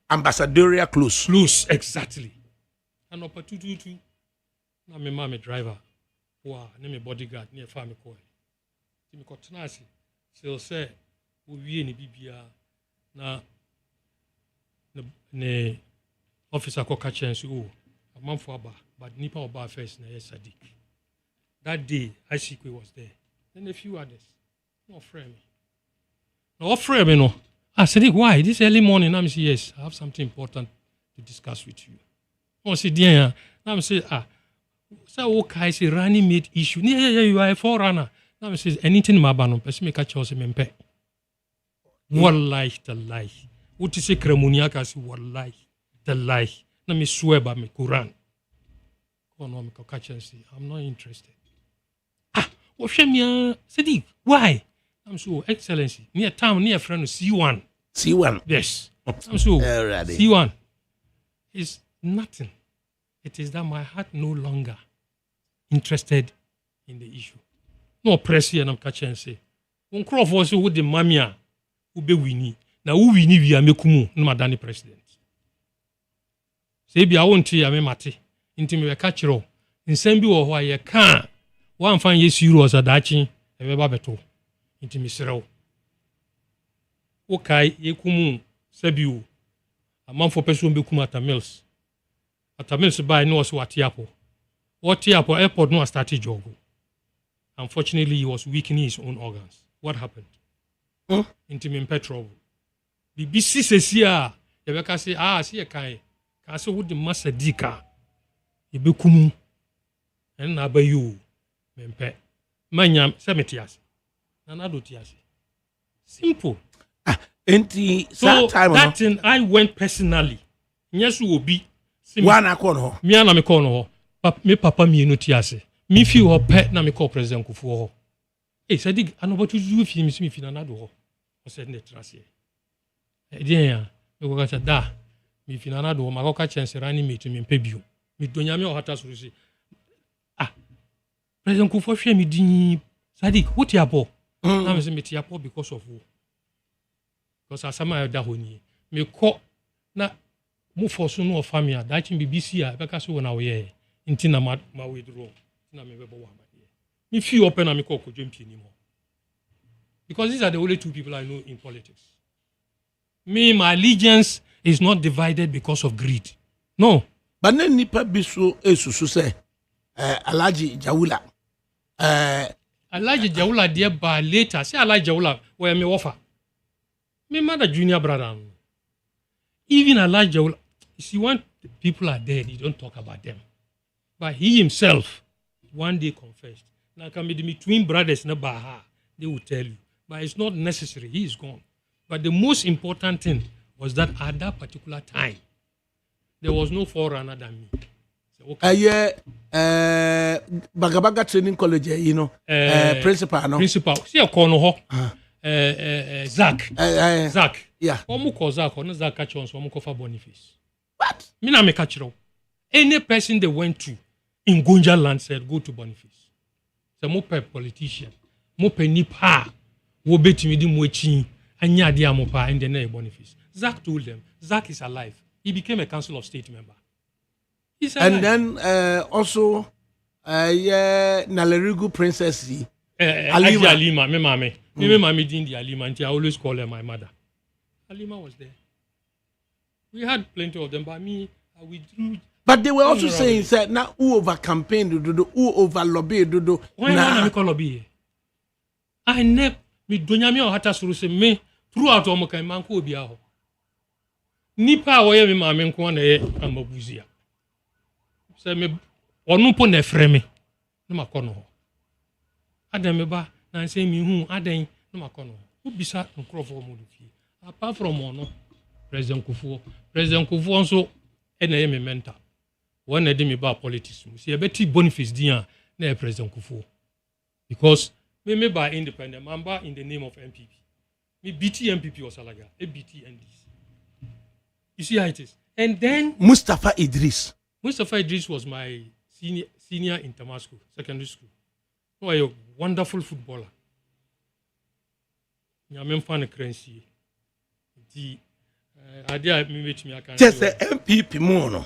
Speaker 1: ambassadorial close
Speaker 2: exactly an opportunity na me ma me driver wa na me bodyguard na fa me call ti me kotenasi still say wo wie ne bibia na ne officer ko catch and say oh amanfo aba but nipa oba first na yes Sadiq that day Ashikwe was there then a few others no friend me no Sadiq why this early morning I'm say yes I have something important to discuss with you on say dia I'm say so okay say running mate issue yeah you are a forerunner I'm say anything ma ba no person make catch us mempe wallahi tallahi what is a ceremonial kasi wallahi tallahi na me swear by me Quran kono me catch and say I'm not interested what shame ya Sadiq why I'm so excellency near town near friend C1 yes I'm so C1 is nothing it is that my heart no longer interested in the issue no press here and catch and say one crop for so with the mamia who be winnie now who winnie we are mekumu no madani president say be I won't hear me mate into me catch ro nsem bi wo ho aye ka one fan yes serious adachi e be ba beto into me serew okay yekumu sabiu amam for person be kum atamils by no was watiapo airport no started jogo unfortunately he was weakening his own organs what happened into me petrol BBC says here you be say see e kan say wo de masadika e be kumu en na bayu mempe manya semetias na do tiase simple
Speaker 1: Enti
Speaker 2: So
Speaker 1: time
Speaker 2: that thing I went personally. Yes, will be.
Speaker 1: One akon
Speaker 2: Me and me call no. Me papa me no tiase. Me feel ho pet na me call President Kufuor. Eh, said dig anobatu you fi me fi na do ho. I said net trase. Eh dia me go ka da. Me fi na do ma go ka chance rani me to me pebio. Me donya me o hata suru si. Ah. President Kufuor hwe me din. Sadik, what ya po? Na me say me tia po because of who? Because asama da ho ni. Me ko na mo force no of family that in BBC a be ka so na wo ye. Nti na ma withdraw. Na me be bo wa ma. Me feel open and me call Kojumpi anymore. Because these are the only two people I know in politics. Me, my allegiance is not divided because of greed. No.
Speaker 1: But then nipa biso esusu say Alhaji Jawula.
Speaker 2: Alhaji Jawula there by later. Say Alhaji Jawula where me offer. Me mother junior brother. Even Alhaji Jawula, you see when people are dead, you don't talk about them. But he himself one day confessed. Now can be the twin brothers na baha. They will tell you. But it's not necessary. He is gone. But the most important thing was that at that particular time, there was no forerunner than me. So, okay.
Speaker 1: Bagabaga Training College, you know, principal, no?
Speaker 2: Principal. See a corner ho. Zach. Zach.
Speaker 1: Yeah.
Speaker 2: Omu ko Zach, no Zach catch on so omu ko fa Boniface.
Speaker 1: What?
Speaker 2: Me na me catch you. Any person they went to in Gunja land said go to Boniface. So mo pe politician, mo pe nipa, wo betimi di mo echi, anya ade amopa and then Boniface. Zach told them, Zach is alive. He became a council of state member. He's alive.
Speaker 1: And then also Nalerigu Princess
Speaker 2: Alima, me mame. Me mame din di Alima, and I always call her my mother. Alima was there. We had plenty of them, but me, I withdrew.
Speaker 1: But they were also saying that now who over campaign who over lobby
Speaker 2: why na me call lobby? I never me donya me o hata suru se me throughout o mo kan man ko obi aho. Nipa wo ye me ma me nko na ye ambabuzia. Se me onu po na frɛ me na makɔ no ho. Adam me ba na say me hu adan na makɔ no ho. Obisa nkrofo mo do fie. Apart from ono President Kufuor nso e na ye me mentor. One day me about politics. See, I bet Boniface Dian, na President Kufuor. Because me by independent, I'm in the name of MPP. Me BT MPP or Salaga, a BT NDs. You see how it is. And then
Speaker 1: Mustafa Idris
Speaker 2: was my senior in Tamar School, secondary school. Oh, a wonderful footballer. I'm fan crancy. The idea me meet me I can
Speaker 1: just the MPP mono.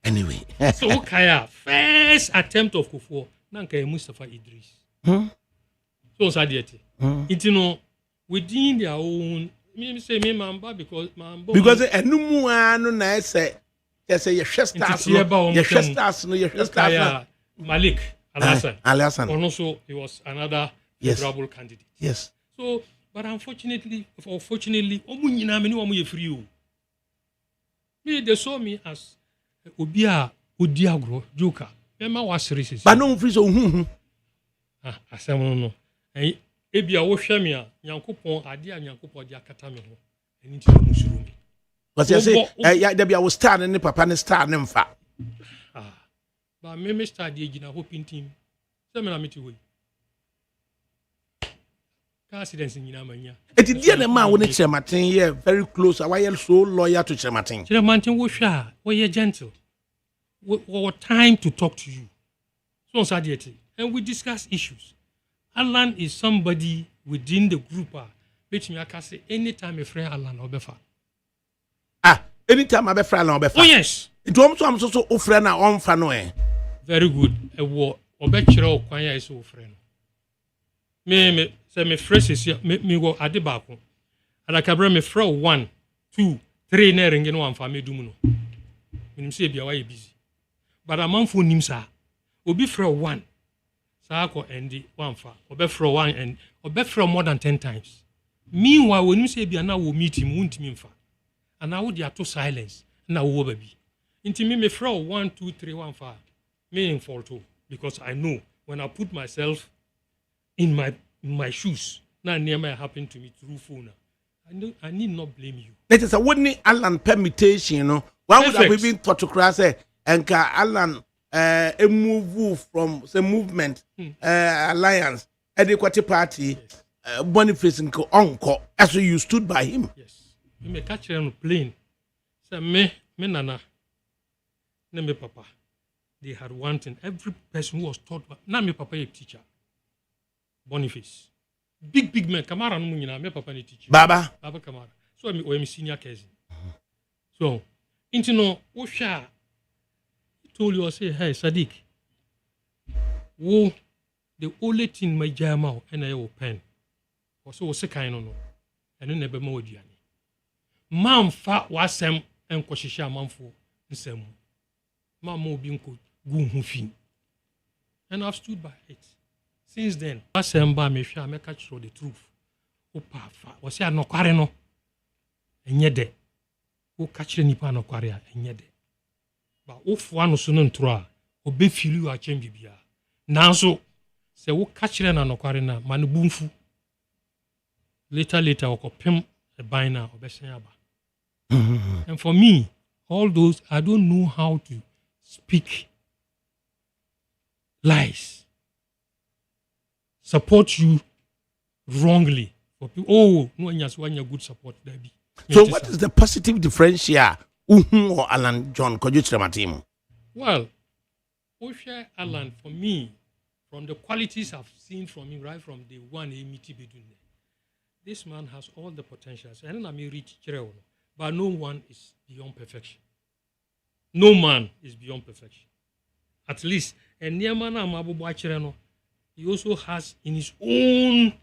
Speaker 1: Anyway,
Speaker 2: so Kaya first attempt of Kufuor, nanka Mustafa Idris. So sadiete. It you know within their own. Me say me mamba because
Speaker 1: enumu anu na say you stars no
Speaker 2: Malik
Speaker 1: Al-Hassan.
Speaker 2: And also he was another favorable candidate.
Speaker 1: Yes.
Speaker 2: So but unfortunately, omu nyina me ni omu ye free o. Me they saw me as obi a odi agro joker me ma wa series
Speaker 1: ba no free so hu
Speaker 2: asem no e bia wo hwe me a Nyankopon ade a Nyankopon de akata me ho eni ti no suru me
Speaker 1: because you say ya bia wo star ne papa ne star ne mfa
Speaker 2: ba me star de gina hoping team se me na meti we ka accident nyina manya
Speaker 1: eti die ne ma wo ne Chematin here very close why you so loyal to Chematin
Speaker 2: wo hwe a wo ye gentle we time to talk to you. So sadiety. And we discuss issues. Alan is somebody within the group. Which me I can say anytime a friend Alan Obefa.
Speaker 1: Anytime I be friend Obefa.
Speaker 2: Oh yes.
Speaker 1: It was so friend na on fa no eh.
Speaker 2: Very good. E wo obekire okwanya is so friend. Me say me fresh is me go ade ba ko. ADAKABRI me friend 1 2 3 na ringe no amfa me dum no. Minim say bia why busy. But a man for Nimsa, Obi for 1. Sako and the 1 for Obe for 1 and Obe for more than 10 times. Meanwhile, when you say Biana will meet him, won't mean for. And now they are to silence. Now, baby. Into me, for 1, 2, 3, 1, 5. Meaning for 2. Because I know when I put myself in my shoes, now near me happened to me through phone. I need not blame you.
Speaker 1: That is a winning Alan permutation, you know. Why would have
Speaker 2: Perfect.
Speaker 1: been taught to cross and Alan a move from the movement alliance, adequate party, Boniface and uncle, as you stood by him.
Speaker 2: Yes. You may catch him on plane. Say me nana, me papa. They had one thing. Every person who was taught, now me papa a teacher. Boniface. Big man. Kamara no munyina, me papa a teacher.
Speaker 1: Baba
Speaker 2: Kamara. So I'm senior cousin. So, into no, Osha told you, I say, hey, Sadiq, the only thing my jama and I will pen. Also, was a kind of no, and then never more Diani. Mam fat was some and Koshisha Mamfo and some. Mamma being good, goon fin. And I've stood by it. Since then, I say, I'm me shall make catch the truth. Opa, was here no quarreno. And yet, who catch any pan of quarria, and yet. But if one was soon to obey feel you are changing bia. Now so, say, who catch them no quarrena, man boomfu. Later, or pim a biner or besanyaba. And for me, all those, I don't know how to speak lies. Support you wrongly. For people, oh, no one has one good support.
Speaker 1: So what is the positive differential or Alan John Kojutra team?
Speaker 2: Well, Osha Alan, for me, from the qualities I've seen from him right from the one this man has all the potentials. And I may reach Chereo, but no one is beyond perfection. No man is beyond perfection. At least, and Niamana Mabu he also has in his own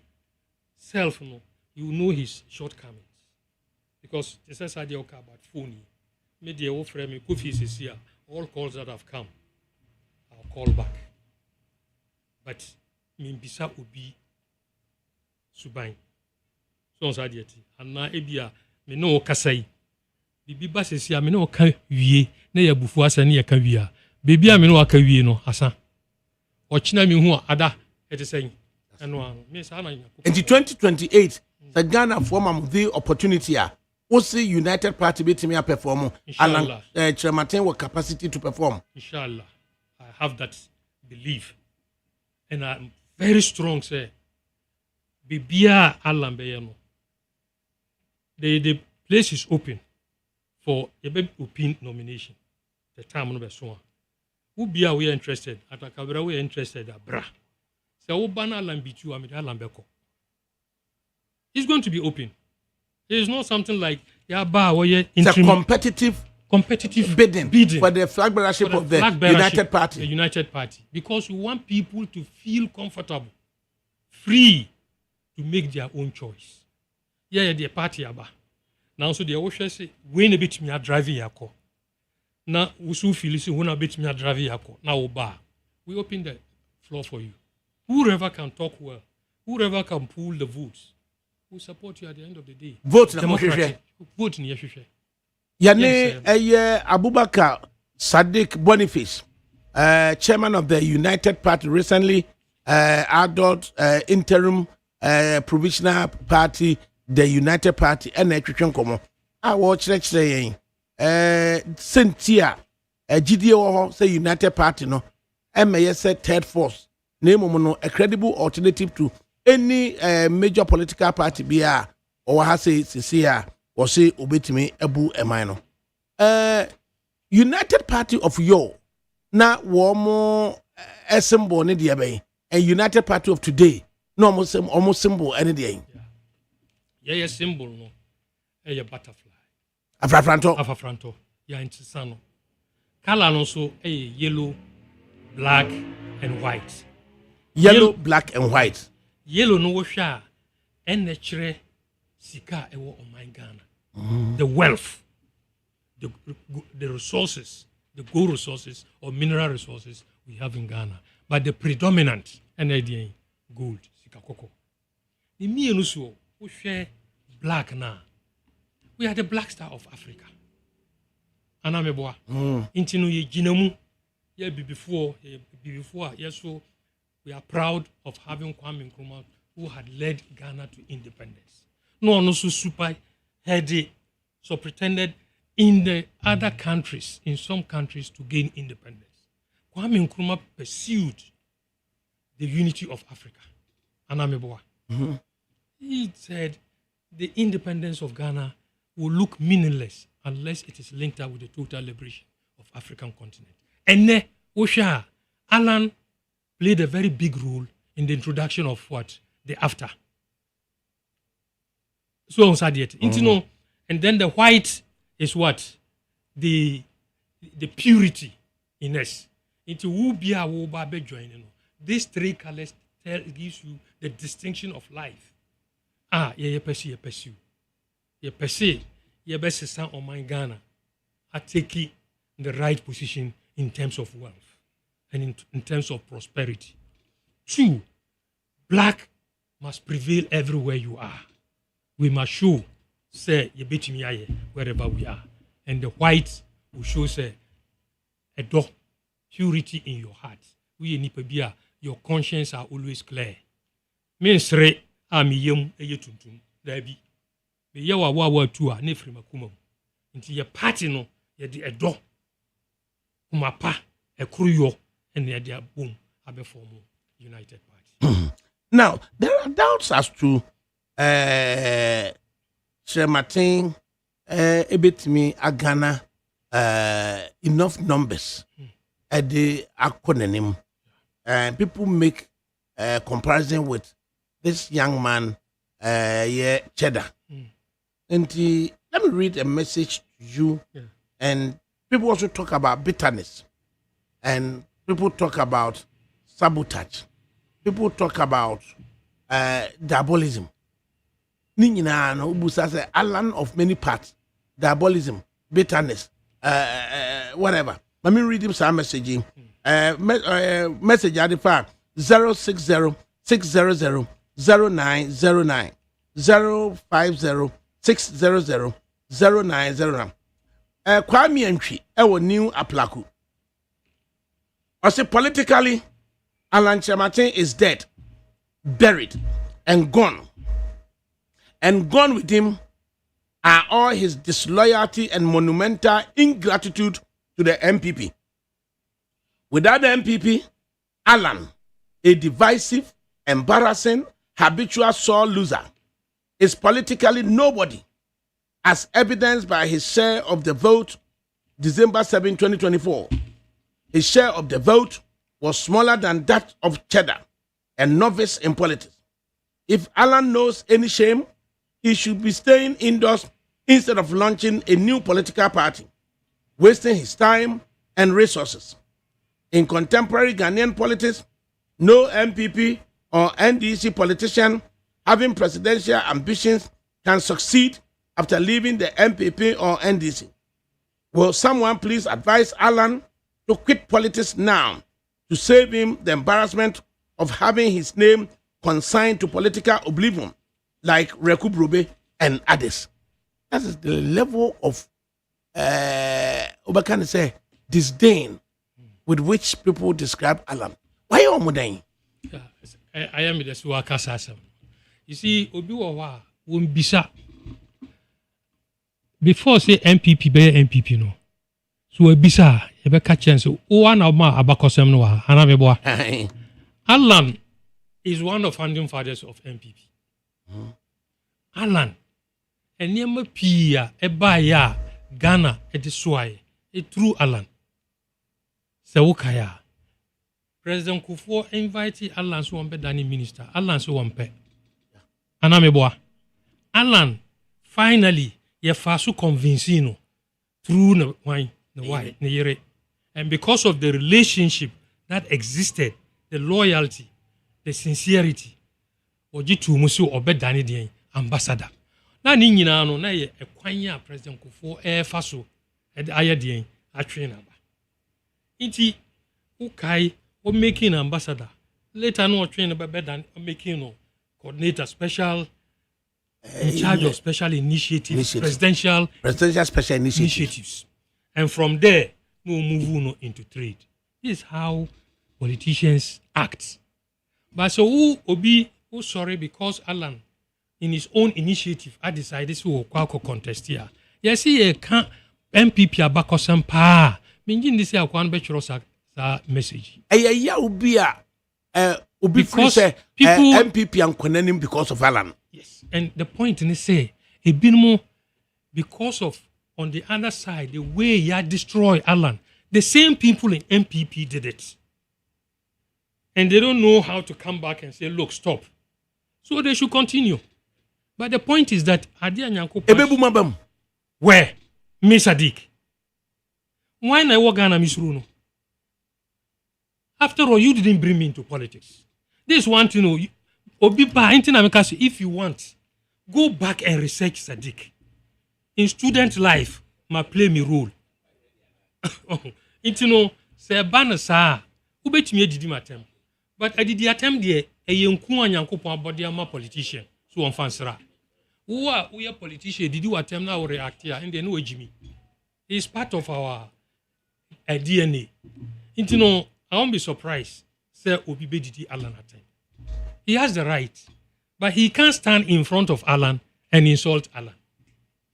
Speaker 2: self, you know his shortcomings. Because this is idea about phony. Media will frame me, Kofi is here. All calls that have come, I'll call back. But Mimbisa will be Subain. So on Sadiati. And now Ebia, me no Kasai. Bibi Bass is here, me no Kawi, Nea Bufuasa near Kawia. Baby, I mean, no Kawi no, Asa. Or China, me who Ada, it is saying. And Miss Anna. In
Speaker 1: 2028, the Ghana form the opportunity. Also, United Party beat me a perform. Alan Chematin with capacity to perform.
Speaker 2: Inshallah, I have that belief, and I'm very strong. Say, Bibia Alan Beyano. The place is open for a big open nomination. The time no be so. Who be we are interested? ADAKABRI we are interested. Bra. So who ban Alan bitu amid Alan Beko. It's going to be open. It is not something like
Speaker 1: it's a competitive bidding for the flag bearership of the United Party.
Speaker 2: The United Party. Because we want people to feel comfortable, free to make their own choice. Yeah, the party aba. Now so the Osha say, when a bit me are driving your car. Now we so feel say when a bit me are driving your car. Now we open the floor for you. Whoever can talk well, whoever can pull the votes. Who support you at the end of the day.
Speaker 1: Vote in the
Speaker 2: Vote in the
Speaker 1: Yane Abubakar Sadiq Boniface, chairman of the United Party, recently adult interim provisional party, the United Party, and a Christian Como. I watch saying Cynthia GDO say United Party no, MAS said third force, name a credible alternative to any major political party bia or has say or say obetimi ebu emino. United Party of Yo na womo symbol ne dia ben and United Party of today no almost symbol any day.
Speaker 2: Yeah, symbol no. A butterfly.
Speaker 1: Afafranto.
Speaker 2: Yeah, intisano. Color also a yellow, black, and white.
Speaker 1: Yellow, black, and white.
Speaker 2: Yellow no washa and nature sika ewo on my Ghana. The wealth, the resources, the gold resources or mineral resources we have in Ghana. But the predominant NADA gold, sika koko. The me also we share black now. We are the black star of Africa. Anameboa. Intinu ye jinamu. Ye before, yes, so we are proud of having Kwame Nkrumah who had led Ghana to independence. no one also super heady, so pretended in the other countries, in some countries, to gain independence. Kwame Nkrumah pursued the unity of Africa. Anameboa. He said the independence of Ghana will look meaningless unless it is linked up with the total liberation of African continent. And then, Osha, Alan played a very big role in the introduction of what? The AFTA. So on Sadiet. And then the white is what? The purity in us. Into who be a wo babe joining. These three colors gives you the distinction of life. You pursue. You best stand on my Ghana. I take the right position in terms of wealth and in terms of prosperity. 2, black must prevail everywhere you are. We must show, say, you beat me wherever we are. And the white will show, say, a door, purity in your heart. We need to be your conscience are always clear. Means re ami yem tuntum. There be. Me yawa wa tua ne frima kuma. Inti ye party no ye di edo. Kumapa e kruyo and ye di boom abe form United Party.
Speaker 1: Now there are doubts as to Shematin ebetimi agana enough numbers at the acronym. And people make comparison with this young man, Cheddar. And let me read a message to you.
Speaker 2: Yeah.
Speaker 1: And people also talk about bitterness. And people talk about sabotage. People talk about diabolism. Ninyina no ubusa say Alan of many parts. Diabolism, bitterness, whatever. Let me read him some messaging. Message at the far 060 600 0909 050 600 0909. Kwame Ntwi ewo new aplaku. I say politically, Alan Kyerematen is dead, buried, and gone. And gone with him are all his disloyalty and monumental ingratitude to the MPP. Without the MPP, Alan, a divisive, embarrassing, habitual sore loser, is politically nobody, as evidenced by his share of the vote December 7, 2024. His share of the vote was smaller than that of Cheddar, a novice in politics. If Alan knows any shame, he should be staying indoors instead of launching a new political party, wasting his time and resources. In contemporary Ghanaian politics, no MPP or NDC politician having presidential ambitions can succeed after leaving the MPP or NDC. Will someone please advise Alan to quit politics now to save him the embarrassment of having his name consigned to political oblivion like Reku Brobe and others? That is the level of disdain with which people describe Alan. Why are you doing?
Speaker 2: I am the Suaka Sasam. You see, Obiwa won't be sa. Before say MPP be MPP no. So a bisa, you be catch chance. One of my abakosem no ha. Alan is one of founding fathers of MPP. Alan, and near Pia, Ebaya, Ghana, et Swai, a true Alan. Sewukaya. President Kufuor invited Alan so one Dani minister. Alan so one pe. Anameboa. Alan finally ye fasu convincing through the wine, and because of the relationship that existed, the loyalty, the sincerity, ojitu musu obedani di ambassador. Na ni nyina no na ye ekwanya President Kufuor faso e aye di atwe na ba. Inti ukai o making ambassador. Later no train better than making no coordinator special in charge of special initiatives, presidential
Speaker 1: special
Speaker 2: initiatives. And from there, no move into trade. This is how politicians act. But so who sorry because Alan in his own initiative, I decided to go contest here. Yes, he can't MPP abakosam pa. Minjin this year one betro sa message.
Speaker 1: Ya ubia ubi free say
Speaker 2: people
Speaker 1: MPP and condening because of Alan.
Speaker 2: Yes, and the point in say a bit more because of on the other side the way you destroy Alan. The same people in MPP did it, and they don't know how to come back and say, "Look, stop." So they should continue. But the point is that Adia Nyanko where Miss Sadiq. Why na Wagana Miss Runo? After all, you didn't bring me into politics. This one to know. If you want, go back and research Sadiq. In student life, ma play me role. Intino say ban sa ubetimi didi matem. But I did the attempt there a yonku anyankopon body ama politician so on fansra. Who are we a politician did you attempt now react here and they know Jimmy. It's part of our DNA. Intino I won't be surprised say Obi Didi Alan attempt. He has the right, but he can't stand in front of Alan and insult Alan.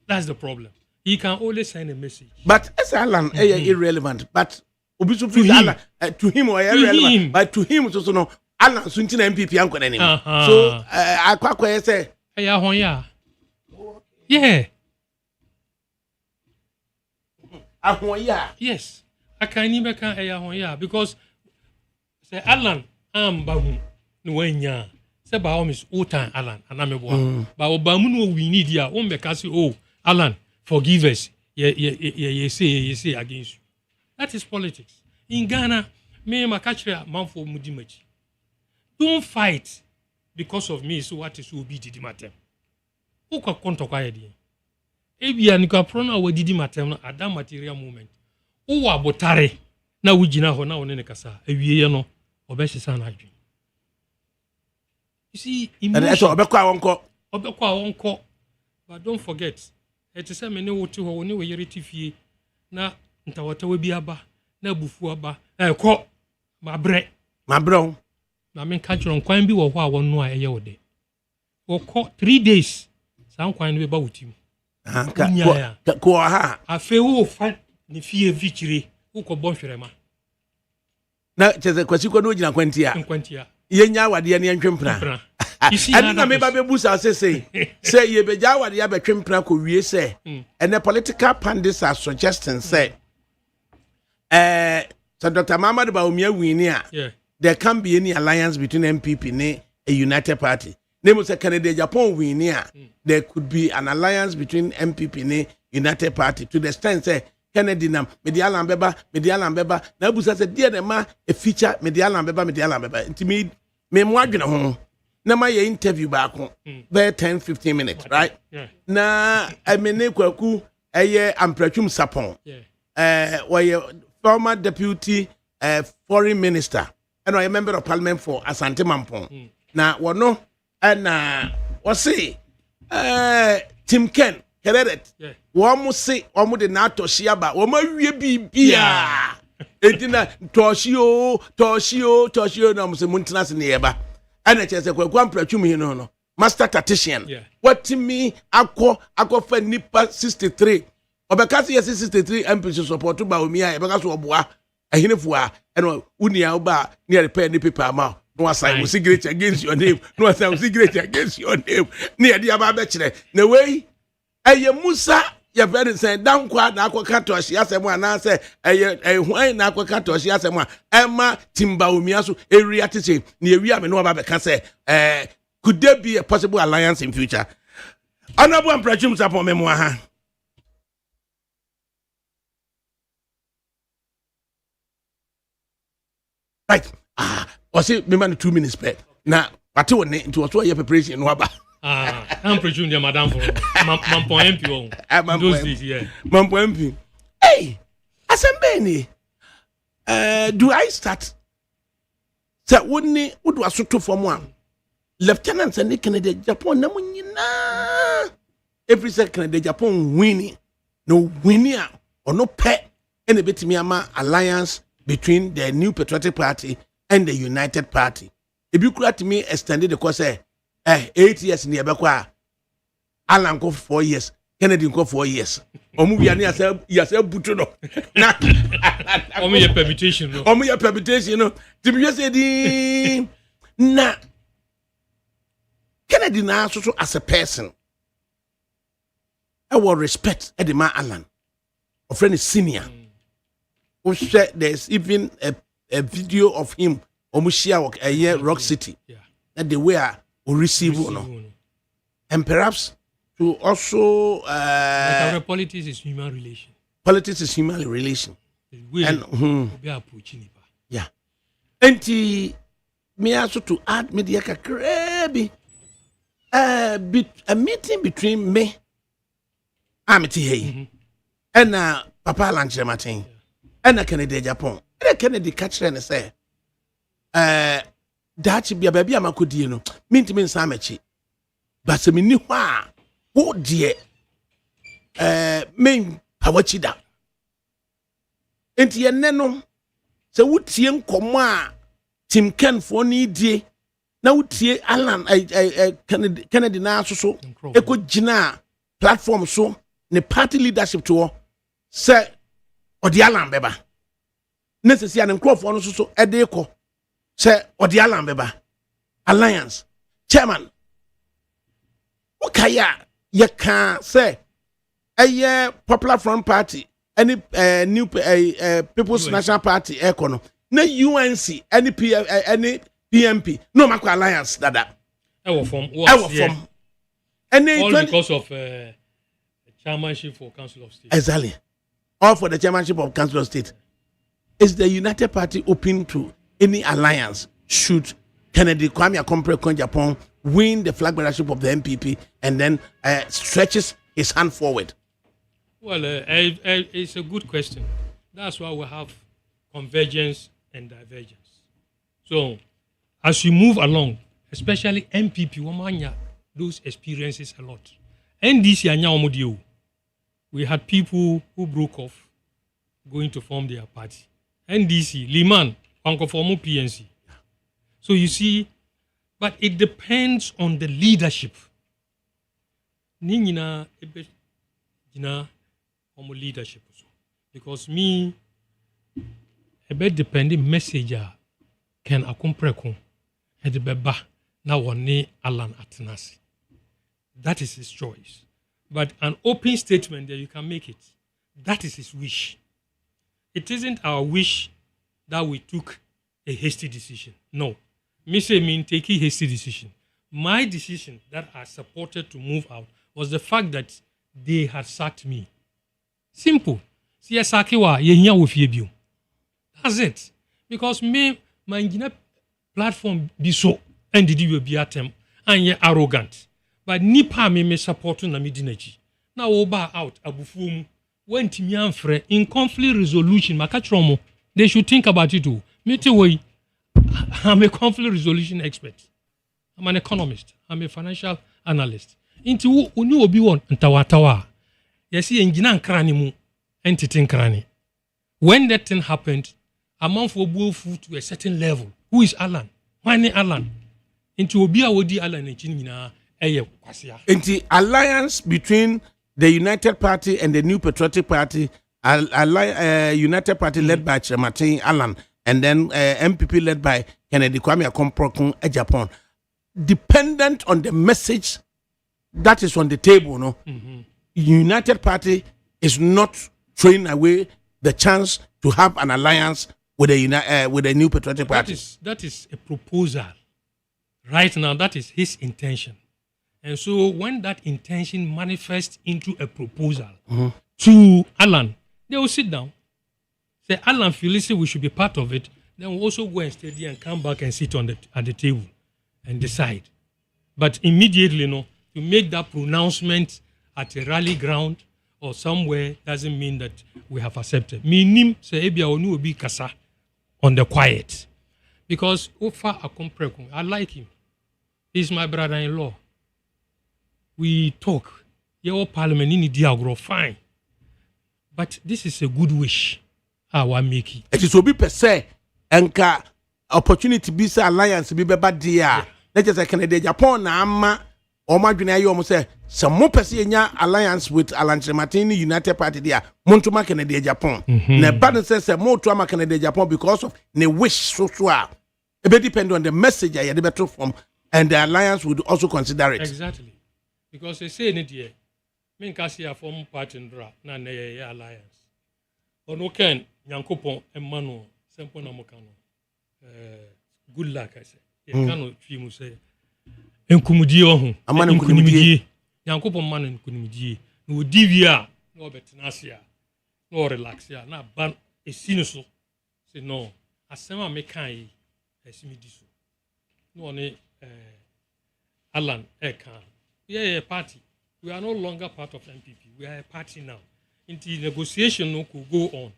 Speaker 2: That's the problem. He can only send a message. But
Speaker 1: as Alan irrelevant. But to him or irrelevant. But to him so no Alan suntina MPP anko anymore. So I say
Speaker 2: yeah. Yes. I can't even can because say Alan bahu no wenya. Say ba o miss Otan Alan anamebo. Ba obamu no we need ya o mbeka say oh Alan forgive us. You say against you. That is politics. In Ghana, me makachira manfo mudimachi. Don't fight because of me. So what is will be didi matem? Who can contact kwayedi? Ebia nika prona we didi matem no at that material moment. Who wa botare na wujina ho na wone kasa. Ewiye no obesisa na adwen. You see, emotion. Obekwa wonko. But don't forget. It is a many wotu ho ni we yere tifie na ntawata we bi aba na bufu aba ko mabre na men ka kiro kwan bi wo ho a wonu a eye wode wo ko 3 days san kwan be ba wutim
Speaker 1: ko ha
Speaker 2: afe wo fa ni fie vichire wo ko bon hwerema
Speaker 1: na cheze kwasi ko no gina kwantia yenya wade ne ntwempra ani na me ba be busa say ye be ja wade ya be twempra ko wie say and the political pundits are suggesting say so Dr. Mamad Baumia win there can be any alliance between MPP and a united party. Name say Canada Japan win there could be an alliance between MPP and a united party to the extent say Kennedy nam medial ambeba na busa say dear the ma a feature medial ambeba intimate me mo adwene ho na ma ye interview back be 10-15 minutes right na amene kwaku eye ampratwum sapon where former deputy foreign minister and a member of parliament for Asante Mampong na wono na wose Tim Ken heredit wo say wo de na atohia ba wo ma wie bibia edina toshio na mo se muntina se ne yeba ana chese kwaku ampratwum hi no master tactician what me akọ fa nipa 63 obekasi yes 63 MPs support ba omi a ebeka so oboa ahinefu a eno unia oba near repair ni paper ma no assign we signature against your name no assign signature against your name near dia ba be kire na wey eye Musa ya very say dankwa na akwaka to ahia asem ana say eye hwan na akwaka to ahia asem a ema timba omi aso area teaching na ewia me no ba be ka say could there be a possible alliance in future honorable Amprachum support me mo ha. Right. Was it me man 2 minutes back? Now, what you want to also your preparation no aba.
Speaker 2: I'm preaching the madam for Mampo MP. Those days, yeah.
Speaker 1: Mampo MP. Hey, Asambeni. Do I start? So wouldn't would was to form one. Lieutenants and Canada Japan na munyina. Every second the Japan winning. No winning or no pet any bit me ama alliance between the New Patriotic Party and the United Party. If you could me extended the course 8 years near Bakwa, Alan go 4 years, Kennedy go 4 years. Omubiani yase butu no. Na
Speaker 2: Omu permutation no.
Speaker 1: Omu ya permutation no. Timi just say di na Kennedy na so as a person. I will respect Eddie Man Alan. A friend is senior. There's even a video of him Omushia a year Rock City.
Speaker 2: Yeah.
Speaker 1: That they were receive no. And perhaps to also
Speaker 2: politics is human relation.
Speaker 1: Politics is human relation. And yeah. And me also to add media kakrebi a meeting between me Amity hey and Papa Lanche Martin and Kennedy Japan. And Kennedy catch and say that be a baby amakudi no mean to mean Samechi. But se me ni hwa wo de men pawachida. Enti enne no se wotie nkomo a Tim Ken for ni die na wotie Alan Kennedy na so eko gina platform so ne party leadership to say odi Alan beba necessary an nkrofo no so edeko say odi Alan beba alliance chairman okaya ye can say a Popular Front Party any new People's National Party econo na UNC any PMP no makwa alliance dada
Speaker 2: our form
Speaker 1: any
Speaker 2: all because of chairmanship for Council of State.
Speaker 1: Exactly. All for the chairmanship of Council of State. Is the United Party open to any alliance should Kennedy Kwame Akompre Japan win the flag bearership of the MPP and then stretches his hand forward?
Speaker 2: Well, it's a good question. That's why we have convergence and divergence. So, as you move along, especially MPP, Wamanya, those experiences a lot. NDC anya omodio. We had people who broke off going to form their party. NDC, Liman, Pankoformu PNC. So you see, but it depends on the leadership. Ningina ebe jina omo leadership. Because me ebe depending messenger can akompreko edebeba na woni Alan Atenasi. That is his choice. But an open statement that you can make it. That is his wish. It isn't our wish that we took a hasty decision. No. Me say mean taking hasty decision. My decision that I supported to move out was the fact that they had sacked me. Simple. That's it. Because me, my engineer platform be so and did you be at them and you're arrogant. But nipa me support na midinaji. Now oba out abufum went me in conflict resolution makachromo. They should think about it too. Me too way. I'm a conflict resolution expert. I'm an economist. I'm a financial analyst. Into unu obi won ntawatawa. Yesi engina nkrani mu entity nkrani. When that thing happened, a month for food to a certain level. Who is Alan? Why Alan? Into obi awodi Alan engineer.
Speaker 1: In the alliance between the United Party and the New Patriotic Party, United Party led by Martin Allen, and then MPP led by Kennedy Kwame Akompro Japan, dependent on the message that is on the table. No, United Party is not throwing away the chance to have an alliance with the New Patriotic Party.
Speaker 2: That is a proposal. Right now, that is his intention. And so when that intention manifests into a proposal to Alan, they will sit down, say, Alan, feels we should be part of it. Then we'll also go and study and come back and sit at the table and decide. But immediately, to make that pronouncement at a rally ground or somewhere doesn't mean that we have accepted. Minim say ebia onu obi kasa on the quiet. Because Ofa Akompreko, I like him. He's my brother-in-law. We talk. Your parliament in Diagro, fine. But this is a good wish. Our make
Speaker 1: it is obi per se enka opportunity bisa alliance be beba dia. Let us say Canada Japan na ama Omadwina ayi omo say mo pese nya alliance with Alantre Martini United Party dia montuma Kennedy Japan na ba no say mo to ama Kennedy Japan because of ne wish so it be depend on the message I had better from and the alliance would also consider it.
Speaker 2: Exactly. Because they say in here, men can see a form party in Dra, na alliance. Or no can, Yankopon and Manu, Sempo Namokano. Good luck, I say. You cannot feel say. Enkumudi, a man in Kunimidi, Yankopon man in Kunimidi, no divia, no betinasia, no relaxia, not ban a sinuso. Say no, as some make I see me diso. No one, Alan Ekan. We are a party. We are no longer part of MPP. We are a party now. Until negotiation could go on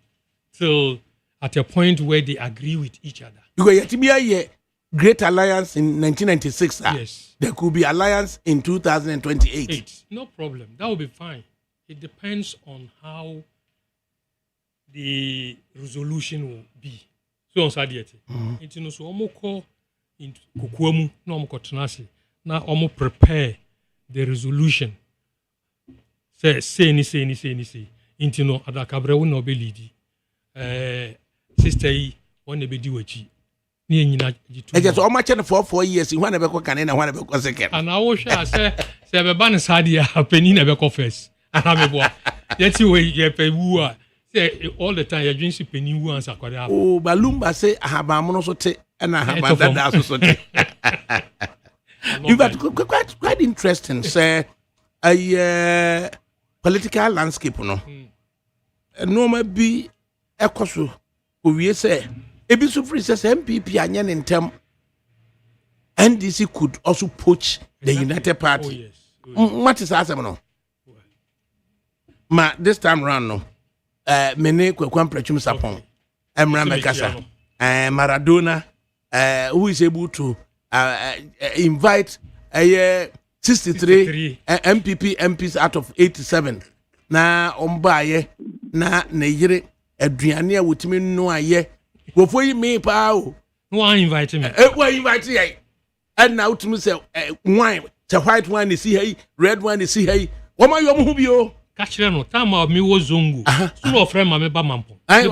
Speaker 2: till at a point where they agree with each other.
Speaker 1: Because to be a great alliance in 1996.
Speaker 2: Yes.
Speaker 1: There could be alliance in 2028.
Speaker 2: No problem. That will be fine. It depends on how the resolution will be. So on Sadiete. It is also call in Kukuamu, no Mokotanasi. Now almost prepare the resolution. Say ni. Into no ADAKABRI will not be leady. Sister, one be do it.
Speaker 1: I just how much for 4 years in one of a can and one of a second.
Speaker 2: And I wish I say a ban sadia a penny never confess. And I'm a boy. Yet you pay woo. Say all the time, you drink penny woo and Sakura. Oh,
Speaker 1: Balumba say I have a monosote and I have that society. You got quite interesting, say a political landscape, no. No, maybe a cosu who we say. Ebisu free says MPP and in term NDC could also poach the United Party. What is that? No, ma this time round no. Mene kwekwan prechum sapon. Emra Mekasa. Maradona. Who is able to invite 63 MPP MPs out of 87. Na ombaye na neyire aduane a wotimi no aye. Go for me, pal.
Speaker 2: No, invite me.
Speaker 1: Why invite you? And now to me say, wine, the white wine is here, red wine is here. What are you moving?
Speaker 2: Catch them, time of me was Zungu. So, a friend, my mampo.
Speaker 1: I am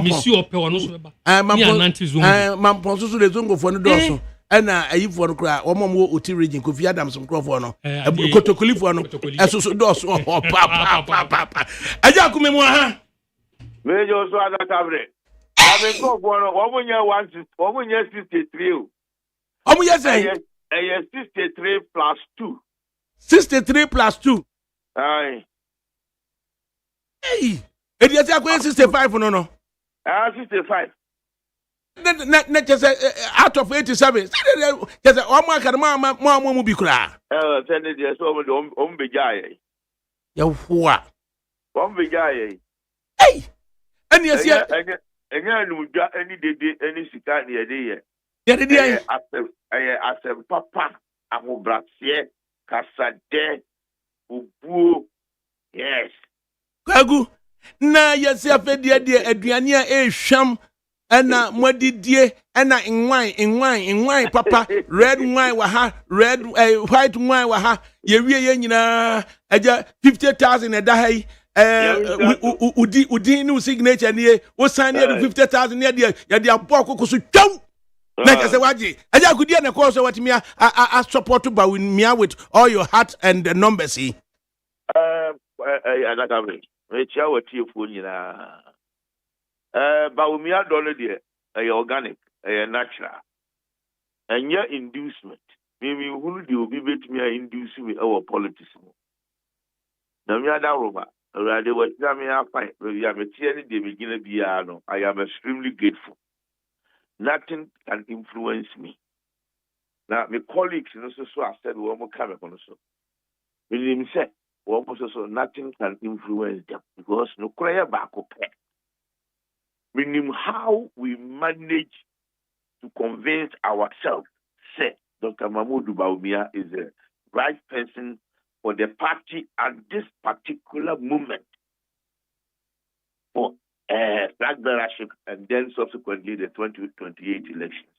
Speaker 2: Monsieur Pewanos.
Speaker 1: I'm Mamponso, the Zungo for the dorsal. And I for the cry, or Mamma Uti region, Kofi Adams and Crawford, a Cotocolifuano, as so doors or papa. Ayakume,
Speaker 3: Major ADAKABRI. I'm going to 63.
Speaker 1: Oh, yes, I
Speaker 3: 63 plus 2.
Speaker 1: 63 plus 2.
Speaker 3: Aye.
Speaker 1: Hey, and yet I'm going 65 no.
Speaker 3: 65.
Speaker 1: Not just out of 87. Just a one can mamma will be cry.
Speaker 3: Send it yes over the Umbijay.
Speaker 1: Yo, what?
Speaker 3: Umbijay.
Speaker 1: Hey, and yes,
Speaker 3: Again, we got any day, any cigar near there.
Speaker 1: The idea
Speaker 3: I said, Papa, I'm a brassier, Cassade, Ubu. Yes.
Speaker 1: Kagu, na yourself a dear Adriania a sham, and na muddy dear, and na in wine, Papa, red wine waha, red white wine waha, ye 50,000 a day. Udi new signature near was signed near 50,000 near the Boko so jump. Like I said, Waji, I could hear the course of what me I support by me with all your heart and the numbers.
Speaker 3: ADAKABRI, it's our tea for you. But we are done a organic, a natural, and your inducement. Maybe who do you be with me induce me our politics? Now, we are that already what I find. We have a the beginning piano. I am extremely grateful. Nothing can influence me. Now, my colleagues, so I said, we almost come upon us. When him said, almost so nothing can influence them because no prayer back up. Meaning how we manage to convince ourselves, say Dr. Mahmoud Bawumia is the right person for the party at this particular moment for flag bearership and then subsequently the 2028 elections.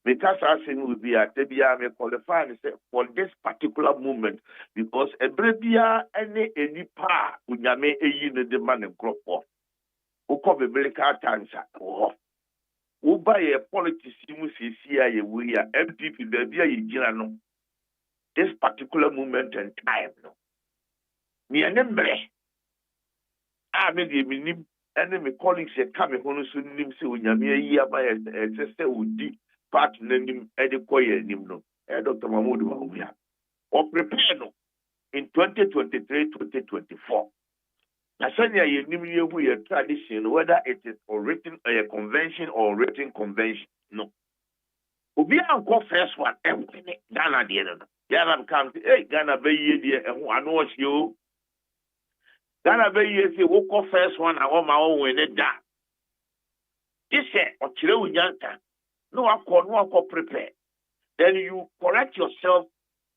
Speaker 3: Because I say will be at me qualify for this particular moment because a brebia any pa unyame eyi the man and crop off. Who come a medical cancer. Who buy a politics you see we are MPP baby no. This particular moment and time no. Me and I made the enemy colleagues come home soon nim say unyame eyi aba e udi part name Edekoye Nimno, Dr. Mahmoud Wawia, or prepare no in 2023-2024. Nasanya ye nimye hu ye tradition, whether it is for written a convention or written convention. No. Obi anko first one, everything Ghana the end. Ghana come to Ghana be ye dear and who I know you. Ghana be ye say woko first one, I want my own when it da. This year or Chile Yanta. No, I prepare. Then you correct yourself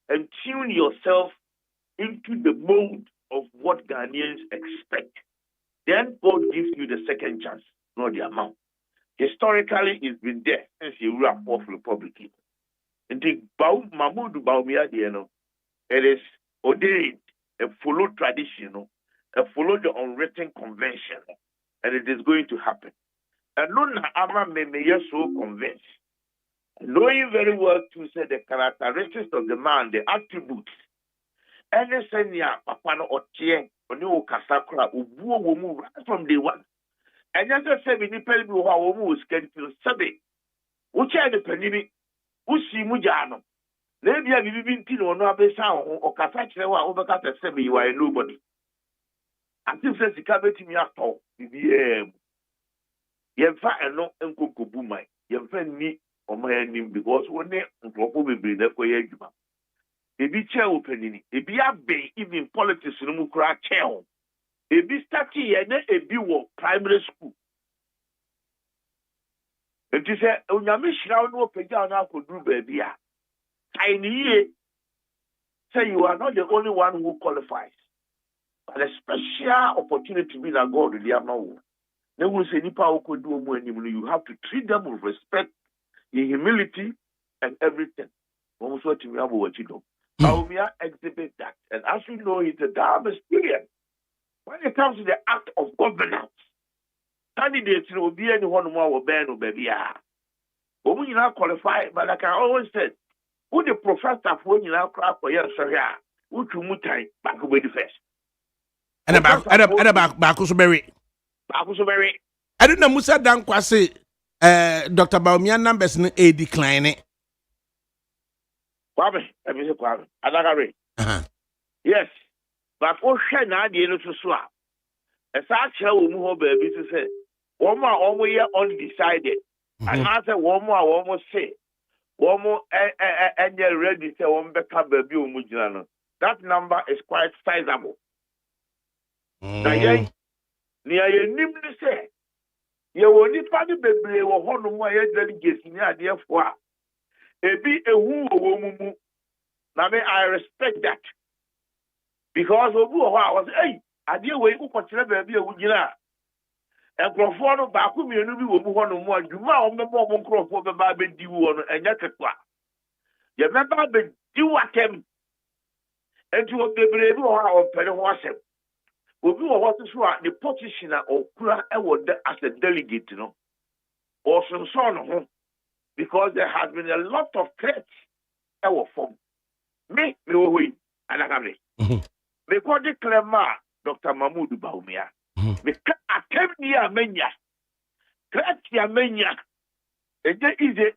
Speaker 3: and tune yourself into the mode of what Ghanaians expect. Then God gives you the second chance, not the amount. Historically, it's been there since you were off Republic. And the Mahmoud Baumia, it is ordained, a follow tradition, a follow the unwritten convention, and it is going to happen. And none ama me so convinced. Knowing very well to say the characteristics of the man, the attributes. Any senior papa no otie, oni o kasakura, ubuo womu right from day one. And just say we nipa bi ho a womu schedule sabe. Uche de panini, usi mujano. Na bia bibi nti no no abesa ho o kasa kire wa obeka say you are nobody. Until say sika betimi ato bibi yemfa eno enkokobu mai yemfa ni omayanim because when nkrofo bebre na koye adwuma ebi che openini ebi abe even politics no mu kura che ho ebi start ye na ebi wo primary school enti se onyame hira no opegya na akoduru ba bia tiny ye say you are not the only one who qualifies but a special opportunity to be that God the amawo. You have to treat them with respect, in humility, and everything. Almost what you have what you do. Baumia exhibit that. And as you know, it's a damn experience. When it comes to the act of governance, candidates will be anyone more or ban or baby. But when you now qualify, but like I always said, who the professor when you now crack for your sorry, who to mutai back away the first. And
Speaker 1: about Bakusberry. I don't know Musa Dankwase Dr. Baumia numbers in a decline.
Speaker 3: ADAKABRI. Yes. But for sure now the end to swap. As such a woman baby to say, one more year undecided. And after one more almost say, one more and you're ready to one backup baby umujano. That number is quite sizable. Near your name to say, you will need party baby or one of my delegates near dear for a be a woo. Now, I respect that because of who I was, I dear way who consider baby a wood. And Crawford back with me, and we will move on more. You know, the bomb Crawford the baby do one and yet a qua. You remember the do what him and to a baby or penny wash him. We will want to show the position or Kura as a delegate, or some son, because there has been a lot of threats our form. Me, we ADAKABRI. Because the clamor, Dr. Mahmoud Baumia. Because I came near Menya, threats ya Menya, and there is it.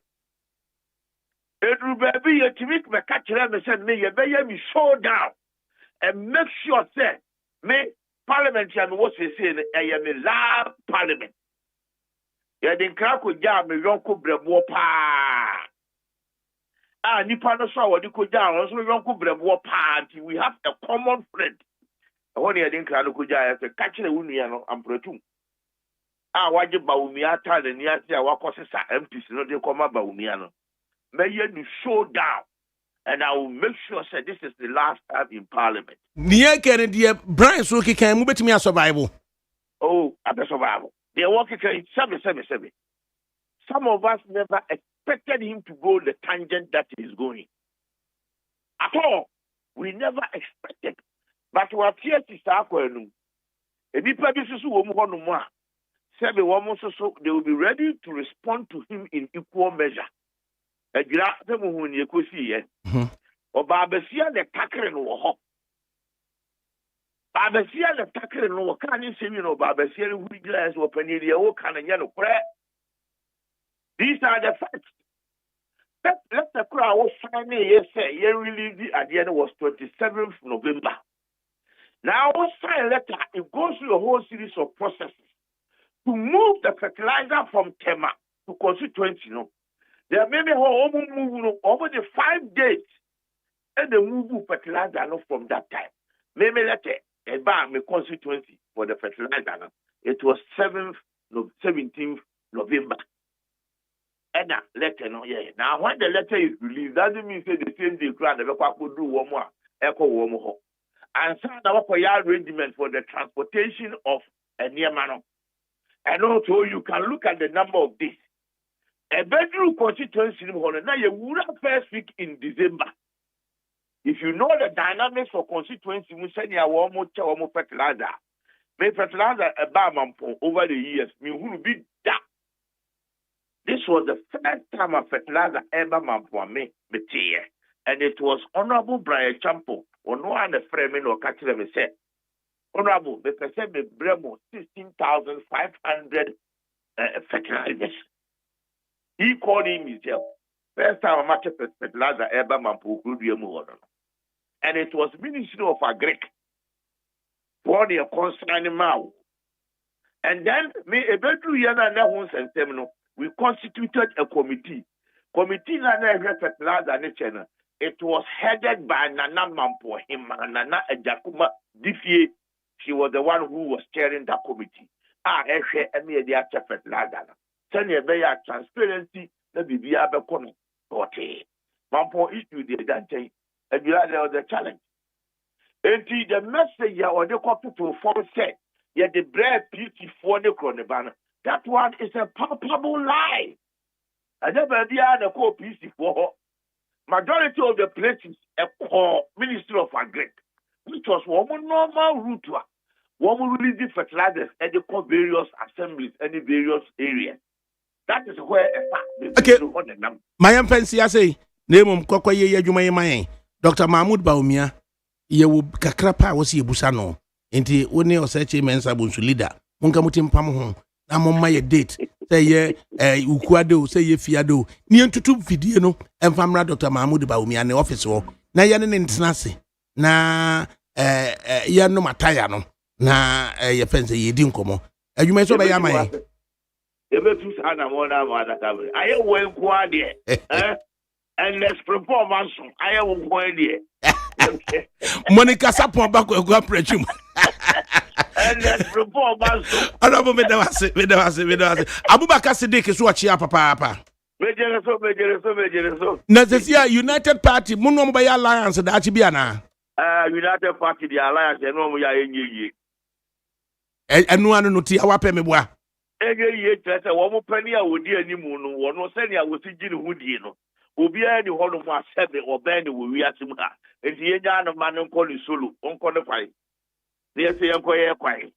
Speaker 3: It will be a timid catcher and said, may you bear me show down and make sure, say, me. Parliament and what they say, I am a large parliament. You didn't crack with jam, me yonko brebo pa. Nipano saw what you could down, also yonko brebo pa. We have a common friend. Only I didn't crack with jam, as a catcher union and pretum. Why you Baumia, and yes, our courses are empty, so they come up Baumiano. May you show down. And I will make sure that this is the last time in Parliament.
Speaker 1: Near Kennedy, Brian Suki can move it to me a survival.
Speaker 3: Oh, at the survival. They're working 7. Some of us never expected him to go the tangent that he is going. At all. We never expected. But what here is Sakwenu. If you publish a woman, they will be ready to respond to him in equal measure. A graph when you could see it. Or Barbesia the tacker in war. Barbesia the tacker in war. Can you say, Barbesia, we glass or Penelia, or can a yellow prayer? These are the facts. Let the crowd was signing yesterday. You released at the end was 27th November. Now, sign letter, it goes through a whole series of processes to move the fertilizer from Tema to constituency. There may be move over the 5 days, and the move fertilizer from that time. Maybe letter a bar me constituency for the fertilizer. It was 17th November. And that letter, Now, when the letter is released, doesn't mean say the same day crowd never could do one more, echo one more. And signed our arrangement for the transportation of a near man. And also, you can look at the number of days. A bedroom constituency, now you would have first week in December. If you know the dynamics for constituency, we send you one more fertilizer. May fertilizer a barman over the years, me who will be that. This was the first time a fertilizer ever man for me, and it was Honorable Brian Champo, or no one the framing or catching me said, Honorable, the percent me bremo 16,500 fertilizers. He called him himself. First time a match fertilizer ever man for and it was Ministry of Agric for the concerning Mao. And then me a bedroom yana na and seminal. We constituted a committee. Committee Nana fertilizer channel. It was headed by Nana Mampo, him and Nana Ejakuma Diffie. She was the one who was chairing that committee. The fertilizer. Send a better transparency, the Bibia Becono. Mampo issued the Dante, and you are the challenge. And the messenger or the copy to form said, yet the bread beauty for the chronobana. That one is a palpable lie. I never had a co-PC for majority of the places a core Ministry of Agric, which was one normal route, one release fertilizers at the various assemblies and the various areas. That is where
Speaker 1: okay. My fancy, I say, name Koko Ye Jumay, Dr. Mahmoud Baumia, ye will Kakrapa was ye Busano, into one or such a men's leader, Munkamutim Pamhon. I'm on my date. Say ye ukwado, say ye fiado. Ni entutu video no emfamra Dr. Mahmoud Baumia ne office wo. Na ye ne ntenase. Na ye no mataya no. Na ye fense ye di nkomo. Adwuma so be ya man.
Speaker 3: E be tu sa na mo na mo ADAKABRI. Aye wo enko ade. And let's perform manso. Aye wo enko ade.
Speaker 1: Monica Sapon bako egwa prechum.
Speaker 3: And let's perform manso.
Speaker 1: Honorable Medawase. Abubakar Siddiq so achia papa.
Speaker 3: Mejereso.
Speaker 1: Na sesia United Party muno mo ya alliance da achi bia na.
Speaker 3: United Party the alliance no mo ya enyeyi.
Speaker 1: Enu anu no ti awape meboa.
Speaker 3: Enyeyi tese wo mo pani a wodi animu no wo no se ne a wosi gini hudi no. Obi a ni hono mo asebe oba ni wo wi asim ha. Enti yenya no man nko ni solo, nko ne kwai. Ne se yenko ye kwai.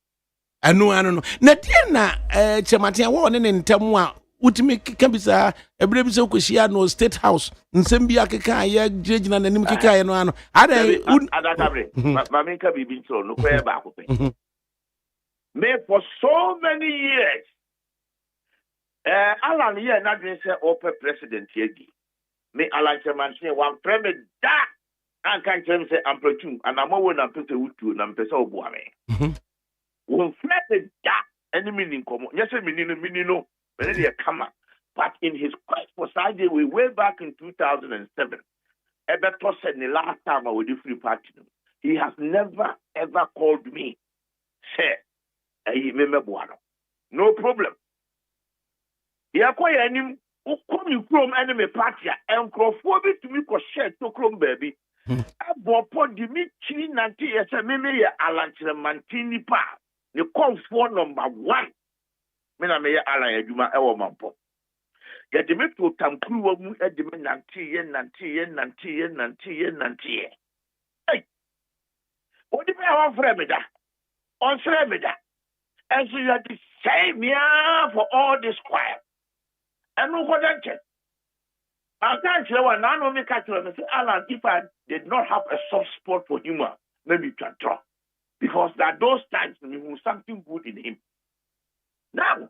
Speaker 1: Anu anu no. Na tie na chematia wo ne ntamu a utimi kabisa ebre bi se koshia no State House nsem bi akeka ya jejina nanim keka ye no ano ada
Speaker 3: ADAKABRI ma me ka bibi ntro no kwai ba ko pe. Me for so many years Alan here na dwen say open president yegi me Alan Chemanche one premier da an kan tell me say amplitude and am wo na pese wutu na mpese obo ame one premier da enemy ni komo nyese mini no but in his quest for Saturday, we way back in 2007. Ebeto said the last time I was with the Free Party, he has never ever called me. Say, no problem. He acquired him who come from enemy party and crofobia to me ko share to chrome baby. Abopo di mi chini nanti yesa meme ya alanchire mantini pa. The call for number 1. Mena me Alan Ejuma ewo mampo. yɛde me to tamkuruwa mu de me nante. Hey, what do you want for me da? On me da. And so you are the same here for all this quiet. And no what I can't say what now me catch you and say, Alan, if I did not have a soft spot for humor, maybe you can draw. Because at those times we was something good in him. Now,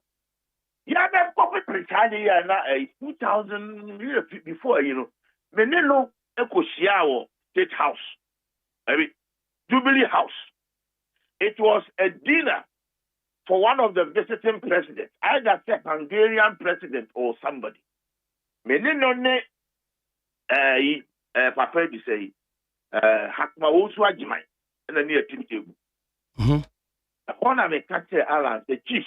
Speaker 3: yeah, that corporate retired now 2000 before, Menelo Ekoshiao State House, Jubilee House. It was a dinner for one of the visiting presidents, either the Hungarian president or somebody. Menino ne Papa di say Hakma Oswa Jimai and a near Tintu. Upon I make Alan the chief.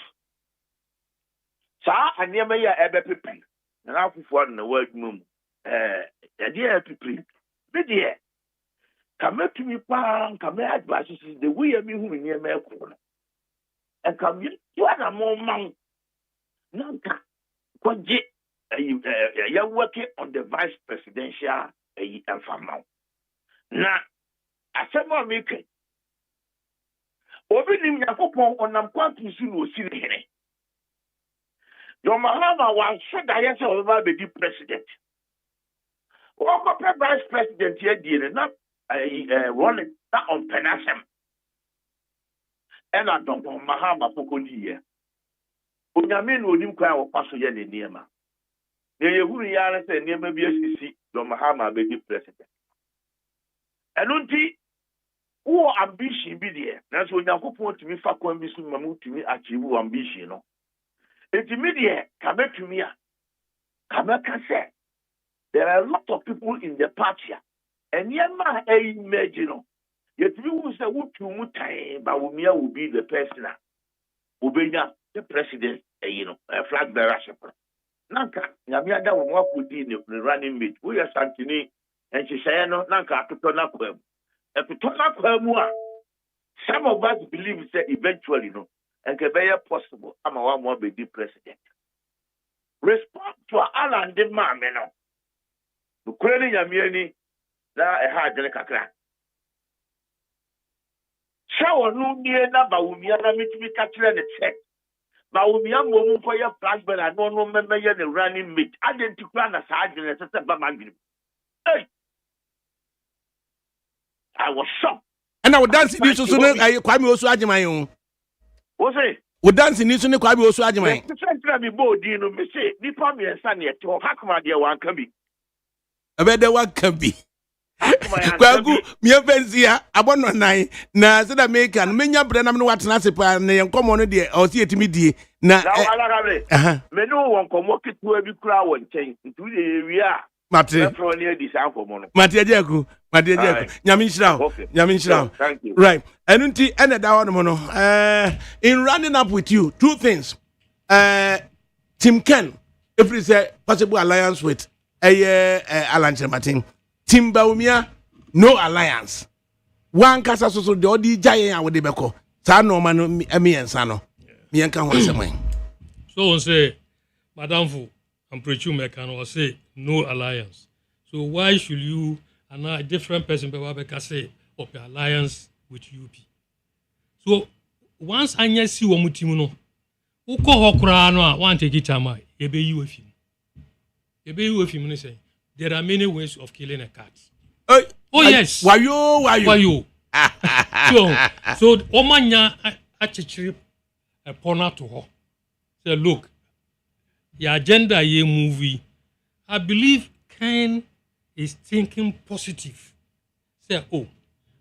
Speaker 3: Sa and near me ebe pipi. And I'll put one in the word moon. Dear pipi. Be dear. Come to me, pan, come advice the way of me who near me. And come you are a more man. Nanka. You're working on the vice presidential and farm. Now, I said, more make it. Opening your coupon on them quantum soon will see the henny. Your Mahama was said I answer over the president. Walk up a vice president here, dear, not rolling on Penasem. And I don't know Mahama Pocodi. Unyamin would inquire or pass again in Niema. The Yahoo Yara said, never be a CC, Don Mahama, the president. And unti, who ambition be there? That's when you put to me, Fakon Bisu Mamu to me, achieve ambition. It's immediate, come back to me. Come back and say, there are a lot of people in the party, and Yama, imagine. Yet you will say, what you would time, but Umia will be the person, Ubenya, the president, a flag bearer. Nanka, Yamiada will walk with the running mate. We are Santini, and she said, no, Nanka, Pitona Quem. A Pitona Quemua. Some of us believe that eventually, and can be possible. I'm a one more be the president. Respond to Alan de Mameno. The Queen Yamiani, now a hard crack. Shower no near number will be to be catching the check. But we are moving for your flag, but I don't remember the running meat. I didn't run a sergeant as a Bamagri. Hey, I was shocked.
Speaker 1: And I would dance in this soon. I quite me also my own.
Speaker 3: What's it?
Speaker 1: Would dance in this soon. Quite me also my own.
Speaker 3: The board, me say, the problem is sunny to Hakma, dear one can be.
Speaker 1: I bet the one can be. Kwagu me fancy abono nan na se da make an menya brenam no watena sepa na yen komo no de o se etimi die na
Speaker 3: me no won komo ketu abi kura won chen ntu de wi a
Speaker 1: mate
Speaker 3: from near this ankomo no
Speaker 1: mate ajaku nyame nshira right enunti ene da wono no in rounding up with you two things Tim Ken if there is a possible alliance with Alan Chematin Timbaumia, no alliance. One casa so the odi giant with the beko. Sano man, me and Sano. Me and can once a man.
Speaker 2: So say, Madame Fu, and preaching mekan or say no alliance. So why should you and a different person Babeka say of the alliance with UP? So once I see Wamutimuno, who call Hokrano, one take it amai, ebe you with him. Ebe you with him, say. There are many ways of killing a cat. Yes. Why you? So, Omanya actually a pona to her. Say, look, your agenda ye movie. I believe Ken is thinking positive. Say, oh,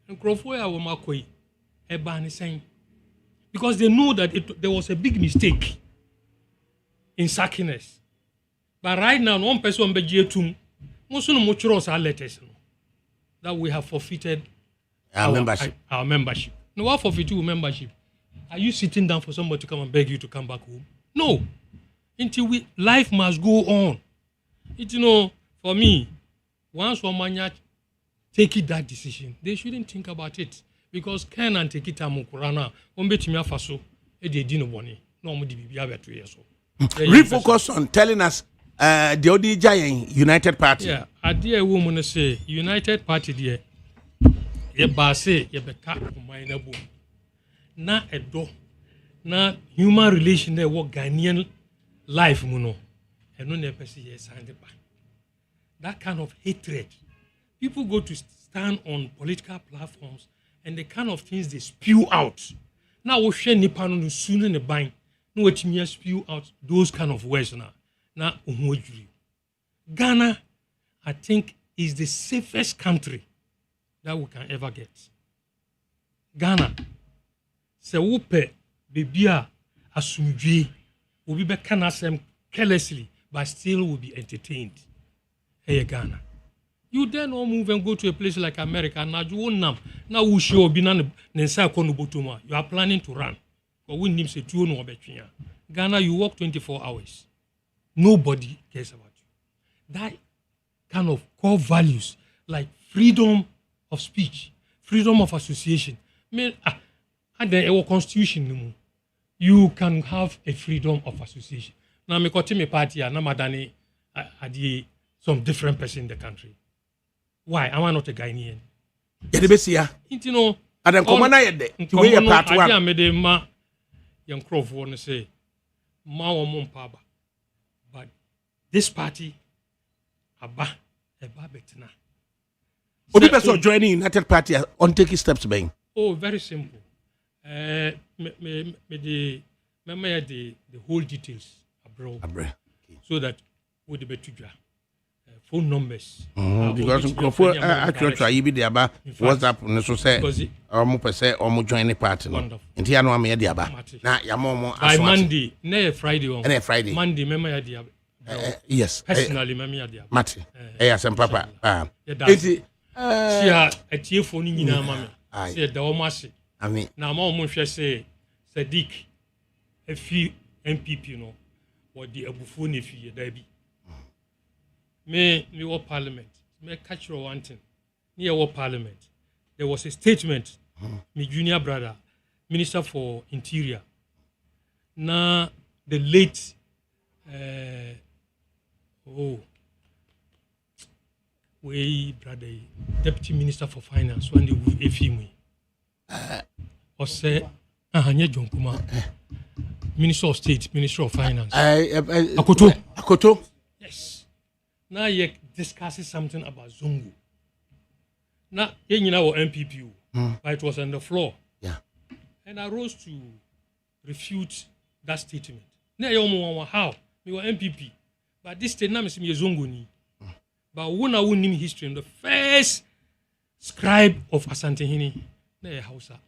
Speaker 2: and Crawford will make a ban saying because they know that there was a big mistake in sacking us. But right now, one person be J2. Most of the letters that we have forfeited our membership. No, what forfeited membership? Are you sitting down for somebody to come and beg you to come back home? No. Until life must go on. For me, once one take it that decision, they shouldn't think about it because Ken and take it amukurana. Refocus
Speaker 1: on telling us the odi giant United Party.
Speaker 2: Yeah, idea woman say United Party there. Ye base ye beka minor boom. Na edo na human relation there work Ghanaian life muno. And no never see yes and that kind of hatred. People go to stand on political platforms and the kind of things they spew out. Now we share nipa no soon in the bank. No what me spew out those kind of words now. Now Ghana, I think, is the safest country that we can ever get. Ghana, se wupe bebia asumdwe will be canasem carelessly, but still will be entertained. Hey Ghana. You then all move and go to a place like America. Now you nam. Now we show binan nensa kono botuma. You are planning to run. But we need to no between. Ghana, you work 24 hours. Nobody cares about you. That kind of core values like freedom of speech, freedom of association. And then our constitution, you can have a freedom of association. Now me kote me party na madani adi some different person in the country. Why? Am I not a Ghanaian?
Speaker 1: Yedebesia.
Speaker 2: You know.
Speaker 1: And then come na yede. To we part one.
Speaker 2: I made ma young crowd want say ma wo paba. But this party aba betina.
Speaker 1: Obi person joining United Party on taking steps bang.
Speaker 2: Oh, very simple. The whole details abroad.
Speaker 1: Okay.
Speaker 2: So that would be better. Phone numbers.
Speaker 1: Because actually try you be there ba WhatsApp no so say omo pese omo join the party no. Nti ya no am ye there ba. Na ya mo
Speaker 2: by Monday, na Friday on.
Speaker 1: Na Friday.
Speaker 2: Monday mema ya there.
Speaker 1: Yes.
Speaker 2: Personally mema ya there.
Speaker 1: Mate. Asem papa.
Speaker 2: Nti sia atie phone nyina ma me. Say da omo ase.
Speaker 1: Amen.
Speaker 2: Na ma omo hwe say Sadiq efi MPP no or the abufu ne fi da bi. Me war parliament. Me catch you one thing. Near war parliament. There was a statement. My junior brother, Minister for Interior. Now the late brother, Deputy Minister for Finance when they would me. Or say Ahanye John Kuma. Minister of State, Minister of Finance.
Speaker 1: Akoto.
Speaker 2: Yes. Now you discussing something about Zongo. Now you know MPP, but it was on the floor.
Speaker 1: Yeah.
Speaker 2: And I rose to refute that statement. Now you know how we were MPP, but this statement is me Zongo ni. But when I won in history, the first scribe of Asante Hini, na Hausa.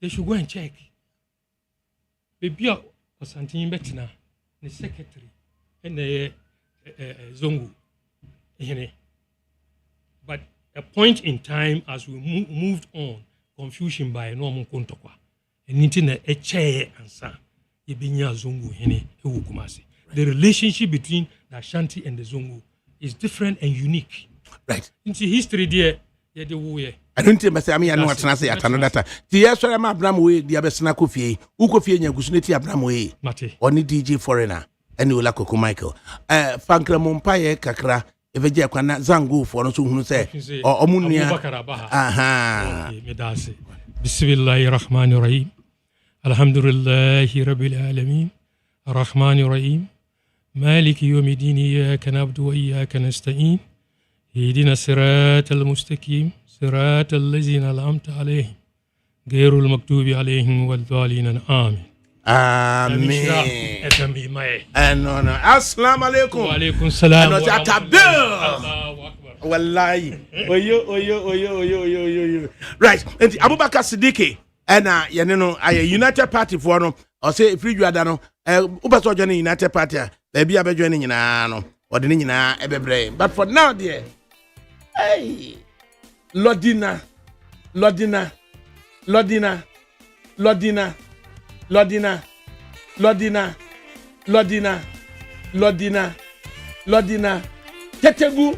Speaker 2: They should go and check. Baby Asante Hini Betina, the secretary, and the Zongo. But a point in time as we moved on, confusion by normal kontokwa. And internet a chair and sa Yebinya Zongo Hene Ewukumasi. The relationship between the Ashanti and the Zongo is different and unique.
Speaker 1: Right.
Speaker 2: Into history there, yeah, the way.
Speaker 1: I don't think I mean I know what I say at another time. The year sorry ma Abraham way the abesna kofie. Ukofie nya gusuneti Abraham way.
Speaker 2: Mate.
Speaker 1: Oni DJ foreigner. Eni ola Koko Michael. Fankra Mompaye kakra eveje kwana zango for no so hunu se omunua. Aha.
Speaker 2: Okay, medase. Bismillahir Rahmanir Rahim. Alhamdulillahi Rabbil Alamin. Arrahmanir Rahim. مالك يوم الدين إياك نعبد وإياك نستعين اهدنا الصراط المستقيم صراط الذين أنعمت عليهم غير المغضوب عليهم ولا الضالين آمين
Speaker 1: Amen. Assalamu alaikum.
Speaker 2: Wa alaikum salam.
Speaker 1: Wallahi. Oyo. Right. And Abubakar Siddiqui and a United Party for no or say free you adano Ubaso joining United Party baby abe joining no or the nyina ebebre. But for now dear. Hey. Lodina. Lodina. Tetegu.